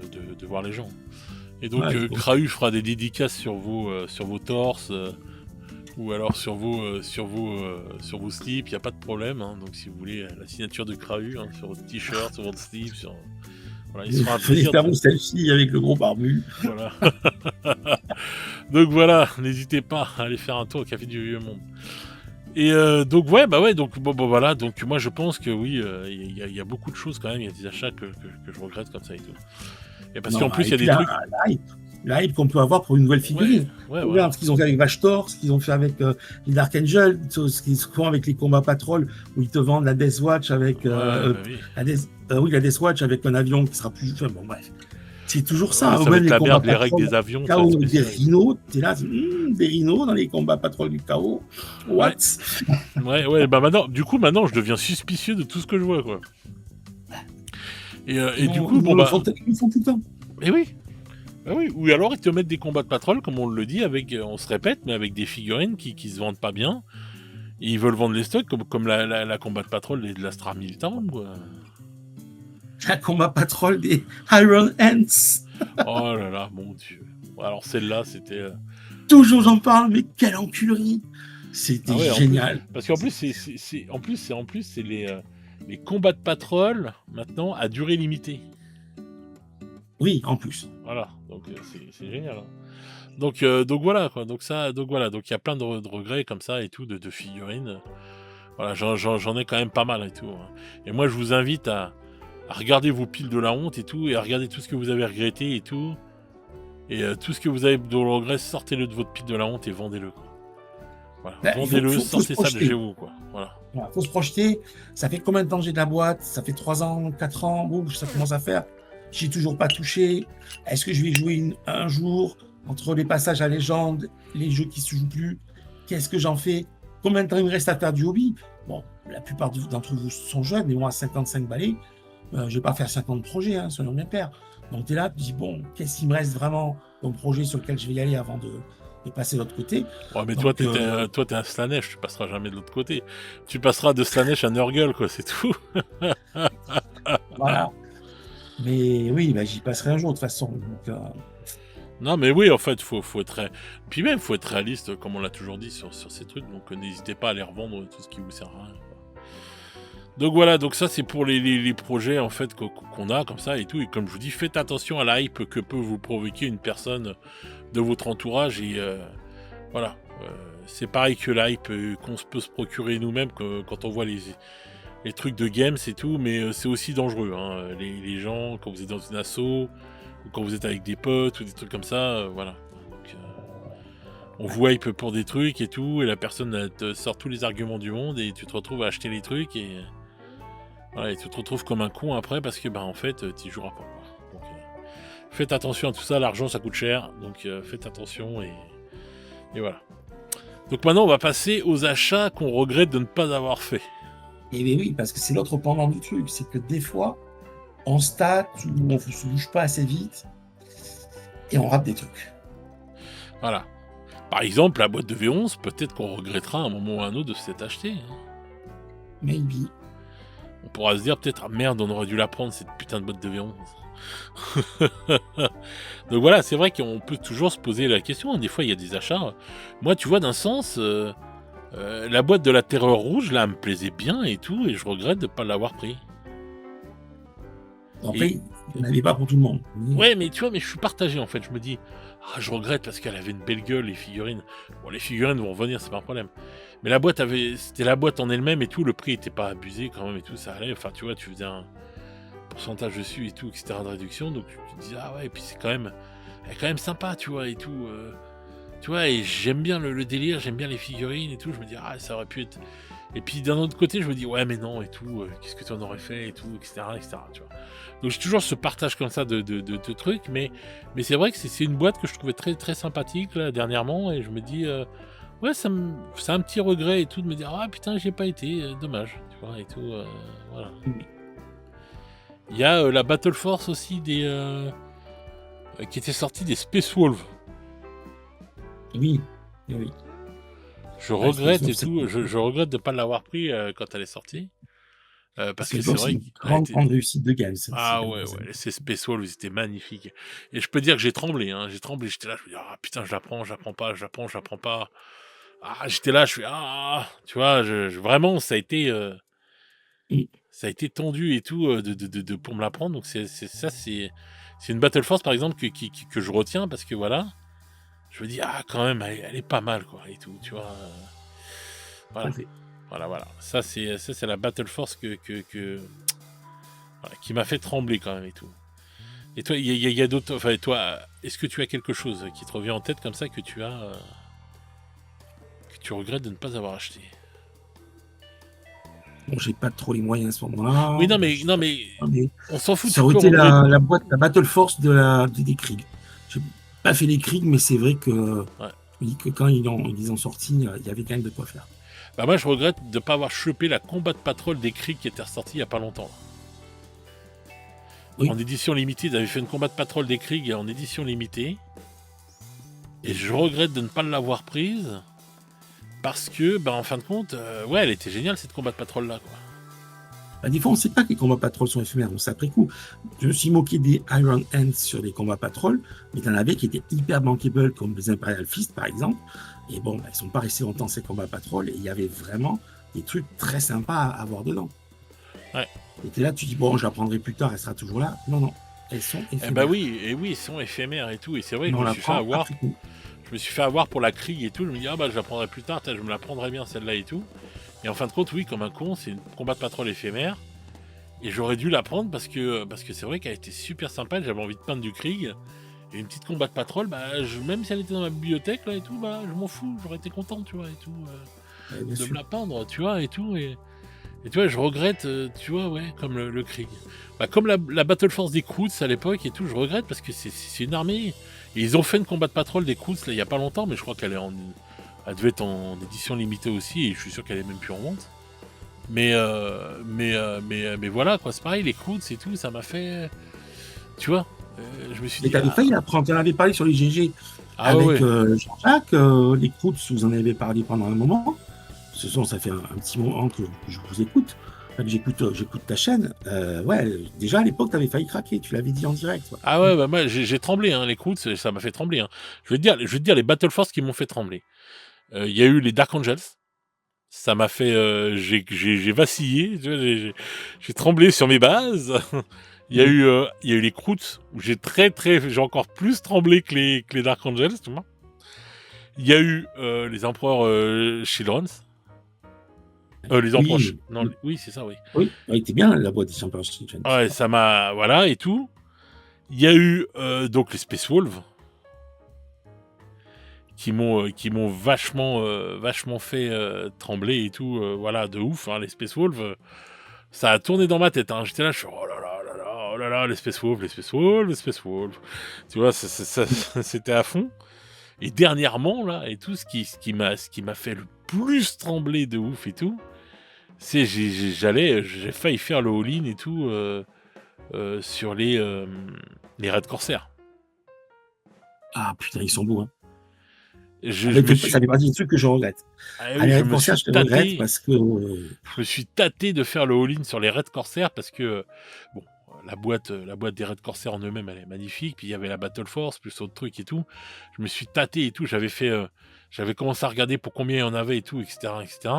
voir les gens. Et donc Krahu fera des dédicaces sur vos torses, ou alors sur vos slips, il n'y a pas de problème, hein. Donc si vous voulez la signature de Krahu, hein, sur votre t-shirt, sur votre slip, voilà, il sera un plaisir. Faire une selfie avec le gros barbu. Voilà. Donc voilà, n'hésitez pas à aller faire un tour au Café du Vieux Monde. Et donc donc voilà, donc moi je pense que oui, il y a beaucoup de choses quand même, il y a des achats que je regrette comme ça et tout. Et parce qu'en plus il y a des trucs. La hype qu'on peut avoir pour une nouvelle figurine. Regarde ce qu'ils ont fait avec Vashtor, ce qu'ils ont fait avec les Dark Angel, ce qu'ils font avec les combats Patrol, où ils te vendent la Death Watch avec la Death Watch avec un avion qui sera plus. Bon bref. C'est toujours ça. Ça va être la merde, les règles des avions. Chaos, des rhinos, t'es là, des rhinos dans les combats Patrol du chaos. What? Ouais, maintenant, je deviens suspicieux de tout ce que je vois, quoi. Et du coup, ils font tout le temps. Et oui. Ah oui, ou alors ils te mettent des combats de Patrol, comme on le dit, on se répète, mais avec des figurines qui se vendent pas bien. Et ils veulent vendre les stocks, comme la combat de Patrol de l'Astra Militarum, quoi. La combat Patrol des Iron Hands. Oh là là, mon Dieu. Alors celle-là, c'était... Toujours j'en parle, mais quelle enculerie. C'était génial. Parce qu'en plus, c'est les combats de Patrol, maintenant, à durée limitée. Oui, en plus. Voilà, donc c'est génial. Hein. Donc voilà, quoi. Donc il y a plein de regrets comme ça et tout, de figurines. Voilà, j'en ai quand même pas mal et tout. Hein. Et moi, je vous invite à regarder vos piles de la honte et tout, et à regarder tout ce que vous avez regretté et tout. Et tout ce que vous avez de regret, sortez-le de votre pile de la honte et vendez-le, quoi. Voilà. Vendez-le, sortez ça de chez vous, quoi. Voilà. Faut se projeter. Ça fait combien de temps que j'ai de la boîte? Ça fait 3 ans, 4 ans, bon, ça commence à faire. J'ai toujours pas touché. Est-ce que je vais jouer un jour entre les passages à légende, les jeux qui se jouent plus? Qu'est-ce que j'en fais? Combien de temps il me reste à faire du hobby? Bon, la plupart d'entre vous sont jeunes, mais moi, à 55 balais, je vais pas faire 50 projets, hein, selon mes pères. Donc, tu es là, tu dis, bon, qu'est-ce qui me reste vraiment comme projet sur lequel je vais y aller avant de passer de l'autre côté? Ouais, mais donc, toi, t'es un Slanesh, tu passeras jamais de l'autre côté. Tu passeras de Slanesh à Nurgle, quoi, c'est tout. Voilà. Mais oui, j'y passerai un jour, de toute façon. Donc, Non, mais oui, en fait, faut être... Puis même, faut être réaliste, comme on l'a toujours dit sur ces trucs, donc n'hésitez pas à les revendre, tout ce qui vous sert à rien. Donc voilà, donc ça c'est pour les projets en fait qu'on a comme ça et tout, et comme je vous dis, faites attention à la hype que peut vous provoquer une personne de votre entourage, et voilà, c'est pareil que la hype qu'on peut se procurer nous-mêmes quand on voit les trucs de games et tout, mais c'est aussi dangereux, hein, les gens, quand vous êtes dans une asso, ou quand vous êtes avec des potes ou des trucs comme ça, voilà. Donc, on vous hype pour des trucs et tout, et la personne te sort tous les arguments du monde, et tu te retrouves à acheter les trucs, et voilà, et tu te retrouves comme un con après parce que en fait t'y joueras pas. Donc, faites attention à tout ça, l'argent ça coûte cher, donc faites attention et voilà. Donc maintenant on va passer aux achats qu'on regrette de ne pas avoir fait. Et bien oui, parce que c'est l'autre pendant du truc, c'est que des fois, on stat ou on ne se bouge pas assez vite et on rate des trucs. Voilà. Par exemple, la boîte de V11, peut-être qu'on regrettera à un moment ou à un autre de s'être acheté. Hein. Maybe. On pourra se dire peut-être, ah merde, on aurait dû la prendre cette putain de boîte de V11. Donc voilà, c'est vrai qu'on peut toujours se poser la question. Des fois, il y a des achats. Moi, tu vois, d'un sens, la boîte de la Terreur Rouge, là, elle me plaisait bien et tout, et je regrette de ne pas l'avoir pris. Après, il n'y en avait pas pour tout le monde. Ouais, mais tu vois, mais je suis partagé en fait. Je me dis, ah, je regrette parce qu'elle avait une belle gueule, les figurines. Bon, les figurines vont revenir, c'est pas un problème. Mais la boîte c'était la boîte en elle-même et tout. Le prix était pas abusé quand même et tout, ça allait. Enfin, tu vois, tu faisais un pourcentage dessus et tout, etc. de réduction. Donc tu te dis, ah ouais, et puis c'est quand même, elle est quand même sympa, tu vois, et tout. Tu vois, et j'aime bien le délire, j'aime bien les figurines et tout. Je me dis, ah, ça aurait pu être. Et puis d'un autre côté, je me dis, ouais, mais non, et tout, qu'est-ce que tu en aurais fait, et tout, etc., etc., tu vois. Donc j'ai toujours ce partage comme ça de trucs, mais c'est vrai que c'est une boîte que je trouvais très, très sympathique, là, dernièrement, et je me dis, ouais, c'est un petit regret et tout, de me dire, ah putain, j'y ai pas été, dommage, tu vois, et tout, voilà. Il y a la Battle Force aussi, qui était sortie des Space Wolves. Oui, oui. Je regrette et tout, je regrette de ne pas l'avoir pris quand elle est sortie. Parce que c'est vrai une grande réussite de gamme. Ah ouais, ces Space Wolves, ils étaient magnifiques. Et je peux dire que j'ai tremblé, hein. J'ai tremblé, j'étais là, je me dis, ah putain, je la prends pas, je la prends pas. Ah, j'étais là, je suis, tu vois, vraiment, ça a été tendu et tout pour me la prendre. Donc c'est une Battle Force, par exemple, que je retiens parce que voilà, je me dis, ah, quand même, elle est pas mal, quoi, et tout, tu vois. Voilà. Voilà. Ça, c'est la Battle Force voilà, qui m'a fait trembler quand même et tout. Et toi, il y a d'autres. Enfin, toi, est-ce que tu as quelque chose qui te revient en tête comme ça que tu regrettes de ne pas avoir acheté? Bon, j'ai pas trop les moyens à ce moment-là. Oui, non, mais on s'en fout. Ça aurait été la Battle Force des Krieg. J'ai pas fait les Krieg, mais c'est vrai que, que quand ils ont sorti, il y avait quand même de quoi faire. Bah moi, je regrette de ne pas avoir chopé la Combat Patrol des Krieg qui était ressortie il n'y a pas longtemps. Oui. En édition limitée, ils avaient fait une Combat Patrol des Krieg en édition limitée. Et je regrette de ne pas l'avoir prise. Parce que, en fin de compte, ouais, elle était géniale cette Combat Patrol là, quoi. Bah, des fois, on ne sait pas que les combats patrol sont éphémères, on sait après coup. Je me suis moqué des Iron Hands sur les combats patrol, mais il y en avait qui étaient hyper bankable, comme les Imperial Fist, par exemple. Et bon, ils ne sont pas restés longtemps ces combats patrol, et il y avait vraiment des trucs très sympas à avoir dedans. Ouais. Et là, tu dis, bon, je la prendrai plus tard, elle sera toujours là. Non, elles sont éphémères. Bah oui, elles sont éphémères et tout. Et c'est vrai que je me suis fait avoir. Je me suis fait avoir pour la Krieg et tout. Je me dis, je la prendrai plus tard, je me la prendrai bien celle-là et tout. Et en fin de compte, oui, comme un con, c'est une combat de patrol éphémère. Et j'aurais dû la prendre parce que c'est vrai qu'elle était super sympa. J'avais envie de peindre du Krieg. Et une petite combat de patrol, même si elle était dans ma bibliothèque là et tout, je m'en fous. J'aurais été content, tu vois, et tout. De me la peindre, tu vois, et tout. Et tu vois, je regrette, tu vois, ouais, comme le Krieg. Comme la Battle Force des Croods à l'époque et tout, je regrette parce que c'est une armée. Et ils ont fait une combat de patrol des Croods là il y a pas longtemps, mais je crois qu'elle devait être en édition limitée aussi, et je suis sûr qu'elle est même plus en vente. Mais voilà, quoi, c'est pareil, les Croods et tout, ça m'a fait. Tu vois, je me suis dit. Mais t'avais failli la prendre, tu en avais parlé sur les GG avec Jean-Jacques, les Croods, vous en avez parlé pendant un moment. Ça fait un petit moment que je vous écoute. J'écoute ta chaîne. Ouais, déjà à l'époque, tu avais failli craquer. Tu l'avais dit en direct. Ouais. Ah ouais, moi j'ai tremblé. Les Croods, ça m'a fait trembler. Je vais te dire les Battle Force qui m'ont fait trembler. Il y a eu les Dark Angels. Ça m'a fait. J'ai vacillé. J'ai tremblé sur mes bases. Il y a eu les Croods où j'ai encore plus tremblé que les Dark Angels. Tu vois. Il y a eu les Empereurs Children's. Les empereurs. Oui, c'est ça, oui. Oui, elle était bien la boîte des Empereurs Children's. Ouais, ça m'a. Voilà, et tout. Il y a eu donc les Space Wolves qui m'ont vachement fait trembler et tout. Voilà, de ouf. Les Space Wolves, ça a tourné dans ma tête. J'étais là, je suis oh là là là là, là là, l'Space Wolf, l'Space Wolf, l'Space Wolf. Tu vois, c'était à fond. Et dernièrement, là, et tout, ce qui m'a fait le plus trembler de ouf et tout, c'est j'ai failli faire le all-in et tout sur les Red Corsair. Ah putain, ils sont beaux, hein. Je me suis, Ça fait partie des trucs que je regrette. ah À oui, les je Red me Corsair, suis je les regrette tâté, parce que je me suis tâté de faire le all-in sur les Red Corsair parce que, bon, la boîte des Red Corsair en eux-mêmes, elle est magnifique. Puis il y avait la Battle Force, plus autre truc et tout. Je me suis tâté et tout. J'avais commencé à regarder pour combien il y en avait et tout, etc., etc.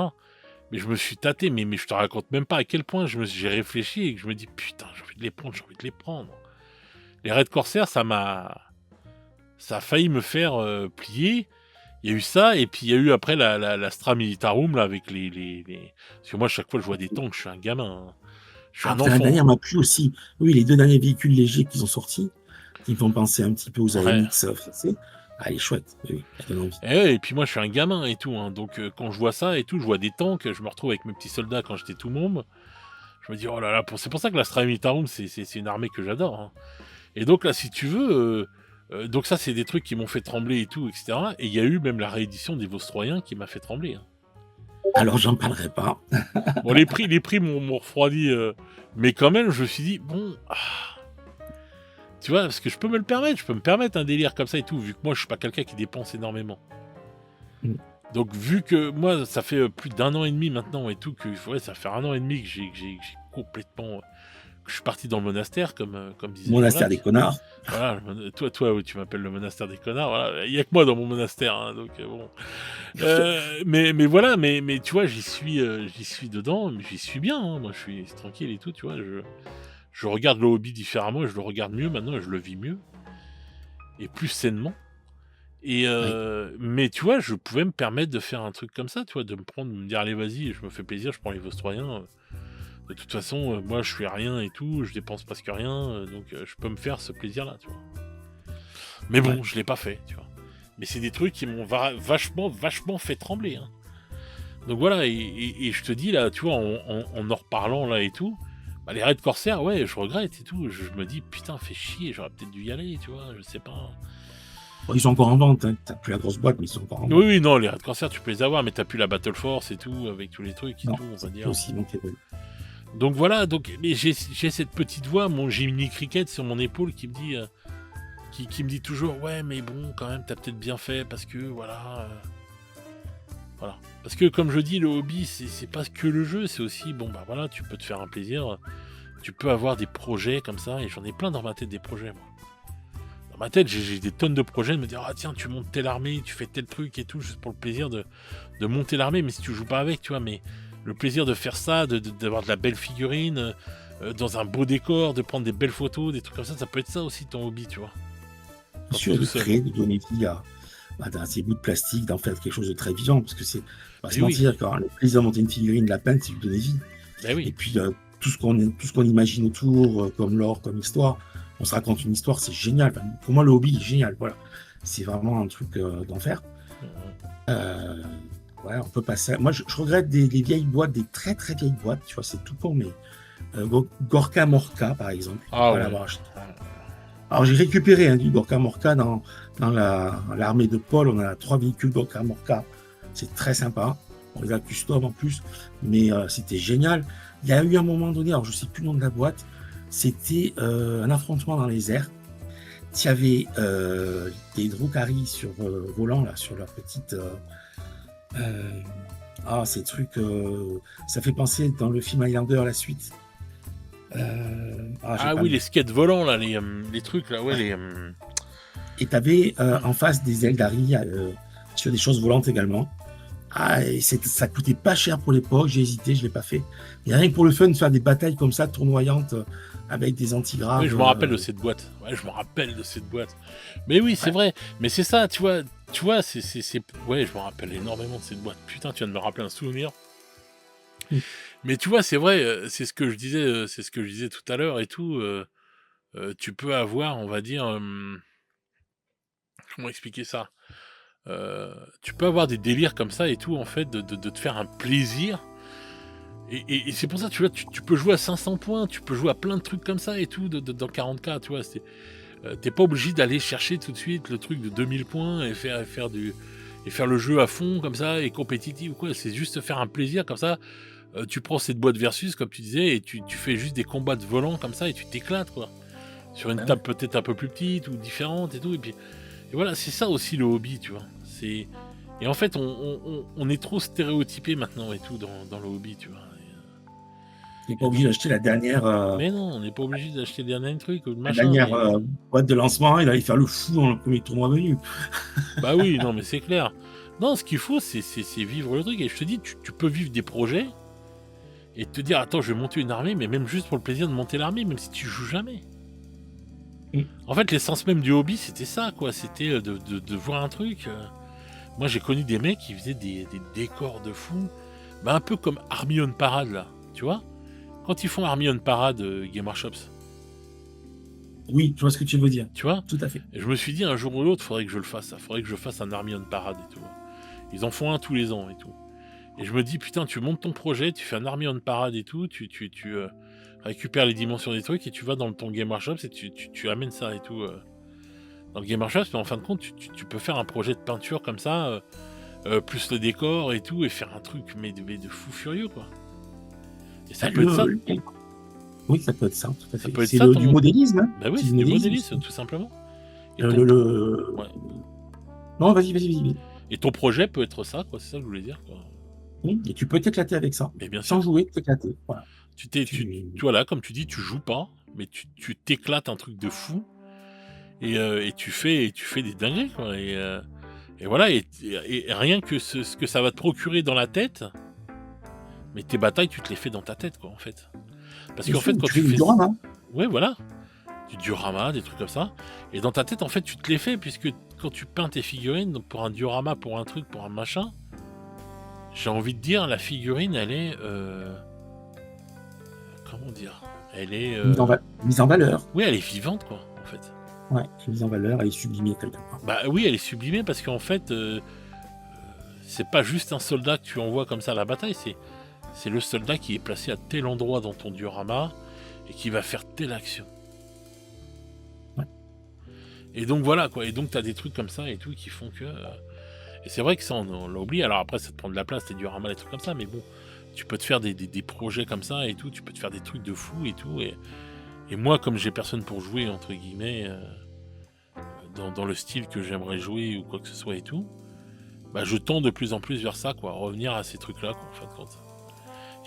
Mais je me suis tâté, mais je te raconte même pas à quel point j'ai réfléchi et que je me dis, putain, j'ai envie de les prendre, j'ai envie de les prendre. Les Red Corsair, ça a failli me faire plier. Il y a eu ça, et puis il y a eu après la Stra Militarum, là, avec Parce que moi, chaque fois que je vois des tanks, je suis un gamin, hein. Je suis ah un putain, la enfant. dernière m'a plu aussi. Oui, les 2 derniers véhicules légers qu'ils ont sortis, qui me font penser un petit peu aux Ouais. AMX français. Ah, elle est chouette. Oui, elle donne envie. Et puis moi, je suis un gamin et tout, hein. Donc quand je vois ça et tout, je vois des tanks, je me retrouve avec mes petits soldats quand j'étais tout môme. Je me dis, oh là là, c'est pour ça que la Stra Militarum, c'est une armée que j'adore, hein. Et donc là, si tu veux, donc ça, c'est des trucs qui m'ont fait trembler et tout, etc. Et il y a eu même la réédition des Vostroyens qui m'a fait trembler, hein. Alors, j'en parlerai pas. Bon, les prix m'ont refroidi, mais quand même, je me suis dit, bon, tu vois, parce que je peux me permettre un délire comme ça et tout, vu que moi, je suis pas quelqu'un qui dépense énormément. Mm. Donc, vu que moi, ça fait plus d'1 an et demi maintenant et tout, ça fait 1 an et demi que j'ai complètement, que je suis parti dans le monastère, comme disait Monastère des Vivrak. connards. Voilà, toi, oui, tu m'appelles le monastère des connards. Voilà, il y a que moi dans mon monastère, hein, donc bon. Mais voilà, mais tu vois, j'y suis dedans, mais j'y suis bien, hein. Moi, je suis tranquille et tout, tu vois. Je regarde le hobby différemment, et je le regarde mieux maintenant, et je le vis mieux et plus sainement. Et Oui. mais tu vois, je pouvais me permettre de faire un truc comme ça, tu vois, de me dire allez vas-y, je me fais plaisir, je prends les Vostroyens. De toute façon, moi, je fais rien et tout, je dépense presque rien, donc je peux me faire ce plaisir-là, tu vois. Mais bon, Ouais. je l'ai pas fait, tu vois. Mais c'est des trucs qui m'ont vachement fait trembler, hein. Donc voilà, et je te dis là, tu vois, en reparlant là et tout, bah, les raids Corsair, ouais, je regrette et tout. Je me dis, putain, fait chier, j'aurais peut-être dû y aller, tu vois, je sais pas. Bon, ils sont encore en vente, hein. T'as plus la grosse boîte, mais ils sont encore en Oui, vente. oui, non, les raids Corsair, tu peux les avoir, mais t'as plus la Battle Force et tout, avec tous les trucs et Non, tout, on va c'est plus dire. aussi monté. Donc voilà, mais j'ai cette petite voix, mon Jiminy Cricket sur mon épaule qui me dit, qui me dit toujours, ouais, mais bon, quand même, t'as peut-être bien fait parce que voilà. Voilà. Parce que comme je dis, le hobby, c'est pas que le jeu, c'est aussi, bon bah voilà, tu peux te faire un plaisir, tu peux avoir des projets comme ça, et j'en ai plein dans ma tête des projets, moi. Dans ma tête, j'ai des tonnes de projets, de me dire, ah tiens, tu montes telle armée, tu fais tel truc et tout, juste pour le plaisir de monter l'armée, mais si tu joues pas avec, tu vois, mais le plaisir de faire ça, d'avoir de la belle figurine, dans un beau décor, de prendre des belles photos, des trucs comme ça peut être ça aussi ton hobby, tu vois. Bien Quand t'es sûr, tout de seul. créer, de donner vie à ces bouts de plastique, d'en faire quelque chose de très vivant, parce que c'est, on va se Mais oui, mentir, quand le plaisir de monter une figurine, de la peindre, c'est de lui donner vie. ben Et oui, puis, tout ce qu'on imagine autour, comme lore, comme histoire, on se raconte une histoire, c'est génial. Enfin, pour moi, le hobby est génial, voilà. C'est vraiment un truc d'enfer. Euh, ouais, on peut passer. Moi, je regrette des vieilles boîtes, des très très vieilles boîtes, tu vois, c'est tout con, mais Gorka Morka, par exemple, ne ah pas ouais. l'avoir acheté. Alors, j'ai récupéré du Gorka Morka dans l'armée de Paul. On a 3 véhicules Gorka Morka. C'est très sympa. On les a custom en plus, mais c'était génial. Il y a eu un moment donné, alors je ne sais plus le nom de la boîte, c'était un affrontement dans les airs. Il y avait des Drukhari sur volant, là, sur leur petite. Ces trucs. Ça fait penser dans le film Highlander, la suite. J'ai Ah pas oui, le nom. les skates volants, là, les trucs, là, ouais, Ouais. Et tu avais en face des Eldari sur des choses volantes également. Et ça coûtait pas cher pour l'époque, j'ai hésité, je l'ai pas fait. Et rien que pour le fun de faire des batailles comme ça, tournoyantes, avec des Oui, antigraves. je me rappelle de cette boîte. Ouais, je me rappelle de cette boîte. Mais oui, c'est Ouais. vrai. Mais c'est ça, tu vois, ouais, je me rappelle énormément de cette boîte. Putain, tu viens de me rappeler un souvenir. Mm. Mais tu vois, c'est vrai, c'est ce que je disais, tout à l'heure et tout. Tu peux avoir, on va dire, comment expliquer ça? Tu peux avoir des délires comme ça et tout, en fait, de te faire un plaisir. Et c'est pour ça, tu vois, tu peux jouer à 500 points, tu peux jouer à plein de trucs comme ça et tout, dans 40K, tu vois. T'es pas obligé d'aller chercher tout de suite le truc de 2000 points et faire le jeu à fond comme ça et compétitif ou quoi. C'est juste faire un plaisir comme ça. Tu prends cette boîte versus, comme tu disais, et tu fais juste des combats de volants comme ça et tu t'éclates, quoi. Sur une table peut-être un peu plus petite ou différente et tout. Et voilà, c'est ça aussi le hobby, tu vois. Et en fait, on est trop stéréotypé maintenant et tout dans le hobby, tu vois. Tu n'es pas obligé d'acheter la dernière, Mais non, on n'est pas obligé d'acheter le dernier truc ou le la machin. dernière boîte de lancement et d'aller faire le fou dans le premier tournoi venu. Bah oui, non, mais c'est clair. Non, ce qu'il faut, c'est vivre le truc. Et je te dis, tu peux vivre des projets et te dire, attends, je vais monter une armée, mais même juste pour le plaisir de monter l'armée, même si tu joues jamais. En fait, l'essence même du hobby, c'était ça, quoi. C'était de voir un truc. Moi, j'ai connu des mecs qui faisaient des décors de fou. Bah, un peu comme Army on Parade, là. Tu vois? Quand ils font Army on Parade, Game Workshops. Oui, je vois ce que tu veux dire. Tu vois? Tout à fait. Et je me suis dit, un jour ou l'autre, faudrait que je le fasse. Ça. Faudrait que je fasse un Army on Parade et tout. Ils en font un tous les ans et tout. Et je me dis, putain, tu montes ton projet, tu fais un Army on Parade et tout, tu récupères les dimensions des trucs et tu vas dans ton Game Workshops et tu amènes ça et tout dans le Game Workshops. Mais en fin de compte, tu peux faire un projet de peinture comme ça, plus le décor et tout, et faire un truc mais de fou furieux, quoi. Et ça peut être ça. Oui, ça peut être ça, tout à fait. C'est du modélisme, hein. Bah oui, c'est du modélisme, tout simplement. Et Ouais. Non, vas-y. Et ton projet peut être ça, quoi. C'est ça que je voulais dire, quoi. Et tu peux t'éclater avec ça. Mais bien sûr. Sans jouer, t'éclater. Voilà. Voilà, comme tu dis, tu joues pas, mais tu t'éclates un truc de fou. Et tu fais des dingueries, quoi. Et voilà, et rien que ce que ça va te procurer dans la tête, mais tes batailles, tu te les fais dans ta tête, quoi, en fait. Parce qu'en fait, quand tu fais... diorama. Ouais, voilà. Du diorama, des trucs comme ça. Et dans ta tête, en fait, tu te les fais, puisque quand tu peins tes figurines, donc pour un diorama, pour un truc, pour un machin, j'ai envie de dire, la figurine, elle est... comment dire? Elle est... mise en valeur. Oui, elle est vivante, quoi, en fait. Ouais, mise en valeur, elle est sublimée quelque part. Bah oui, elle est sublimée parce qu'en fait, c'est pas juste un soldat que tu envoies comme ça à la bataille, c'est le soldat qui est placé à tel endroit dans ton diorama et qui va faire telle action. Ouais. Et donc voilà, quoi. Et donc t'as des trucs comme ça et tout qui font que... Et c'est vrai que ça, on l'a oublié. Alors après, ça te prend de la place, tes dioramas, des trucs comme ça, mais bon, tu peux te faire des projets comme ça et tout, tu peux te faire des trucs de fou et tout. Et moi, comme j'ai personne pour jouer, entre guillemets... dans le style que j'aimerais jouer ou quoi que ce soit et tout, bah je tends de plus en plus vers ça, quoi, revenir à ces trucs-là, quoi, en fin de compte.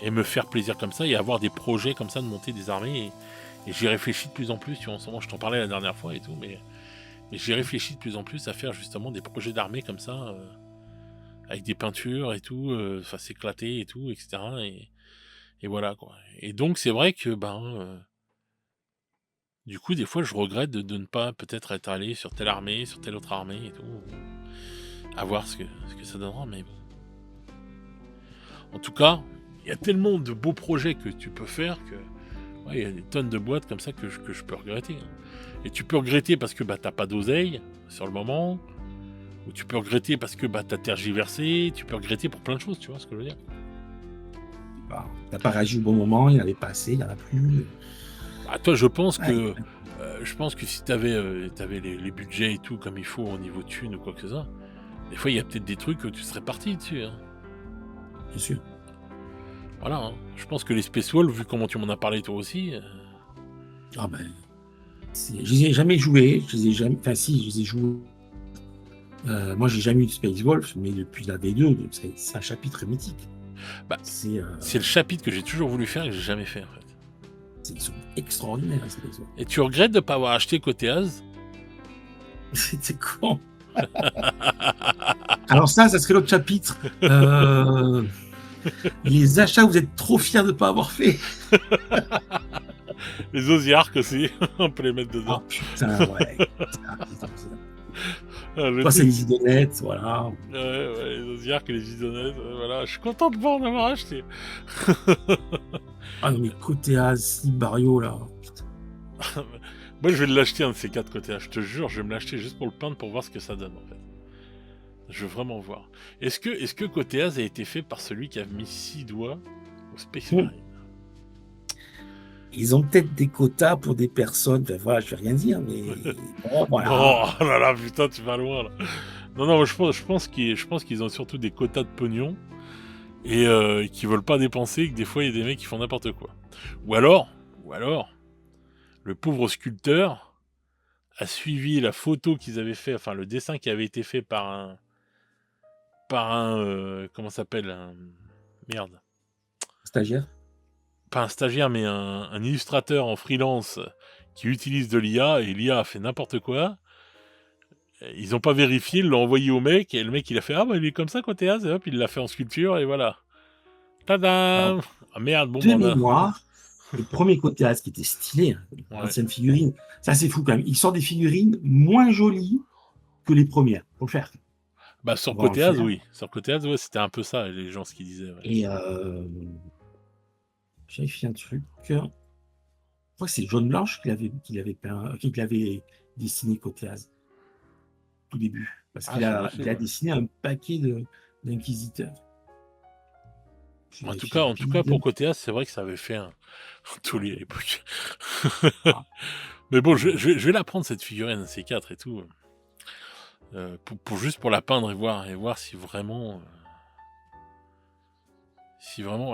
Et me faire plaisir comme ça et avoir des projets comme ça de monter des armées. Et j'y réfléchis de plus en plus, tu vois, en ce moment je t'en parlais la dernière fois et tout, mais j'y réfléchis de plus en plus à faire justement des projets d'armées comme ça, avec des peintures et tout, enfin s'éclater et tout, etc. Et voilà, quoi. Et donc c'est vrai que, du coup, des fois, je regrette de ne pas peut-être être allé sur telle armée, sur telle autre armée et tout. À voir ce que ça donnera, mais bon. En tout cas, il y a tellement de beaux projets que tu peux faire que... Ouais, il y a des tonnes de boîtes comme ça que je peux regretter. Et tu peux regretter parce que t'as pas d'oseille sur le moment, ou tu peux regretter parce que t'as tergiversé, tu peux regretter pour plein de choses, tu vois ce que je veux dire. T'as pas réagi au bon moment, il n'y en avait pas assez, il n'y en a plus... Toi, je pense que si t'avais les budgets et tout comme il faut au niveau de thunes ou quoi que ce soit, des fois il y a peut-être des trucs que tu serais parti dessus. Hein. Bien sûr. Voilà. Hein. Je pense que les Space Wolves, vu comment tu m'en as parlé toi aussi. Je les ai jamais joués. Enfin si, je les ai joués. Moi, j'ai jamais eu de Space Wolves, mais depuis la V2, c'est un chapitre mythique. C'est le chapitre que j'ai toujours voulu faire et que j'ai jamais fait en fait. Ils sont extraordinaires, ces Space Wolves. Et tu regrettes de ne pas avoir acheté côté Az? C'était con. Alors ça serait l'autre chapitre. Les achats, vous êtes trop fiers de ne pas avoir fait. Les Osiarques aussi, on peut les mettre dedans. Oh putain, ouais. Toi, c'est les idonettes, voilà. Ouais, les Osiarques et les idonettes, voilà. Je suis content de voir en avoir acheté. Ah non, mais côté Az, Bario, là. Putain. Moi, je vais l'acheter un de ces 4 côtés. Je te jure, je vais me l'acheter juste pour le peindre pour voir ce que ça donne, en fait. Je veux vraiment voir. Est-ce que côté Az a été fait par celui qui a mis 6 doigts Space Marine. Ils ont peut-être des quotas pour des personnes. Enfin, voilà, je vais rien dire, mais bon, voilà. Oh là là, putain, tu vas loin là. Non, je pense qu'ils ont surtout des quotas de pognon et qu'ils veulent pas dépenser, et que des fois il y a des mecs qui font n'importe quoi. Ou alors, le pauvre sculpteur a suivi la photo qu'ils avaient fait, enfin le dessin qui avait été fait par un comment ça s'appelle, merde, Stagiaire. pas un stagiaire mais un illustrateur en freelance qui utilise de l'IA, et l'IA a fait n'importe quoi. Ils ont pas vérifié, ils l'ont envoyé au mec, et le mec il a fait ah bah il est comme ça côté Az, et hop il l'a fait en sculpture, et voilà. Alors, Tadam. Ah merde, bon de ben là. mémoire, le premier côté As qui était stylé, Ouais. l'ancienne figurine, ça c'est fou quand même. Il sort des figurines moins jolies que les premières. Faut le faire. Bah sur On va en côté Az, faire. oui. Sur côté Az, ouais, c'était un peu ça, les gens ce qu'ils disaient. Ouais. Et j'ai vérifié un truc. Je crois que c'est Jaune Blanche qu'il avait dessiné côté As, tout début. Parce qu'il c'est a, possible, il a ouais. dessiné un paquet d'inquisiteurs. En tout cas, pour côté Az, c'est vrai que ça avait fait un tollé à l'époque. Ah. Mais bon, je vais la prendre cette figurine C4 et tout. Juste pour la peindre et voir si vraiment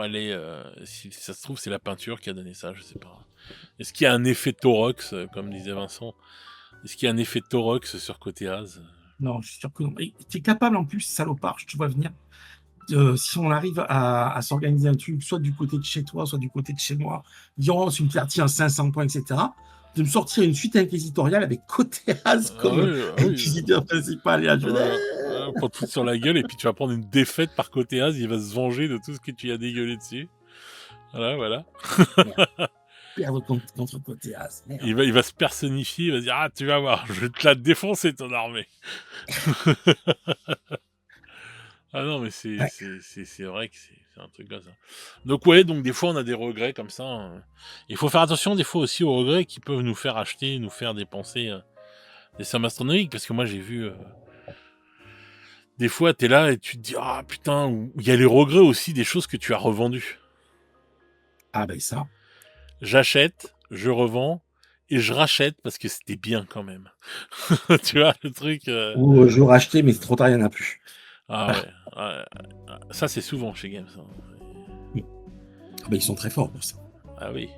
elle est si ça se trouve c'est la peinture qui a donné ça, je sais pas. Est-ce qu'il y a un effet Torox, comme disait Vincent? Est-ce qu'il y a un effet Torox sur côté Az? Non, je suis sûr que non. Tu es capable en plus, salopard, je te vois venir. Si on arrive à s'organiser un truc, soit du côté de chez toi, soit du côté de chez moi, disons c'est une partie en 500 points, etc., de me sortir une suite inquisitoriale avec côté As comme inquisiteur principal. Et là, prends tout sur la gueule, et puis tu vas prendre une défaite par côté Az, il va se venger de tout ce que tu lui as dégueulé dessus. Voilà. Perdre contre côté As. Il va se personnifier, il va se dire ah tu vas voir, je vais te la défoncer ton armée. Ah non mais c'est vrai que c'est un truc comme ça. Donc des fois on a des regrets comme ça. Hein. Il faut faire attention des fois aussi aux regrets qui peuvent nous faire acheter, nous faire dépenser des sommes astronomiques, parce que moi j'ai vu des fois t'es là et tu te dis ah putain, ou il y a les regrets aussi des choses que tu as revendues. Ah ben ça. J'achète, je revends et je rachète parce que c'était bien quand même. Tu vois le truc. Ou je veux racheter mais c'est trop tard, il n'y en a plus. Ah ouais. Ça c'est souvent chez Games. Hein. Ah ben ils sont très forts pour ça. Ah oui.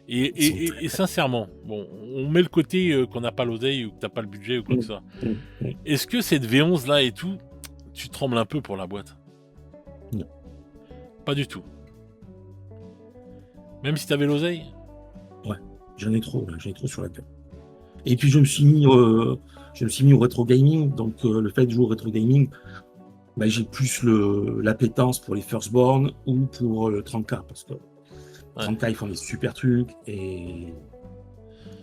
Et sincèrement, bon, on met le côté qu'on n'a pas l'oseille ou que t'as pas le budget ou quoi que ce soit. Est-ce que cette V11 là et tout, tu trembles un peu pour la boîte? Non. Pas du tout. Même si t'avais l'oseille? Ouais, j'en ai trop sur la gueule. Et puis je me suis mis au rétro gaming, donc le fait de jouer au rétro gaming, bah, j'ai plus l'appétence pour les Firstborn ou pour le 30K, parce que 30K ils font des super trucs, et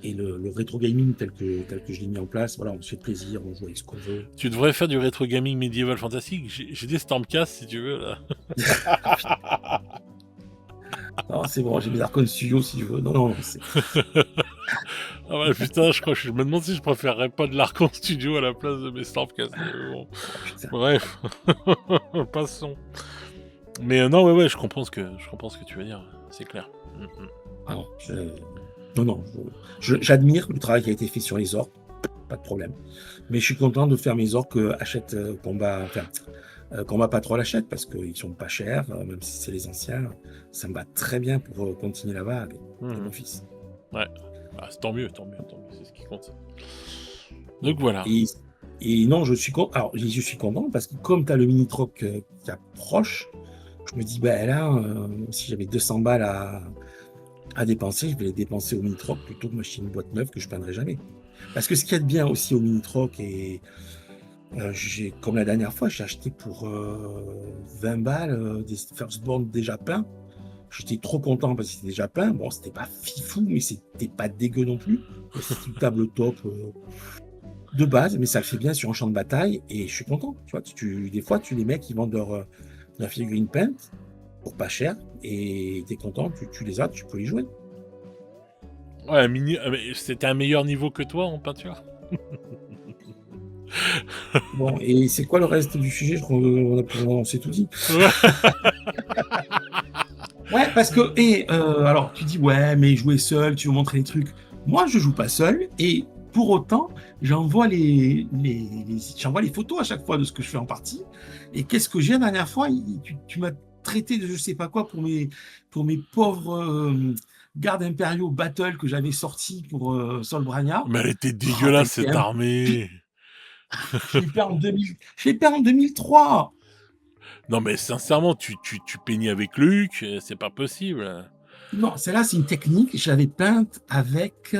le rétro gaming tel que je l'ai mis en place, voilà, on se fait plaisir, on joue avec ce qu'on veut. Tu devrais faire du rétro gaming médiéval fantastique. J'ai des Stormcast si tu veux là. Non, c'est bon, j'ai mes Archon Studio si tu veux. Non, c'est... Ah ouais, putain, je me demande si je préférerais pas de l'Archon Studio à la place de mes Stormcast. Bon. Bref, passons. Mais non, ouais, je comprends ce que tu veux dire, c'est clair. Alors, j'admire le travail qui a été fait sur les orques, pas de problème. Mais je suis content de faire mes orques achète Combat Patrol achète, parce qu'ils sont pas chers, même si c'est les anciens. Ça me va très bien pour continuer la vague de mon fils. Ouais, c'est tant mieux, c'est ce qui compte. Donc voilà. Et non, je suis content. Alors, je suis content parce que comme tu as le mini-troc qui approche, je me dis, bah là, si j'avais 200 balles à dépenser, je vais les dépenser au mini-troc plutôt que m'acheter une boîte neuve que je ne peindrai jamais. Parce que ce qu'il y a de bien aussi au mini-troc, et comme la dernière fois, j'ai acheté pour 20 balles des Firstborn déjà peints. J'étais trop content parce que c'était déjà peint. Bon, c'était pas fifou, mais c'était pas dégueu non plus. C'était une table top de base, mais ça le fait bien sur un champ de bataille, et je suis content. Tu vois, des fois, les mecs qui vendent leur figurine peinte pour pas cher, et t'es content, tu les as, tu peux les jouer. Ouais, c'était un meilleur niveau que toi en peinture. Bon, et c'est quoi le reste du sujet? On s'est tout dit. Ouais, parce que, alors tu dis, ouais, mais jouer seul, tu veux montrer les trucs. Moi, je joue pas seul, et pour autant, j'envoie j'envoie les photos à chaque fois de ce que je fais en partie. Et qu'est-ce que j'ai la dernière fois? Tu m'as traité de je sais pas quoi pour mes pauvres gardes impériaux battle que j'avais sortis pour Sol Brania. Mais elle était Oh, t'as dégueulasse, été cette armée. je l'ai perdu en 2000, je l'ai perdu en 2003. Non, mais sincèrement, tu peignais avec Luc, c'est pas possible. Non, celle-là, c'est une technique. Je l'avais peinte avec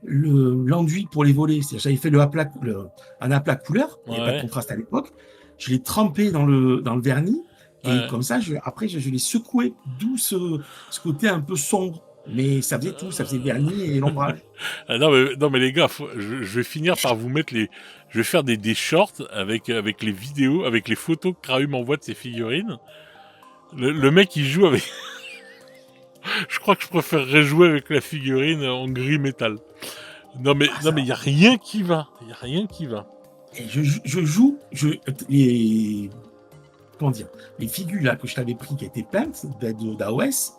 l'enduit pour les volets. C'est-à-dire, j'avais fait un aplat couleur. Il n'y avait pas de Ouais, contraste à l'époque. Je l'ai trempé dans le vernis. Et ouais. comme ça, après, je l'ai secoué. D'où ce côté un peu sombre. Mais ça faisait tout. Ça faisait le vernis et l'ombrage. Ah non, mais les gars, je vais finir par vous mettre les. Je vais faire des shorts avec les vidéos, avec les photos que Krahu m'envoie de ses figurines. Le mec, il joue avec. Je crois que je préférerais jouer avec la figurine en gris métal. Ah, Non, mais il y a rien qui va. Il y a rien qui va. et je joue. Les, comment dire, les figures là que je t'avais pris qui étaient peintes d'AOS,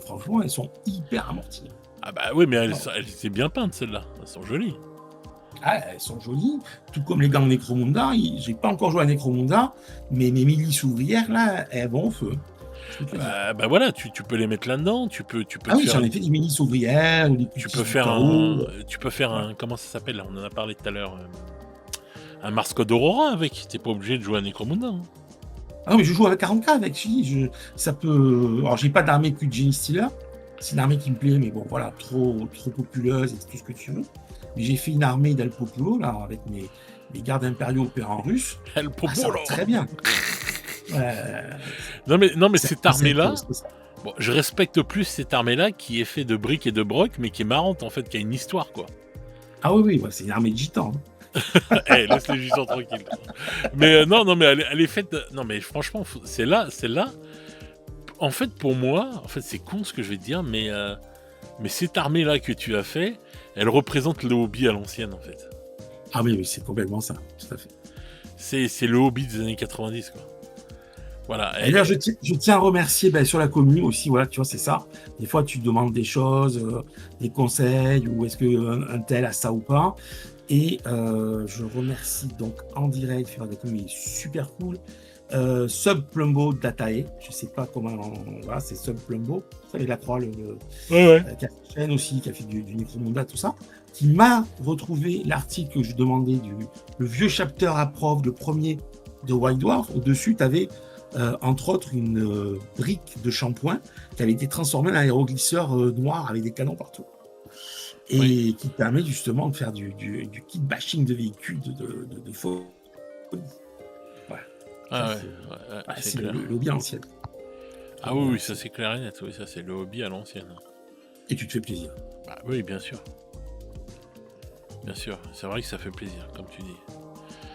franchement, elles sont hyper amorties. Ah bah oui, mais Alors, elle s'est bien peinte, celle-là. Elles sont jolies. ah, elles sont jolies, tout comme les gants Necromunda. J'ai pas encore joué à Necromunda, mais mes milices ouvrières là, elles vont au feu. Je peux te le dire. Bah voilà, tu peux les mettre là-dedans. Tu peux Ah te oui, faire j'en ai fait des milices ouvrières ou des tu peux cultistes du faire chaos. Voilà. un, comment ça s'appelle là, on en a parlé tout à l'heure, un Mars Code Aurora avec. T'es pas obligé de jouer à Necromunda. Hein. Ah non, mais je joue avec 40K avec. Ça peut. Alors, j'ai pas d'armée que de Genie Stealer. C'est une armée qui me plaît, mais bon, voilà, trop populeuse et tout ce que tu veux. Mais j'ai fait une armée d'El Populo, là, avec mes gardes impériaux opérant russe. El Ah, ça va Popolo. très bien. Euh, Non mais c'est cette c'est un armée-là, peu spécial. bon, je respecte plus cette armée-là qui est faite de briques et de broc, mais qui est marrante en fait, qui a une histoire quoi. Ah oui, oui, ouais, c'est une armée de gitans. Eh, laisse les gitans tranquilles. Mais non, mais elle est faite. Non, mais franchement, c'est là. En fait, pour moi, en fait, c'est con ce que je vais te dire, mais cette armée-là que tu as fait, elle représente le hobby à l'ancienne en fait. Ah oui, oui, c'est complètement ça, tout à fait. C'est le hobby des années 90 quoi. Voilà. Et d'ailleurs, je tiens à remercier sur la commune aussi, voilà, tu vois, c'est ça. Des fois, tu demandes des choses, des conseils, ou est-ce qu'un tel a ça ou pas. Et je remercie donc en direct, faire des communes, il est super cool. Sub Plumbo Datae, je sais pas comment, voilà, c'est Sub Plumbo, ça avec la croix, Ouais. qui a fait une chaîne aussi, qui a fait du Necromunda, tout ça, qui m'a retrouvé l'article que je demandais, le vieux chapter à prof, le premier de White Dwarf. Au-dessus, tu avais entre autres une brique de shampoing qui avait été transformée en aéroglisseur noir avec des canons partout. Oui. Et qui permet justement de faire du kit bashing de véhicules de folie. Voilà. Ça, Ah ouais, c'est c'est le clair. hobby à l'ancienne. Ah oui, oui, ça c'est clair et net. Oui, ça c'est le hobby à l'ancienne. Et tu te fais plaisir. Bah oui, bien sûr. Bien sûr. C'est vrai que ça fait plaisir, comme tu dis.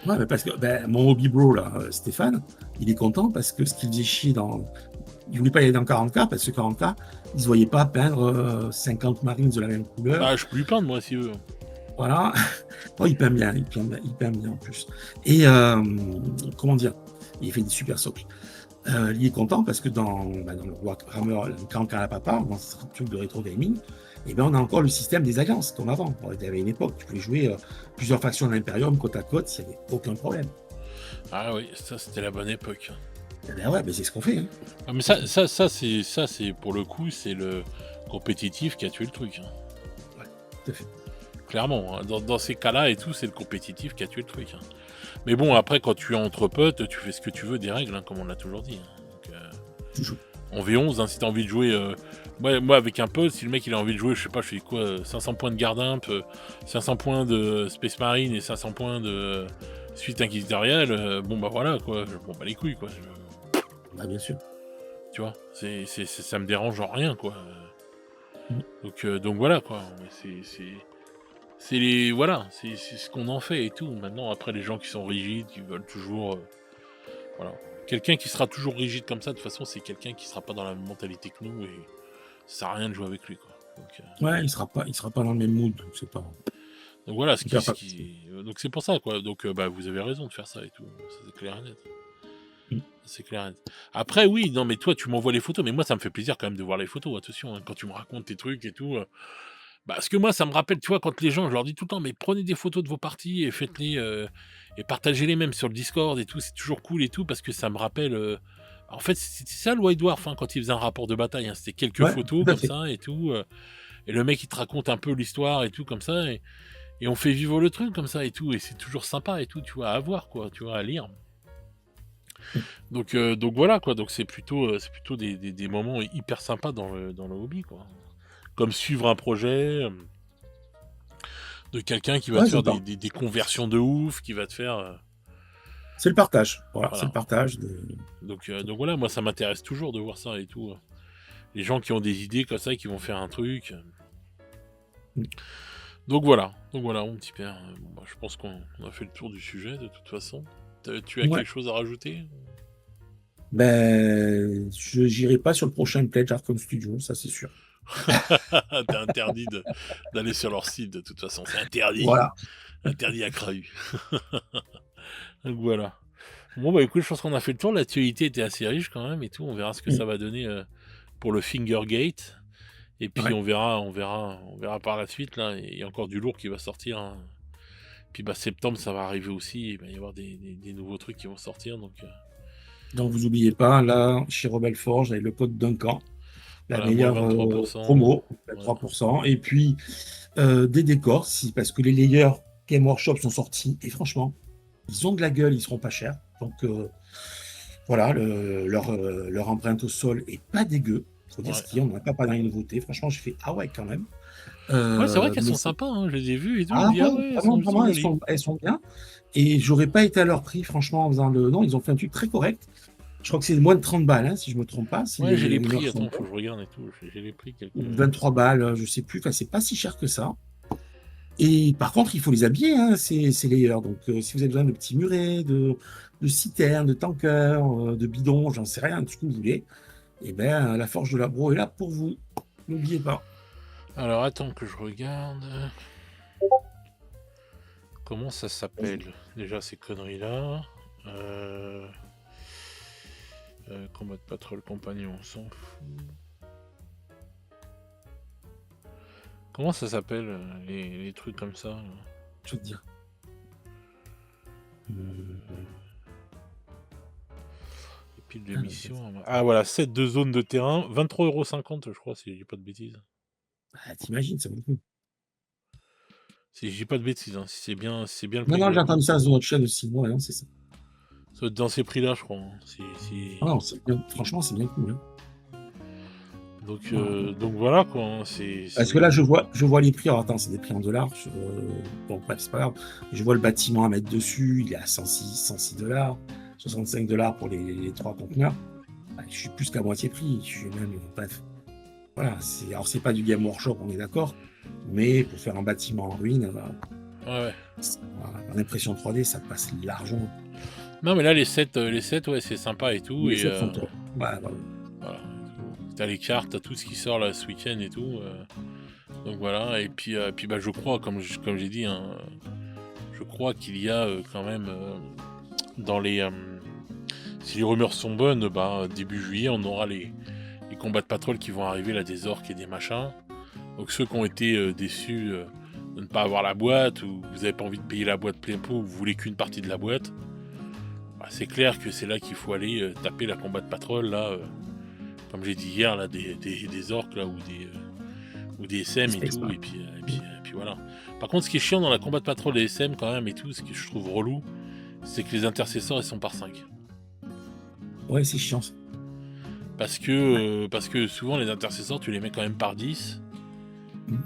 Ouais, mais parce que mon hobby bro, là, Stéphane, il est content parce que ce qu'il faisait chier il voulait pas aller dans 40K parce que 40K, ils ne voyaient pas peindre 50 Marines de la même couleur. Bah, je peux lui peindre, moi, s'il veut. Voilà. Oh, il peint bien, il peint bien en plus. Et comment dire, il fait des super socles. Il est content parce que dans le Warhammer 40K à la papa, dans ce truc de rétro gaming, et on a encore le système des alliances comme avant. Il y avait une époque, tu pouvais jouer plusieurs factions de l'Imperium côte à côte, s'il n'y avait aucun problème. Ah oui, ça c'était la bonne époque. Eh ben ouais, c'est ce qu'on fait. Hein. Ah, mais ça c'est pour le coup, c'est le compétitif qui a tué le truc. Hein. Ouais, tout à fait. Clairement, hein. Dans ces cas-là et tout, c'est le compétitif qui a tué le truc. Hein. Mais bon, après, quand tu es entre potes, tu fais ce que tu veux des règles, hein, comme on l'a toujours dit. Hein. Donc, Toujours. en V11, hein, si t'as envie de jouer. Moi, avec un pote, si le mec il a envie de jouer, je sais pas, je fais quoi, 500 points de garde imp, 500 points de Space Marine et 500 points de suite inquisitoriale, bon bah voilà quoi, je m'en bats les couilles quoi. Bah, bien sûr. Tu vois, ça me dérange en rien quoi. Mm. Donc voilà quoi, c'est les voilà, c'est ce qu'on en fait et tout. Maintenant après les gens qui sont rigides, qui veulent toujours voilà. Quelqu'un qui sera toujours rigide comme ça, de toute façon, c'est quelqu'un qui sera pas dans la même mentalité que nous et ça sert à rien de jouer avec lui quoi. Ouais, il sera pas dans le même mood, donc c'est pas. Donc voilà, donc c'est pour ça quoi. Donc bah vous avez raison de faire ça et tout, ça c'est clair et net. Mm. C'est clair. Après, oui, non, mais toi, tu m'envoies les photos, mais moi, ça me fait plaisir quand même de voir les photos, attention, hein, quand tu me racontes tes trucs et tout. Parce que moi, ça me rappelle, tu vois, quand les gens, je leur dis tout le temps, mais prenez des photos de vos parties et faites-les, et partagez-les même sur le Discord et tout, c'est toujours cool et tout, parce que ça me rappelle. En fait, c'est ça le White Dwarf, hein, quand il faisait un rapport de bataille, hein, c'était quelques Ouais, photos tout à comme fait. ça et tout. Et le mec, il te raconte un peu l'histoire et tout, comme ça, et on fait vivre le truc comme ça et tout, et c'est toujours sympa et tout, tu vois, à voir, quoi, tu vois, à lire. Donc voilà, quoi, donc c'est plutôt des moments hyper sympas dans le hobby, quoi. Comme suivre un projet de quelqu'un qui va Ouais, te faire j'entends. des conversions de ouf, qui va te faire. C'est le partage. Voilà, c'est le Voilà. partage. Donc voilà, moi ça m'intéresse toujours de voir ça et tout. Les gens qui ont des idées comme ça, qui vont faire un truc. Donc voilà, mon petit père. Bon, bah, je pense qu'on a fait le tour du sujet de toute façon. Tu as Ouais. quelque chose à rajouter? Ben, je n'irai pas sur le prochain Pledge Arcom Studio, ça c'est sûr. T'es interdit d'aller sur leur site de toute façon, c'est interdit. Voilà. Interdit à Crahu. Donc voilà. Bon bah écoute, je pense qu'on a fait le tour, l'actualité était assez riche quand même et tout, on verra ce que Mm. ça va donner pour le Fingergate. Et puis Ouais. on verra par la suite là, il y a encore du lourd qui va sortir, hein. Puis bah septembre ça va arriver aussi, il va y avoir des nouveaux trucs qui vont sortir donc Donc vous n'oubliez pas, là, chez Rebel Forge, avec le code Duncan, la voilà, moins meilleure 23%. promo, Ouais. 3%. Et puis des décors, parce que les layers Game Workshop sont sortis. Et franchement, ils ont de la gueule, ils seront pas chers. Donc voilà, leur empreinte au sol est pas dégueu. Il faut dire ce Ouais. qu'il y a, on n'a pas parlé de nouveauté. Franchement, j'ai fait ah ouais, quand même. Ouais, c'est vrai qu'elles Mais sont c'est sympas, hein, je les ai vues et tout, je me ah dis ouais, ah ouais, vraiment, elles sont vraiment, jolies. elles sont bien. Et j'aurais pas été à leur prix, franchement, en faisant le. Non, ils ont fait un truc très correct. Je crois que c'est moins de 30 balles, hein, si je me trompe pas, si Ouais, j'ai les les prix, rumeurs sont attends, faut bonnes. que je regarde et tout, j'ai les prix quelques. Ou 23 balles, je sais plus. Enfin, c'est pas si cher que ça. Et par contre, il faut les habiller, hein, ces layers. Donc, si vous avez besoin de petits murets, de citernes, de tankers, de bidons, j'en sais rien, tout ce que vous voulez, eh ben, la Forge de la Bro est là pour vous. N'oubliez pas. Alors attends que je regarde. Comment ça s'appelle? Déjà ces conneries-là. Euh... Combat Patrol Compagnon, on s'en fout. Comment ça s'appelle les trucs comme ça là. Je vais te dire. Les piles de mission. Ah voilà, 7 de zone de terrain, 23,50 € je crois, si je dis pas de bêtises. Ah, t'imagines, ça vaut le coup. Si je dis pas de bêtises, hein, si c'est bien le Non, prix que non, j'ai j'ai vu. entendu ça sur notre chaîne aussi. Ouais, non, c'est ça. Ça doit être dans ces prix-là, je crois, hein. Ah non, franchement, c'est bien cool, hein. Voilà. Donc voilà quoi, hein, c'est. Parce que là, je vois les prix. Alors, attends, c'est des prix en dollars. Bon, bref, c'est pas grave. Je vois le bâtiment à mettre dessus. Il est à 106 $, 65 $ pour les 3 conteneurs. Ah, je suis plus qu'à moitié prix. Je suis même. Bref. Voilà. Alors, c'est pas du Game Workshop, on est d'accord. Mais pour faire un bâtiment en ruine, Ouais. en impression 3D, ça passe largement. Non mais là les 7, ouais c'est sympa et tout. Les Et 7 sont top. Ouais, ouais. voilà. T'as les cartes, t'as tout ce qui sort là ce week-end et tout. Donc voilà, et puis bah je crois, comme j'ai dit, hein, je crois qu'il y a quand même dans les. Si les rumeurs sont bonnes, bah début juillet on aura les combats de patrol qui vont arriver là, des orques et des machins. Donc ceux qui ont été déçus de ne pas avoir la boîte, ou vous n'avez pas envie de payer la boîte plein pot, ou vous voulez qu'une partie de la boîte, bah, c'est clair que c'est là qu'il faut aller taper la combat de patrol là. Comme j'ai dit hier, là, des orques là, ou des SM et Space tout, Marine. et puis voilà. Par contre, ce qui est chiant dans la combat de patrol des SM quand même et tout, ce que je trouve relou, c'est que les intercesseurs ils sont par 5. Ouais, c'est chiant, ça. Parce que souvent les intercesseurs tu les mets quand même par 10,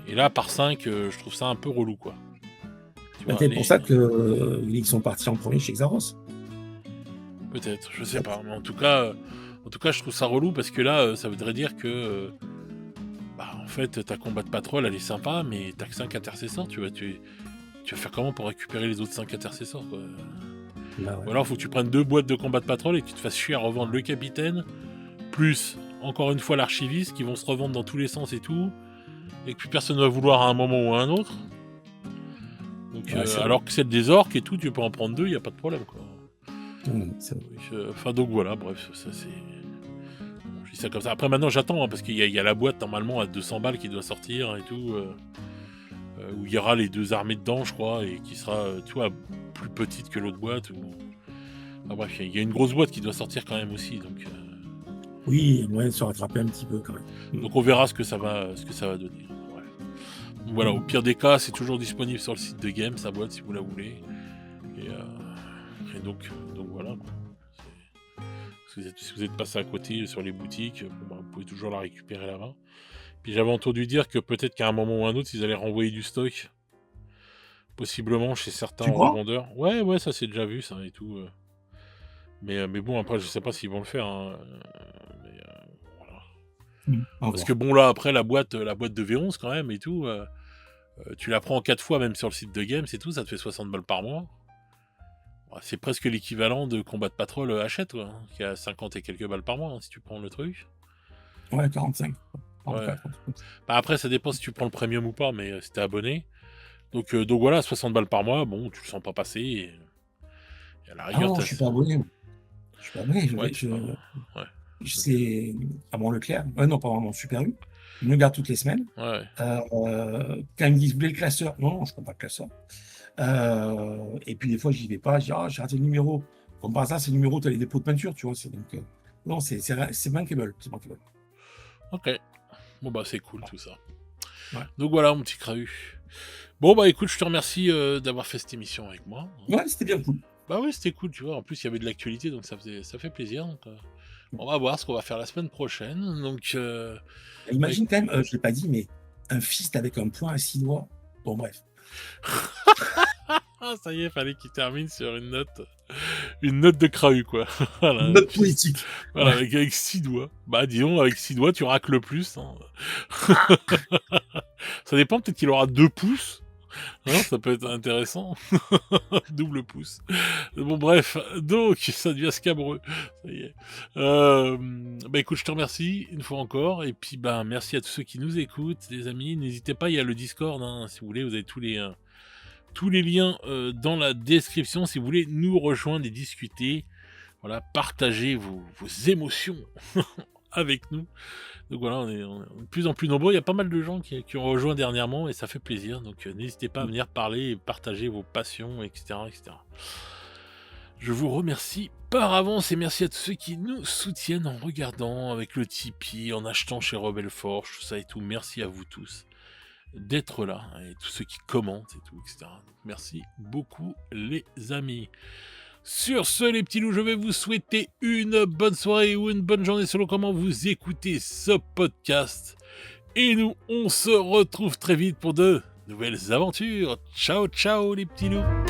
et là par 5, je trouve ça un peu relou quoi. Tu C'est vois, peut-être pour ça que ils sont partis en premier chez Xaros. peut-être, je sais pas, mais en tout cas, je trouve ça relou parce que là, ça voudrait dire que bah, en fait, ta combat de patrol, elle est sympa, mais t'as que 5 intercesseurs, tu vas faire comment pour récupérer les autres 5 intercesseurs, quoi. Là, ouais. Ou alors, faut que tu prennes 2 boîtes de combat de patrol et que tu te fasses chier à revendre le capitaine, plus, encore une fois, l'archiviste, qui vont se revendre dans tous les sens et tout, et que plus personne va vouloir à un moment ou à un autre. Donc, Ouais, c'est vrai. alors que celle des orques et tout, tu peux en prendre 2, y a pas de problème, quoi. Enfin, donc voilà, bref, ça c'est... Bon, je dis ça comme ça. Après, maintenant, j'attends, hein, parce qu'il y a la boîte, normalement, à 200 balles qui doit sortir et tout, où il y aura les 2 armées dedans, je crois, et qui sera, tu vois, plus petite que l'autre boîte. Enfin, bref, il y a une grosse boîte qui doit sortir quand même aussi, donc... Oui, il y a moyen de se rattraper un petit peu quand même. Donc on verra ce que ça va donner. Ouais. Donc voilà, au pire des cas, c'est toujours disponible sur le site de Game, sa boîte, si vous la voulez. Et donc voilà. Quoi. Si vous êtes passé à côté sur les boutiques, vous pouvez toujours la récupérer là-bas. Puis j'avais entendu dire que peut-être qu'à un moment ou un autre, ils allaient renvoyer du stock. Possiblement chez certains revendeurs. Ouais, ça c'est déjà vu, ça et tout. Mais bon, après, je sais pas s'ils vont le faire. Hein. Voilà. Parce que bon, là, après, la boîte de V11 quand même et tout, tu la prends 4 fois même sur le site de Games et tout, ça te fait 60 balles par mois. Ouais, c'est presque l'équivalent de Combat Patrol Hachette, quoi, hein, qui a 50 et quelques balles par mois, hein, si tu prends le truc. Ouais, 45. Ouais. Bah, après, ça dépend si tu prends le premium ou pas, mais si t'es abonné. Donc voilà, 60 balles par mois, bon, tu le sens pas passer. Et à la rigueur, je suis pas abonné. Je suis pas abonné. C'est à mon Leclerc. Non, pas vraiment Super U. Je me garde toutes les semaines. Ouais. Quand ils me disent, vous voulez le classeur? Non, je prends pas le classeur. Et puis des fois, j'y vais pas. Je dis, j'ai raté le numéro. Comme par hasard, c'est le numéro, tu as les dépôts de peinture, tu vois. Donc, non, c'est bankable. C'est bankable. Ok. Bon, bah, c'est cool tout ça. Ouais. Donc voilà, mon petit Krahu. Bon, bah, écoute, je te remercie d'avoir fait cette émission avec moi. Ouais, c'était bien cool. Bah oui, c'était cool, tu vois. En plus, il y avait de l'actualité, donc ça fait plaisir. Donc, on va voir ce qu'on va faire la semaine prochaine. Donc, imagine quand même, je l'ai pas dit, mais un fist avec un poing à 6 doigts. Bon, bref. Ah, ça y est, fallait qu'il termine sur une note de Krahu, quoi. Voilà, une note politique. Voilà, ouais. avec 6 doigts. Bah, disons, avec 6 doigts, tu racles le plus. Hein. Ça dépend, peut-être qu'il aura 2 pouces. Hein, ça peut être intéressant. Double pouce. Bon, bref. Donc, ça devient scabreux. Ça y est. Bah, écoute, je te remercie une fois encore. Et puis, bah, merci à tous ceux qui nous écoutent, les amis. N'hésitez pas, il y a le Discord, hein, si vous voulez. Vous avez tous les liens dans la description si vous voulez nous rejoindre et discuter. Voilà, partagez vos émotions avec nous. Donc voilà, on est de plus en plus nombreux. Il y a pas mal de gens qui ont rejoint dernièrement et ça fait plaisir. Donc n'hésitez pas à venir parler et partager vos passions, etc., etc. Je vous remercie par avance et merci à tous ceux qui nous soutiennent en regardant avec le Tipeee, en achetant chez Rebelle Forge, tout ça et tout. Merci à vous tous d'être là et tous ceux qui commentent et tout, etc. Donc, merci beaucoup les amis. Sur ce, les petits loups, je vais vous souhaiter une bonne soirée ou une bonne journée selon comment vous écoutez ce podcast. Et nous, on se retrouve très vite pour de nouvelles aventures. Ciao, ciao les petits loups.